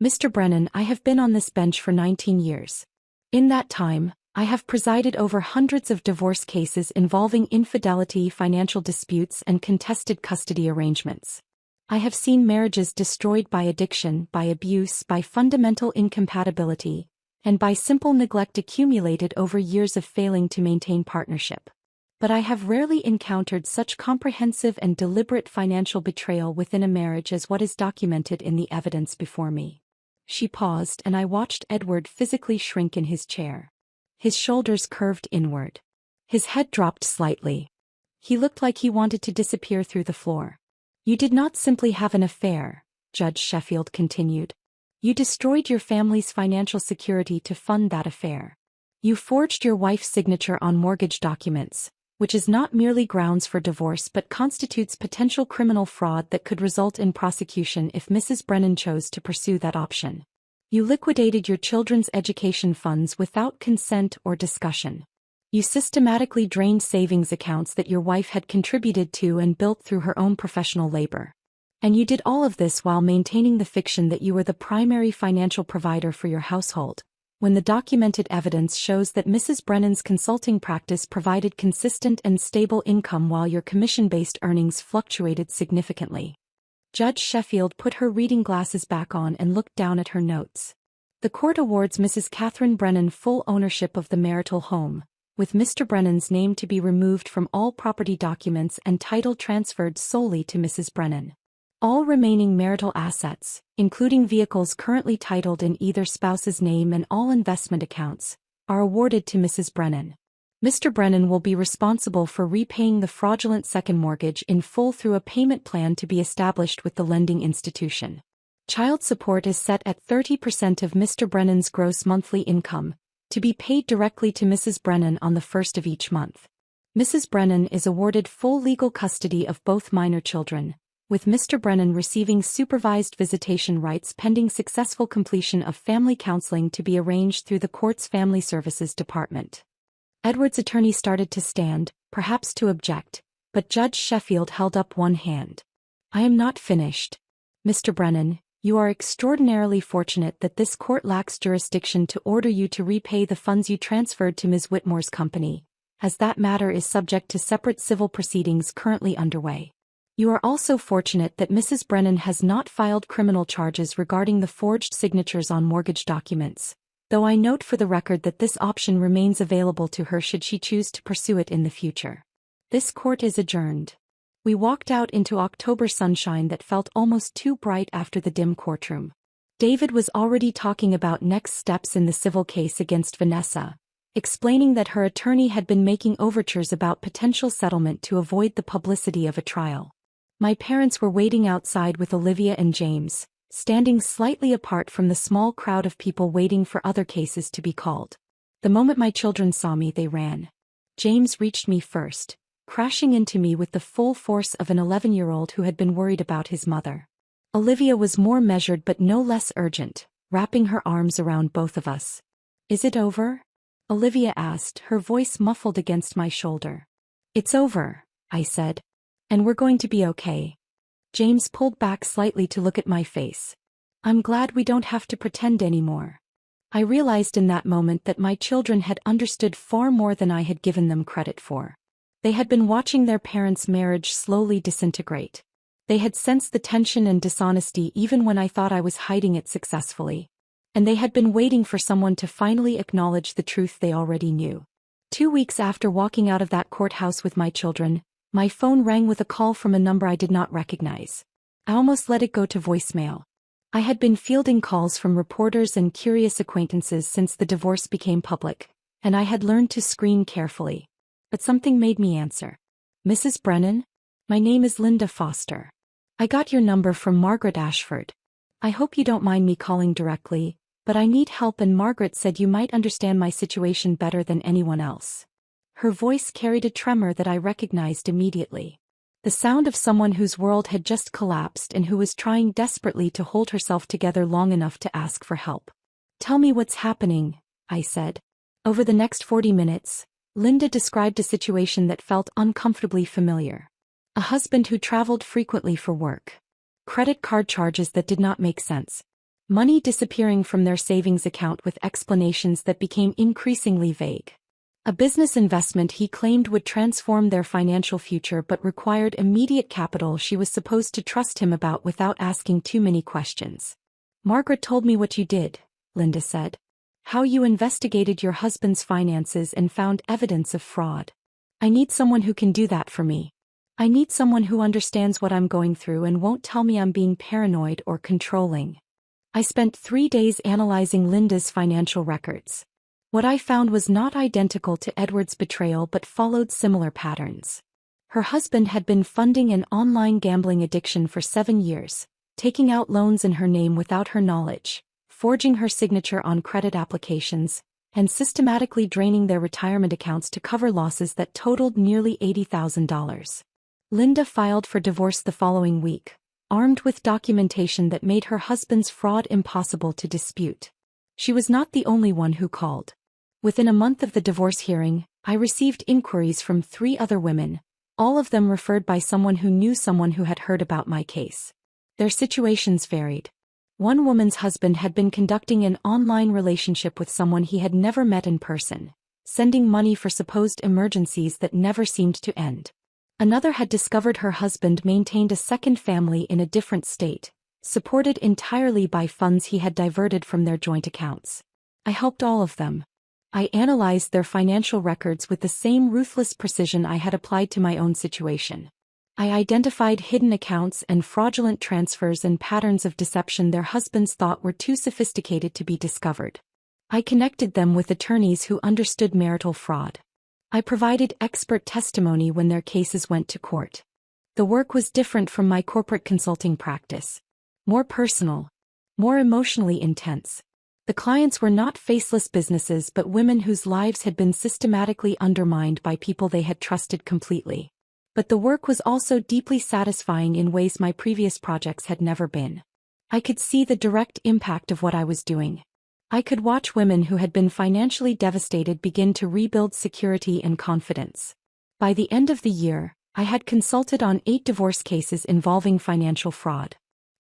Mr. Brennan, I have been on this bench for 19 years. In that time, I have presided over hundreds of divorce cases involving infidelity, financial disputes, and contested custody arrangements. I have seen marriages destroyed by addiction, by abuse, by fundamental incompatibility, and by simple neglect accumulated over years of failing to maintain partnership. But I have rarely encountered such comprehensive and deliberate financial betrayal within a marriage as what is documented in the evidence before me. She paused and I watched Edward physically shrink in his chair. His shoulders curved inward. His head dropped slightly. He looked like he wanted to disappear through the floor. You did not simply have an affair, Judge Sheffield continued. You destroyed your family's financial security to fund that affair. You forged your wife's signature on mortgage documents, which is not merely grounds for divorce but constitutes potential criminal fraud that could result in prosecution if Mrs. Brennan chose to pursue that option. You liquidated your children's education funds without consent or discussion. You systematically drained savings accounts that your wife had contributed to and built through her own professional labor. And you did all of this while maintaining the fiction that you were the primary financial provider for your household, when the documented evidence shows that Mrs. Brennan's consulting practice provided consistent and stable income while your commission-based earnings fluctuated significantly. Judge Sheffield put her reading glasses back on and looked down at her notes. The court awards Mrs. Catherine Brennan full ownership of the marital home, with Mr. Brennan's name to be removed from all property documents and title transferred solely to Mrs. Brennan. All remaining marital assets, including vehicles currently titled in either spouse's name and all investment accounts, are awarded to Mrs. Brennan. Mr. Brennan will be responsible for repaying the fraudulent second mortgage in full through a payment plan to be established with the lending institution. Child support is set at 30% of Mr. Brennan's gross monthly income, to be paid directly to Mrs. Brennan on the first of each month. Mrs. Brennan is awarded full legal custody of both minor children, with Mr. Brennan receiving supervised visitation rights pending successful completion of family counseling to be arranged through the court's Family Services Department. Edward's attorney started to stand, perhaps to object, but Judge Sheffield held up one hand. I am not finished. Mr. Brennan, you are extraordinarily fortunate that this court lacks jurisdiction to order you to repay the funds you transferred to Ms. Whitmore's company, as that matter is subject to separate civil proceedings currently underway. You are also fortunate that Mrs. Brennan has not filed criminal charges regarding the forged signatures on mortgage documents, though I note for the record that this option remains available to her should she choose to pursue it in the future. This court is adjourned. We walked out into October sunshine that felt almost too bright after the dim courtroom. David was already talking about next steps in the civil case against Vanessa, explaining that her attorney had been making overtures about potential settlement to avoid the publicity of a trial. My parents were waiting outside with Olivia and James, standing slightly apart from the small crowd of people waiting for other cases to be called. The moment my children saw me, they ran. James reached me first, crashing into me with the full force of an 11-year-old who had been worried about his mother. Olivia was more measured but no less urgent, wrapping her arms around both of us. "Is it over?" Olivia asked, her voice muffled against my shoulder. "It's over," I said. "And we're going to be okay." James pulled back slightly to look at my face. "I'm glad we don't have to pretend anymore." I realized in that moment that my children had understood far more than I had given them credit for. They had been watching their parents' marriage slowly disintegrate. They had sensed the tension and dishonesty even when I thought I was hiding it successfully. And they had been waiting for someone to finally acknowledge the truth they already knew. 2 weeks after walking out of that courthouse with my children, my phone rang with a call from a number I did not recognize. I almost let it go to voicemail. I had been fielding calls from reporters and curious acquaintances since the divorce became public, and I had learned to screen carefully. But something made me answer. "Mrs. Brennan? My name is Linda Foster. I got your number from Margaret Ashford. I hope you don't mind me calling directly, but I need help and Margaret said you might understand my situation better than anyone else." Her voice carried a tremor that I recognized immediately. The sound of someone whose world had just collapsed and who was trying desperately to hold herself together long enough to ask for help. "Tell me what's happening," I said. Over the next 40 minutes, Linda described a situation that felt uncomfortably familiar. A husband who traveled frequently for work. Credit card charges that did not make sense. Money disappearing from their savings account with explanations that became increasingly vague. A business investment he claimed would transform their financial future but required immediate capital she was supposed to trust him about without asking too many questions. "Margaret told me what you did," Linda said. "How you investigated your husband's finances and found evidence of fraud. I need someone who can do that for me. I need someone who understands what I'm going through and won't tell me I'm being paranoid or controlling." I spent 3 days analyzing Linda's financial records. What I found was not identical to Edward's betrayal but followed similar patterns. Her husband had been funding an online gambling addiction for 7 years, taking out loans in her name without her knowledge, forging her signature on credit applications, and systematically draining their retirement accounts to cover losses that totaled nearly $80,000. Linda filed for divorce the following week, armed with documentation that made her husband's fraud impossible to dispute. She was not the only one who called. Within a month of the divorce hearing, I received inquiries from 3 other women, all of them referred by someone who knew someone who had heard about my case. Their situations varied. One woman's husband had been conducting an online relationship with someone he had never met in person, sending money for supposed emergencies that never seemed to end. Another had discovered her husband maintained a second family in a different state, supported entirely by funds he had diverted from their joint accounts. I helped all of them. I analyzed their financial records with the same ruthless precision I had applied to my own situation. I identified hidden accounts and fraudulent transfers and patterns of deception their husbands thought were too sophisticated to be discovered. I connected them with attorneys who understood marital fraud. I provided expert testimony when their cases went to court. The work was different from my corporate consulting practice. More personal. More emotionally intense. The clients were not faceless businesses but women whose lives had been systematically undermined by people they had trusted completely. But the work was also deeply satisfying in ways my previous projects had never been. I could see the direct impact of what I was doing. I could watch women who had been financially devastated begin to rebuild security and confidence. By the end of the year, I had consulted on 8 divorce cases involving financial fraud.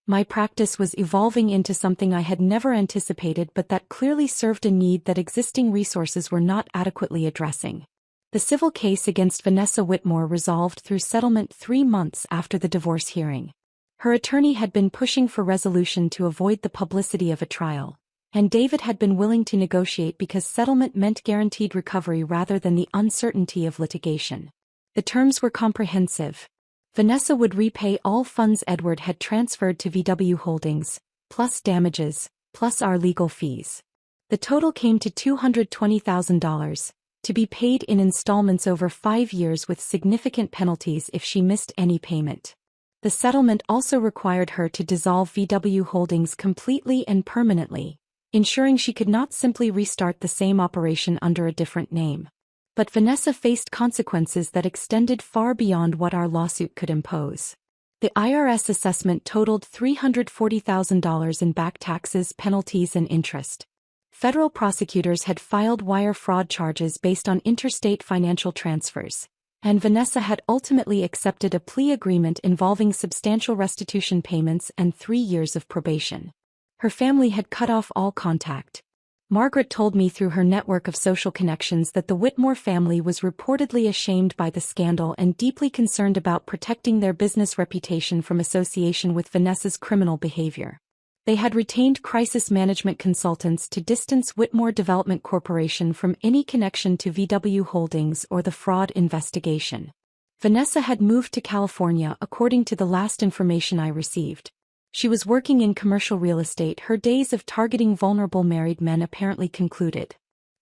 My practice was evolving into something I had never anticipated but that clearly served a need that existing resources were not adequately addressing. The civil case against Vanessa Whitmore resolved through settlement 3 months after the divorce hearing. Her attorney had been pushing for resolution to avoid the publicity of a trial, and David had been willing to negotiate because settlement meant guaranteed recovery rather than the uncertainty of litigation. The terms were comprehensive. Vanessa would repay all funds Edward had transferred to VW Holdings, plus damages, plus our legal fees. The total came to $220,000, to be paid in installments over 5 years with significant penalties if she missed any payment. The settlement also required her to dissolve VW Holdings completely and permanently, ensuring she could not simply restart the same operation under a different name. But Vanessa faced consequences that extended far beyond what our lawsuit could impose. The IRS assessment totaled $340,000 in back taxes, penalties, and interest. Federal prosecutors had filed wire fraud charges based on interstate financial transfers, and Vanessa had ultimately accepted a plea agreement involving substantial restitution payments and 3 years of probation. Her family had cut off all contact. Margaret told me through her network of social connections that the Whitmore family was reportedly ashamed by the scandal and deeply concerned about protecting their business reputation from association with Vanessa's criminal behavior. They had retained crisis management consultants to distance Whitmore Development Corporation from any connection to VW Holdings or the fraud investigation. Vanessa had moved to California according to the last information I received. She was working in commercial real estate. Her days of targeting vulnerable married men apparently concluded.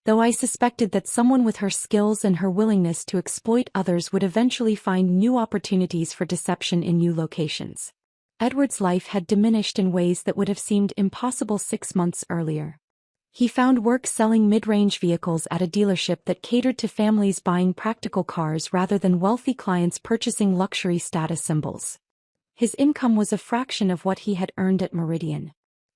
Though I suspected that someone with her skills and her willingness to exploit others would eventually find new opportunities for deception in new locations. Edward's life had diminished in ways that would have seemed impossible 6 months earlier. He found work selling mid-range vehicles at a dealership that catered to families buying practical cars rather than wealthy clients purchasing luxury status symbols. His income was a fraction of what he had earned at Meridian.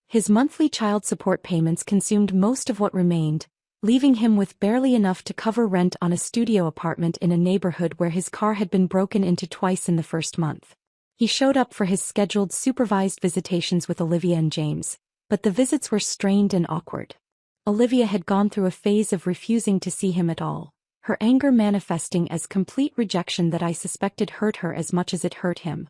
His monthly child support payments consumed most of what remained, leaving him with barely enough to cover rent on a studio apartment in a neighborhood where his car had been broken into twice in the first month. He showed up for his scheduled supervised visitations with Olivia and James, but the visits were strained and awkward. Olivia had gone through a phase of refusing to see him at all, her anger manifesting as complete rejection that I suspected hurt her as much as it hurt him.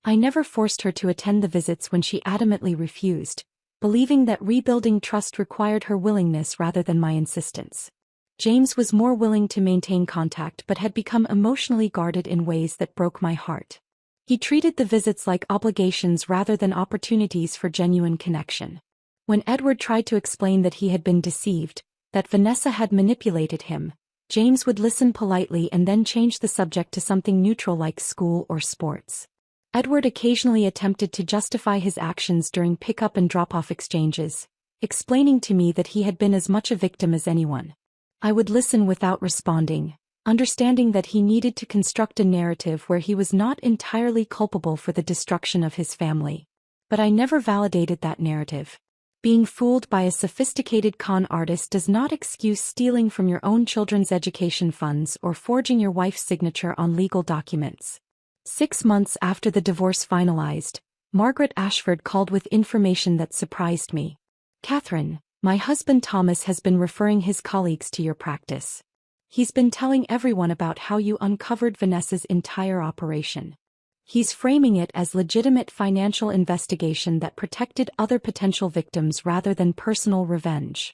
I never forced her to attend the visits when she adamantly refused, believing that rebuilding trust required her willingness rather than my insistence. James was more willing to maintain contact but had become emotionally guarded in ways that broke my heart. He treated the visits like obligations rather than opportunities for genuine connection. When Edward tried to explain that he had been deceived, that Vanessa had manipulated him, James would listen politely and then change the subject to something neutral like school or sports. Edward occasionally attempted to justify his actions during pick-up and drop-off exchanges, explaining to me that he had been as much a victim as anyone. I would listen without responding, understanding that he needed to construct a narrative where he was not entirely culpable for the destruction of his family. But I never validated that narrative. Being fooled by a sophisticated con artist does not excuse stealing from your own children's education funds or forging your wife's signature on legal documents. 6 months after the divorce finalized, Margaret Ashford called with information that surprised me. "Catherine, my husband Thomas has been referring his colleagues to your practice. He's been telling everyone about how you uncovered Vanessa's entire operation. He's framing it as legitimate financial investigation that protected other potential victims rather than personal revenge."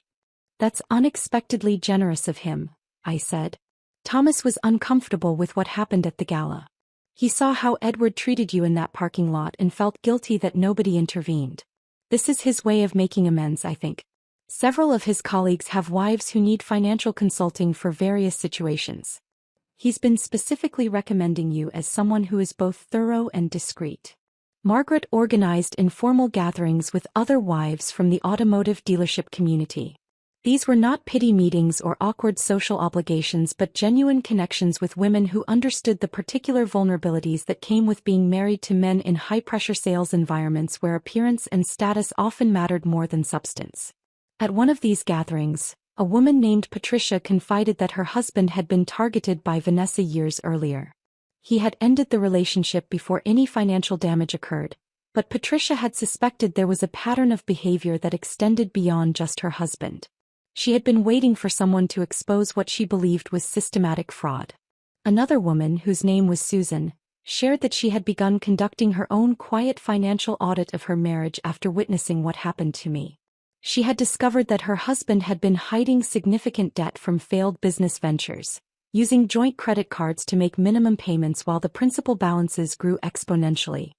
"That's unexpectedly generous of him," I said. Thomas was uncomfortable with what happened at the gala. He saw how Edward treated you in that parking lot and felt guilty that nobody intervened. This is his way of making amends, I think. Several of his colleagues have wives who need financial consulting for various situations. He's been specifically recommending you as someone who is both thorough and discreet. Margaret organized informal gatherings with other wives from the automotive dealership community. These were not pity meetings or awkward social obligations but genuine connections with women who understood the particular vulnerabilities that came with being married to men in high-pressure sales environments where appearance and status often mattered more than substance. At one of these gatherings, a woman named Patricia confided that her husband had been targeted by Vanessa years earlier. He had ended the relationship before any financial damage occurred, but Patricia had suspected there was a pattern of behavior that extended beyond just her husband. She had been waiting for someone to expose what she believed was systematic fraud. Another woman, whose name was Susan, shared that she had begun conducting her own quiet financial audit of her marriage after witnessing what happened to me. She had discovered that her husband had been hiding significant debt from failed business ventures, using joint credit cards to make minimum payments while the principal balances grew exponentially.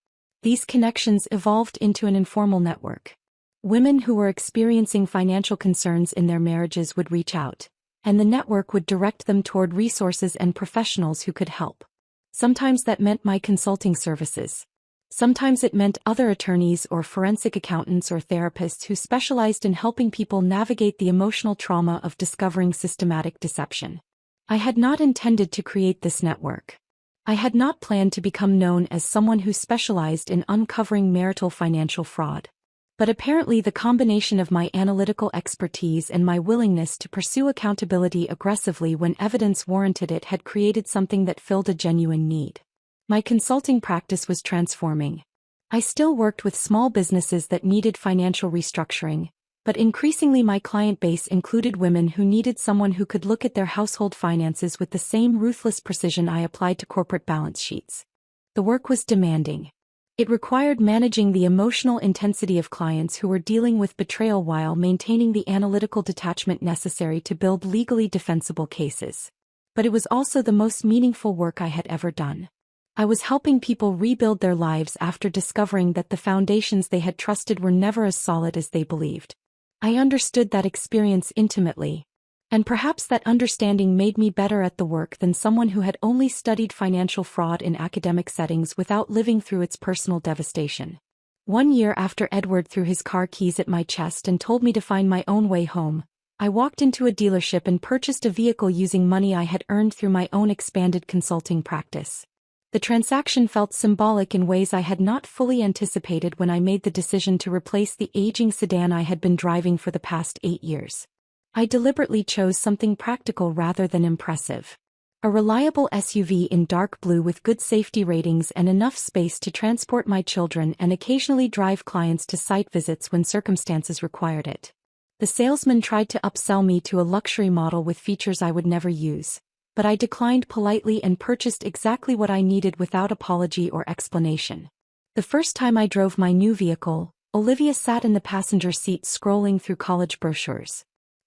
These connections evolved into an informal network. Women who were experiencing financial concerns in their marriages would reach out, and the network would direct them toward resources and professionals who could help. Sometimes that meant my consulting services. Sometimes it meant other attorneys or forensic accountants or therapists who specialized in helping people navigate the emotional trauma of discovering systematic deception. I had not intended to create this network. I had not planned to become known as someone who specialized in uncovering marital financial fraud. But apparently the combination of my analytical expertise and my willingness to pursue accountability aggressively when evidence warranted it had created something that filled a genuine need. My consulting practice was transforming. I still worked with small businesses that needed financial restructuring, but increasingly my client base included women who needed someone who could look at their household finances with the same ruthless precision I applied to corporate balance sheets. The work was demanding. It required managing the emotional intensity of clients who were dealing with betrayal while maintaining the analytical detachment necessary to build legally defensible cases. But it was also the most meaningful work I had ever done. I was helping people rebuild their lives after discovering that the foundations they had trusted were never as solid as they believed. I understood that experience intimately, and perhaps that understanding made me better at the work than someone who had only studied financial fraud in academic settings without living through its personal devastation. 1 year after Edward threw his car keys at my chest and told me to find my own way home, I walked into a dealership and purchased a vehicle using money I had earned through my own expanded consulting practice. The transaction felt symbolic in ways I had not fully anticipated when I made the decision to replace the aging sedan I had been driving for the past 8 years. I deliberately chose something practical rather than impressive. A reliable SUV in dark blue with good safety ratings and enough space to transport my children and occasionally drive clients to site visits when circumstances required it. The salesman tried to upsell me to a luxury model with features I would never use, but I declined politely and purchased exactly what I needed without apology or explanation. The first time I drove my new vehicle, Olivia sat in the passenger seat scrolling through college brochures.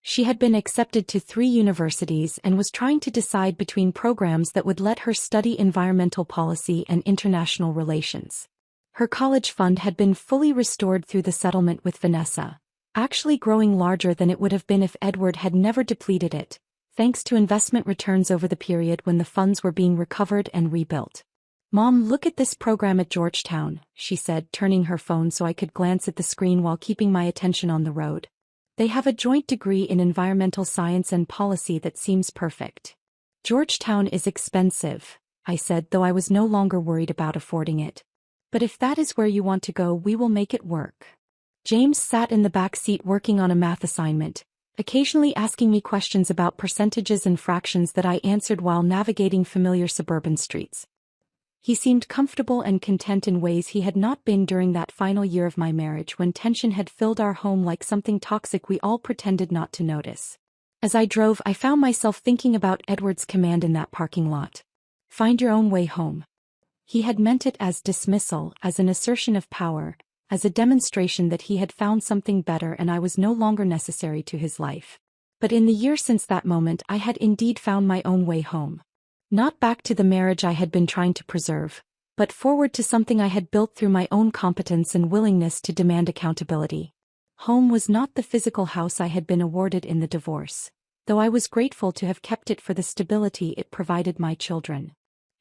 She had been accepted to 3 universities and was trying to decide between programs that would let her study environmental policy and international relations. Her college fund had been fully restored through the settlement with Vanessa, actually growing larger than it would have been if Edward had never depleted it, thanks to investment returns over the period when the funds were being recovered and rebuilt. "Mom, look at this program at Georgetown," she said, turning her phone so I could glance at the screen while keeping my attention on the road. "They have a joint degree in environmental science and policy that seems perfect." "Georgetown is expensive," I said, though I was no longer worried about affording it. "But if that is where you want to go, we will make it work." James sat in the back seat working on a math assignment, occasionally asking me questions about percentages and fractions that I answered while navigating familiar suburban streets. He seemed comfortable and content in ways he had not been during that final year of my marriage when tension had filled our home like something toxic we all pretended not to notice. As I drove, I found myself thinking about Edward's command in that parking lot. "Find your own way home." He had meant it as dismissal, as an assertion of power, as a demonstration that he had found something better and I was no longer necessary to his life. But in the year since that moment I had indeed found my own way home. Not back to the marriage I had been trying to preserve, but forward to something I had built through my own competence and willingness to demand accountability. Home was not the physical house I had been awarded in the divorce, though I was grateful to have kept it for the stability it provided my children.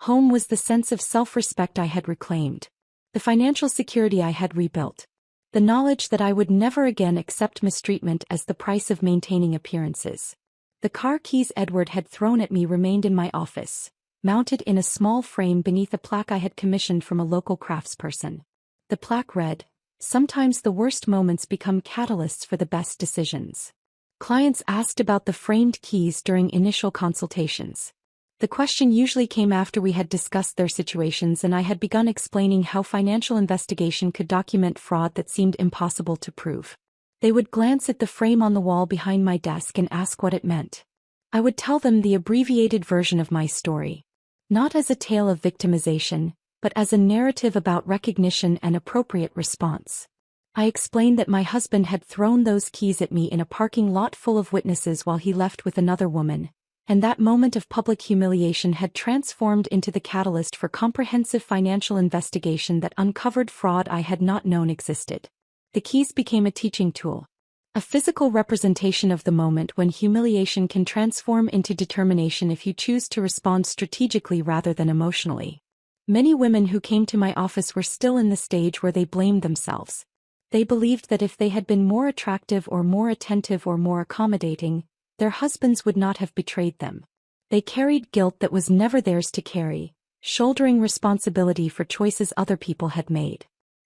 Home was the sense of self-respect I had reclaimed, the financial security I had rebuilt, the knowledge that I would never again accept mistreatment as the price of maintaining appearances. The car keys Edward had thrown at me remained in my office, mounted in a small frame beneath a plaque I had commissioned from a local craftsperson. The plaque read, "Sometimes the worst moments become catalysts for the best decisions." Clients asked about the framed keys during initial consultations. The question usually came after we had discussed their situations and I had begun explaining how financial investigation could document fraud that seemed impossible to prove. They would glance at the frame on the wall behind my desk and ask what it meant. I would tell them the abbreviated version of my story, not as a tale of victimization, but as a narrative about recognition and appropriate response. I explained that my husband had thrown those keys at me in a parking lot full of witnesses while he left with another woman, And that moment of public humiliation had transformed into the catalyst for comprehensive financial investigation that uncovered fraud I had not known existed. The keys became a teaching tool. A physical representation of the moment when humiliation can transform into determination if you choose to respond strategically rather than emotionally. Many women who came to my office were still in the stage where they blamed themselves. They believed that if they had been more attractive or more attentive or more accommodating, their husbands would not have betrayed them. They carried guilt that was never theirs to carry, shouldering responsibility for choices other people had made.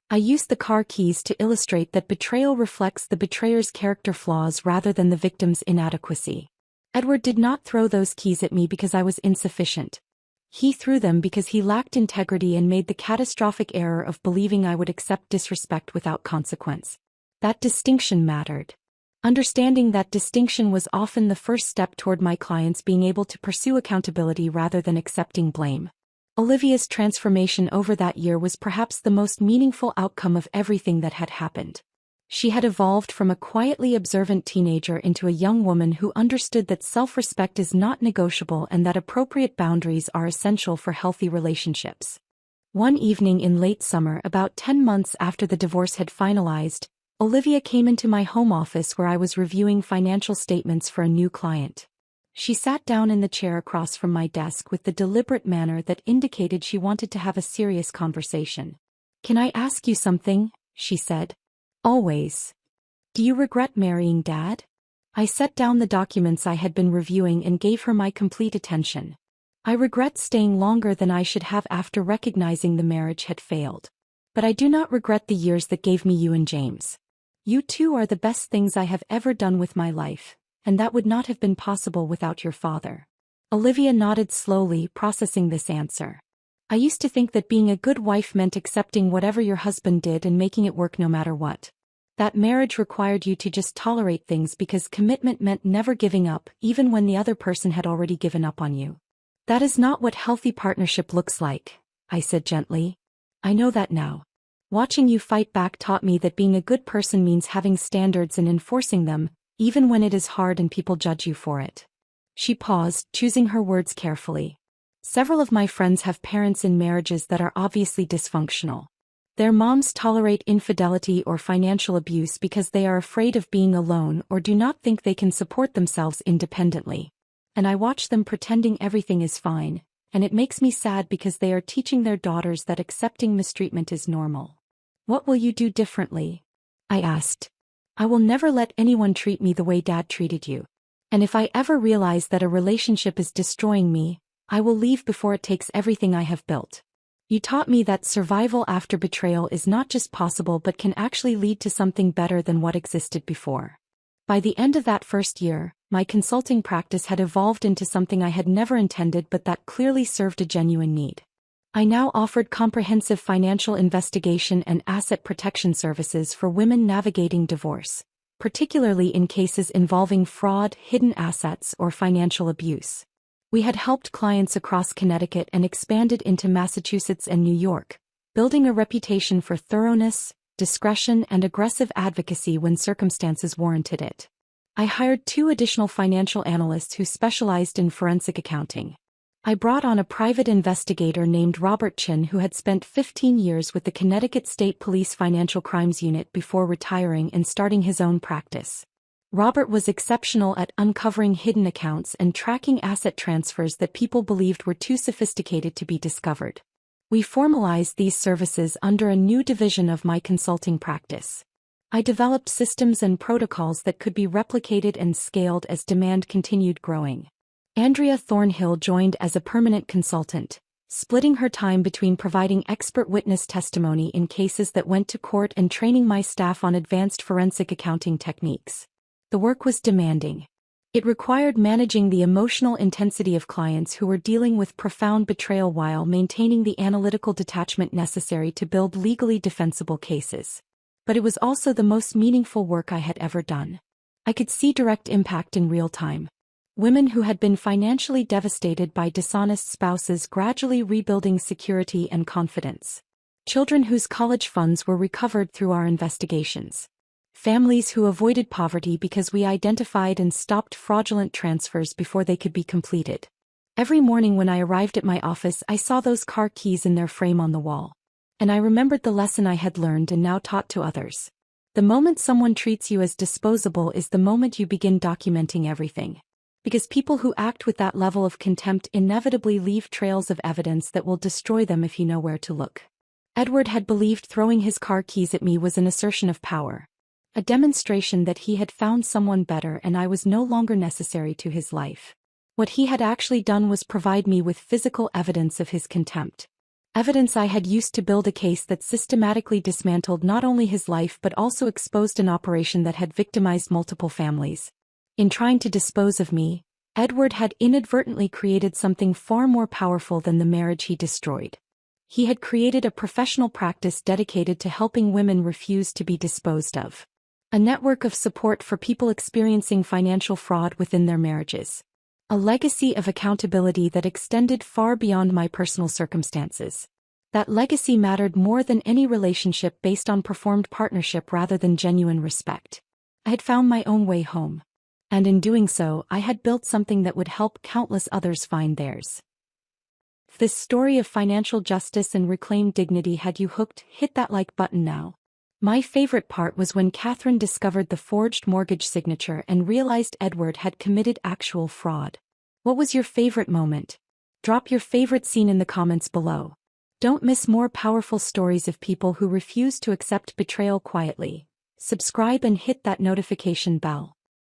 I used the car keys to illustrate that betrayal reflects the betrayer's character flaws rather than the victim's inadequacy. Edward did not throw those keys at me because I was insufficient. He threw them because he lacked integrity and made the catastrophic error of believing I would accept disrespect without consequence. That distinction mattered. Understanding that distinction was often the first step toward my clients being able to pursue accountability rather than accepting blame. Olivia's transformation over that year was perhaps the most meaningful outcome of everything that had happened. She had evolved from a quietly observant teenager into a young woman who understood that self-respect is not negotiable and that appropriate boundaries are essential for healthy relationships. One evening in late summer, about 10 months after the divorce had finalized, Olivia came into my home office where I was reviewing financial statements for a new client. She sat down in the chair across from my desk with the deliberate manner that indicated she wanted to have a serious conversation. "Can I ask you something?" she said. "Always. Do you regret marrying Dad?" I set down the documents I had been reviewing and gave her my complete attention. "I regret staying longer than I should have after recognizing the marriage had failed. But I do not regret the years that gave me you and James. You two are the best things I have ever done with my life, and that would not have been possible without your father." Olivia nodded slowly, processing this answer. "I used to think that being a good wife meant accepting whatever your husband did and making it work no matter what. That marriage required you to just tolerate things because commitment meant never giving up, even when the other person had already given up on you. That is not what healthy partnership looks like," I said gently. "I know that now. Watching you fight back taught me that being a good person means having standards and enforcing them, even when it is hard and people judge you for it." She paused, choosing her words carefully. "Several of my friends have parents in marriages that are obviously dysfunctional. Their moms tolerate infidelity or financial abuse because they are afraid of being alone or do not think they can support themselves independently. And I watch them pretending everything is fine, and it makes me sad because they are teaching their daughters that accepting mistreatment is normal." "What will you do differently?" I asked. "I will never let anyone treat me the way Dad treated you. And if I ever realize that a relationship is destroying me, I will leave before it takes everything I have built. You taught me that survival after betrayal is not just possible but can actually lead to something better than what existed before." By the end of that first year, my consulting practice had evolved into something I had never intended but that clearly served a genuine need. I now offered comprehensive financial investigation and asset protection services for women navigating divorce, particularly in cases involving fraud, hidden assets, or financial abuse. We had helped clients across Connecticut and expanded into Massachusetts and New York, building a reputation for thoroughness, discretion, and aggressive advocacy when circumstances warranted it. I hired 2 additional financial analysts who specialized in forensic accounting. I brought on a private investigator named Robert Chin who had spent 15 years with the Connecticut State Police Financial Crimes Unit before retiring and starting his own practice. Robert was exceptional at uncovering hidden accounts and tracking asset transfers that people believed were too sophisticated to be discovered. We formalized these services under a new division of my consulting practice. I developed systems and protocols that could be replicated and scaled as demand continued growing. Andrea Thornhill joined as a permanent consultant, splitting her time between providing expert witness testimony in cases that went to court and training my staff on advanced forensic accounting techniques. The work was demanding. It required managing the emotional intensity of clients who were dealing with profound betrayal while maintaining the analytical detachment necessary to build legally defensible cases. But it was also the most meaningful work I had ever done. I could see direct impact in real time. Women who had been financially devastated by dishonest spouses gradually rebuilding security and confidence. Children whose college funds were recovered through our investigations. Families who avoided poverty because we identified and stopped fraudulent transfers before they could be completed. Every morning when I arrived at my office, I saw those car keys in their frame on the wall. And I remembered the lesson I had learned and now taught to others. The moment someone treats you as disposable is the moment you begin documenting everything. Because people who act with that level of contempt inevitably leave trails of evidence that will destroy them if you know where to look. Edward had believed throwing his car keys at me was an assertion of power. A demonstration that he had found someone better and I was no longer necessary to his life. What he had actually done was provide me with physical evidence of his contempt. Evidence I had used to build a case that systematically dismantled not only his life but also exposed an operation that had victimized multiple families. In trying to dispose of me, Edward had inadvertently created something far more powerful than the marriage he destroyed. He had created a professional practice dedicated to helping women refuse to be disposed of. A network of support for people experiencing financial fraud within their marriages. A legacy of accountability that extended far beyond my personal circumstances. That legacy mattered more than any relationship based on performed partnership rather than genuine respect. I had found my own way home. And in doing so, I had built something that would help countless others find theirs. If this story of financial justice and reclaimed dignity had you hooked, hit that like button now. My favorite part was when Catherine discovered the forged mortgage signature and realized Edward had committed actual fraud. What was your favorite moment? Drop your favorite scene in the comments below. Don't miss more powerful stories of people who refuse to accept betrayal quietly. Subscribe and hit that notification bell.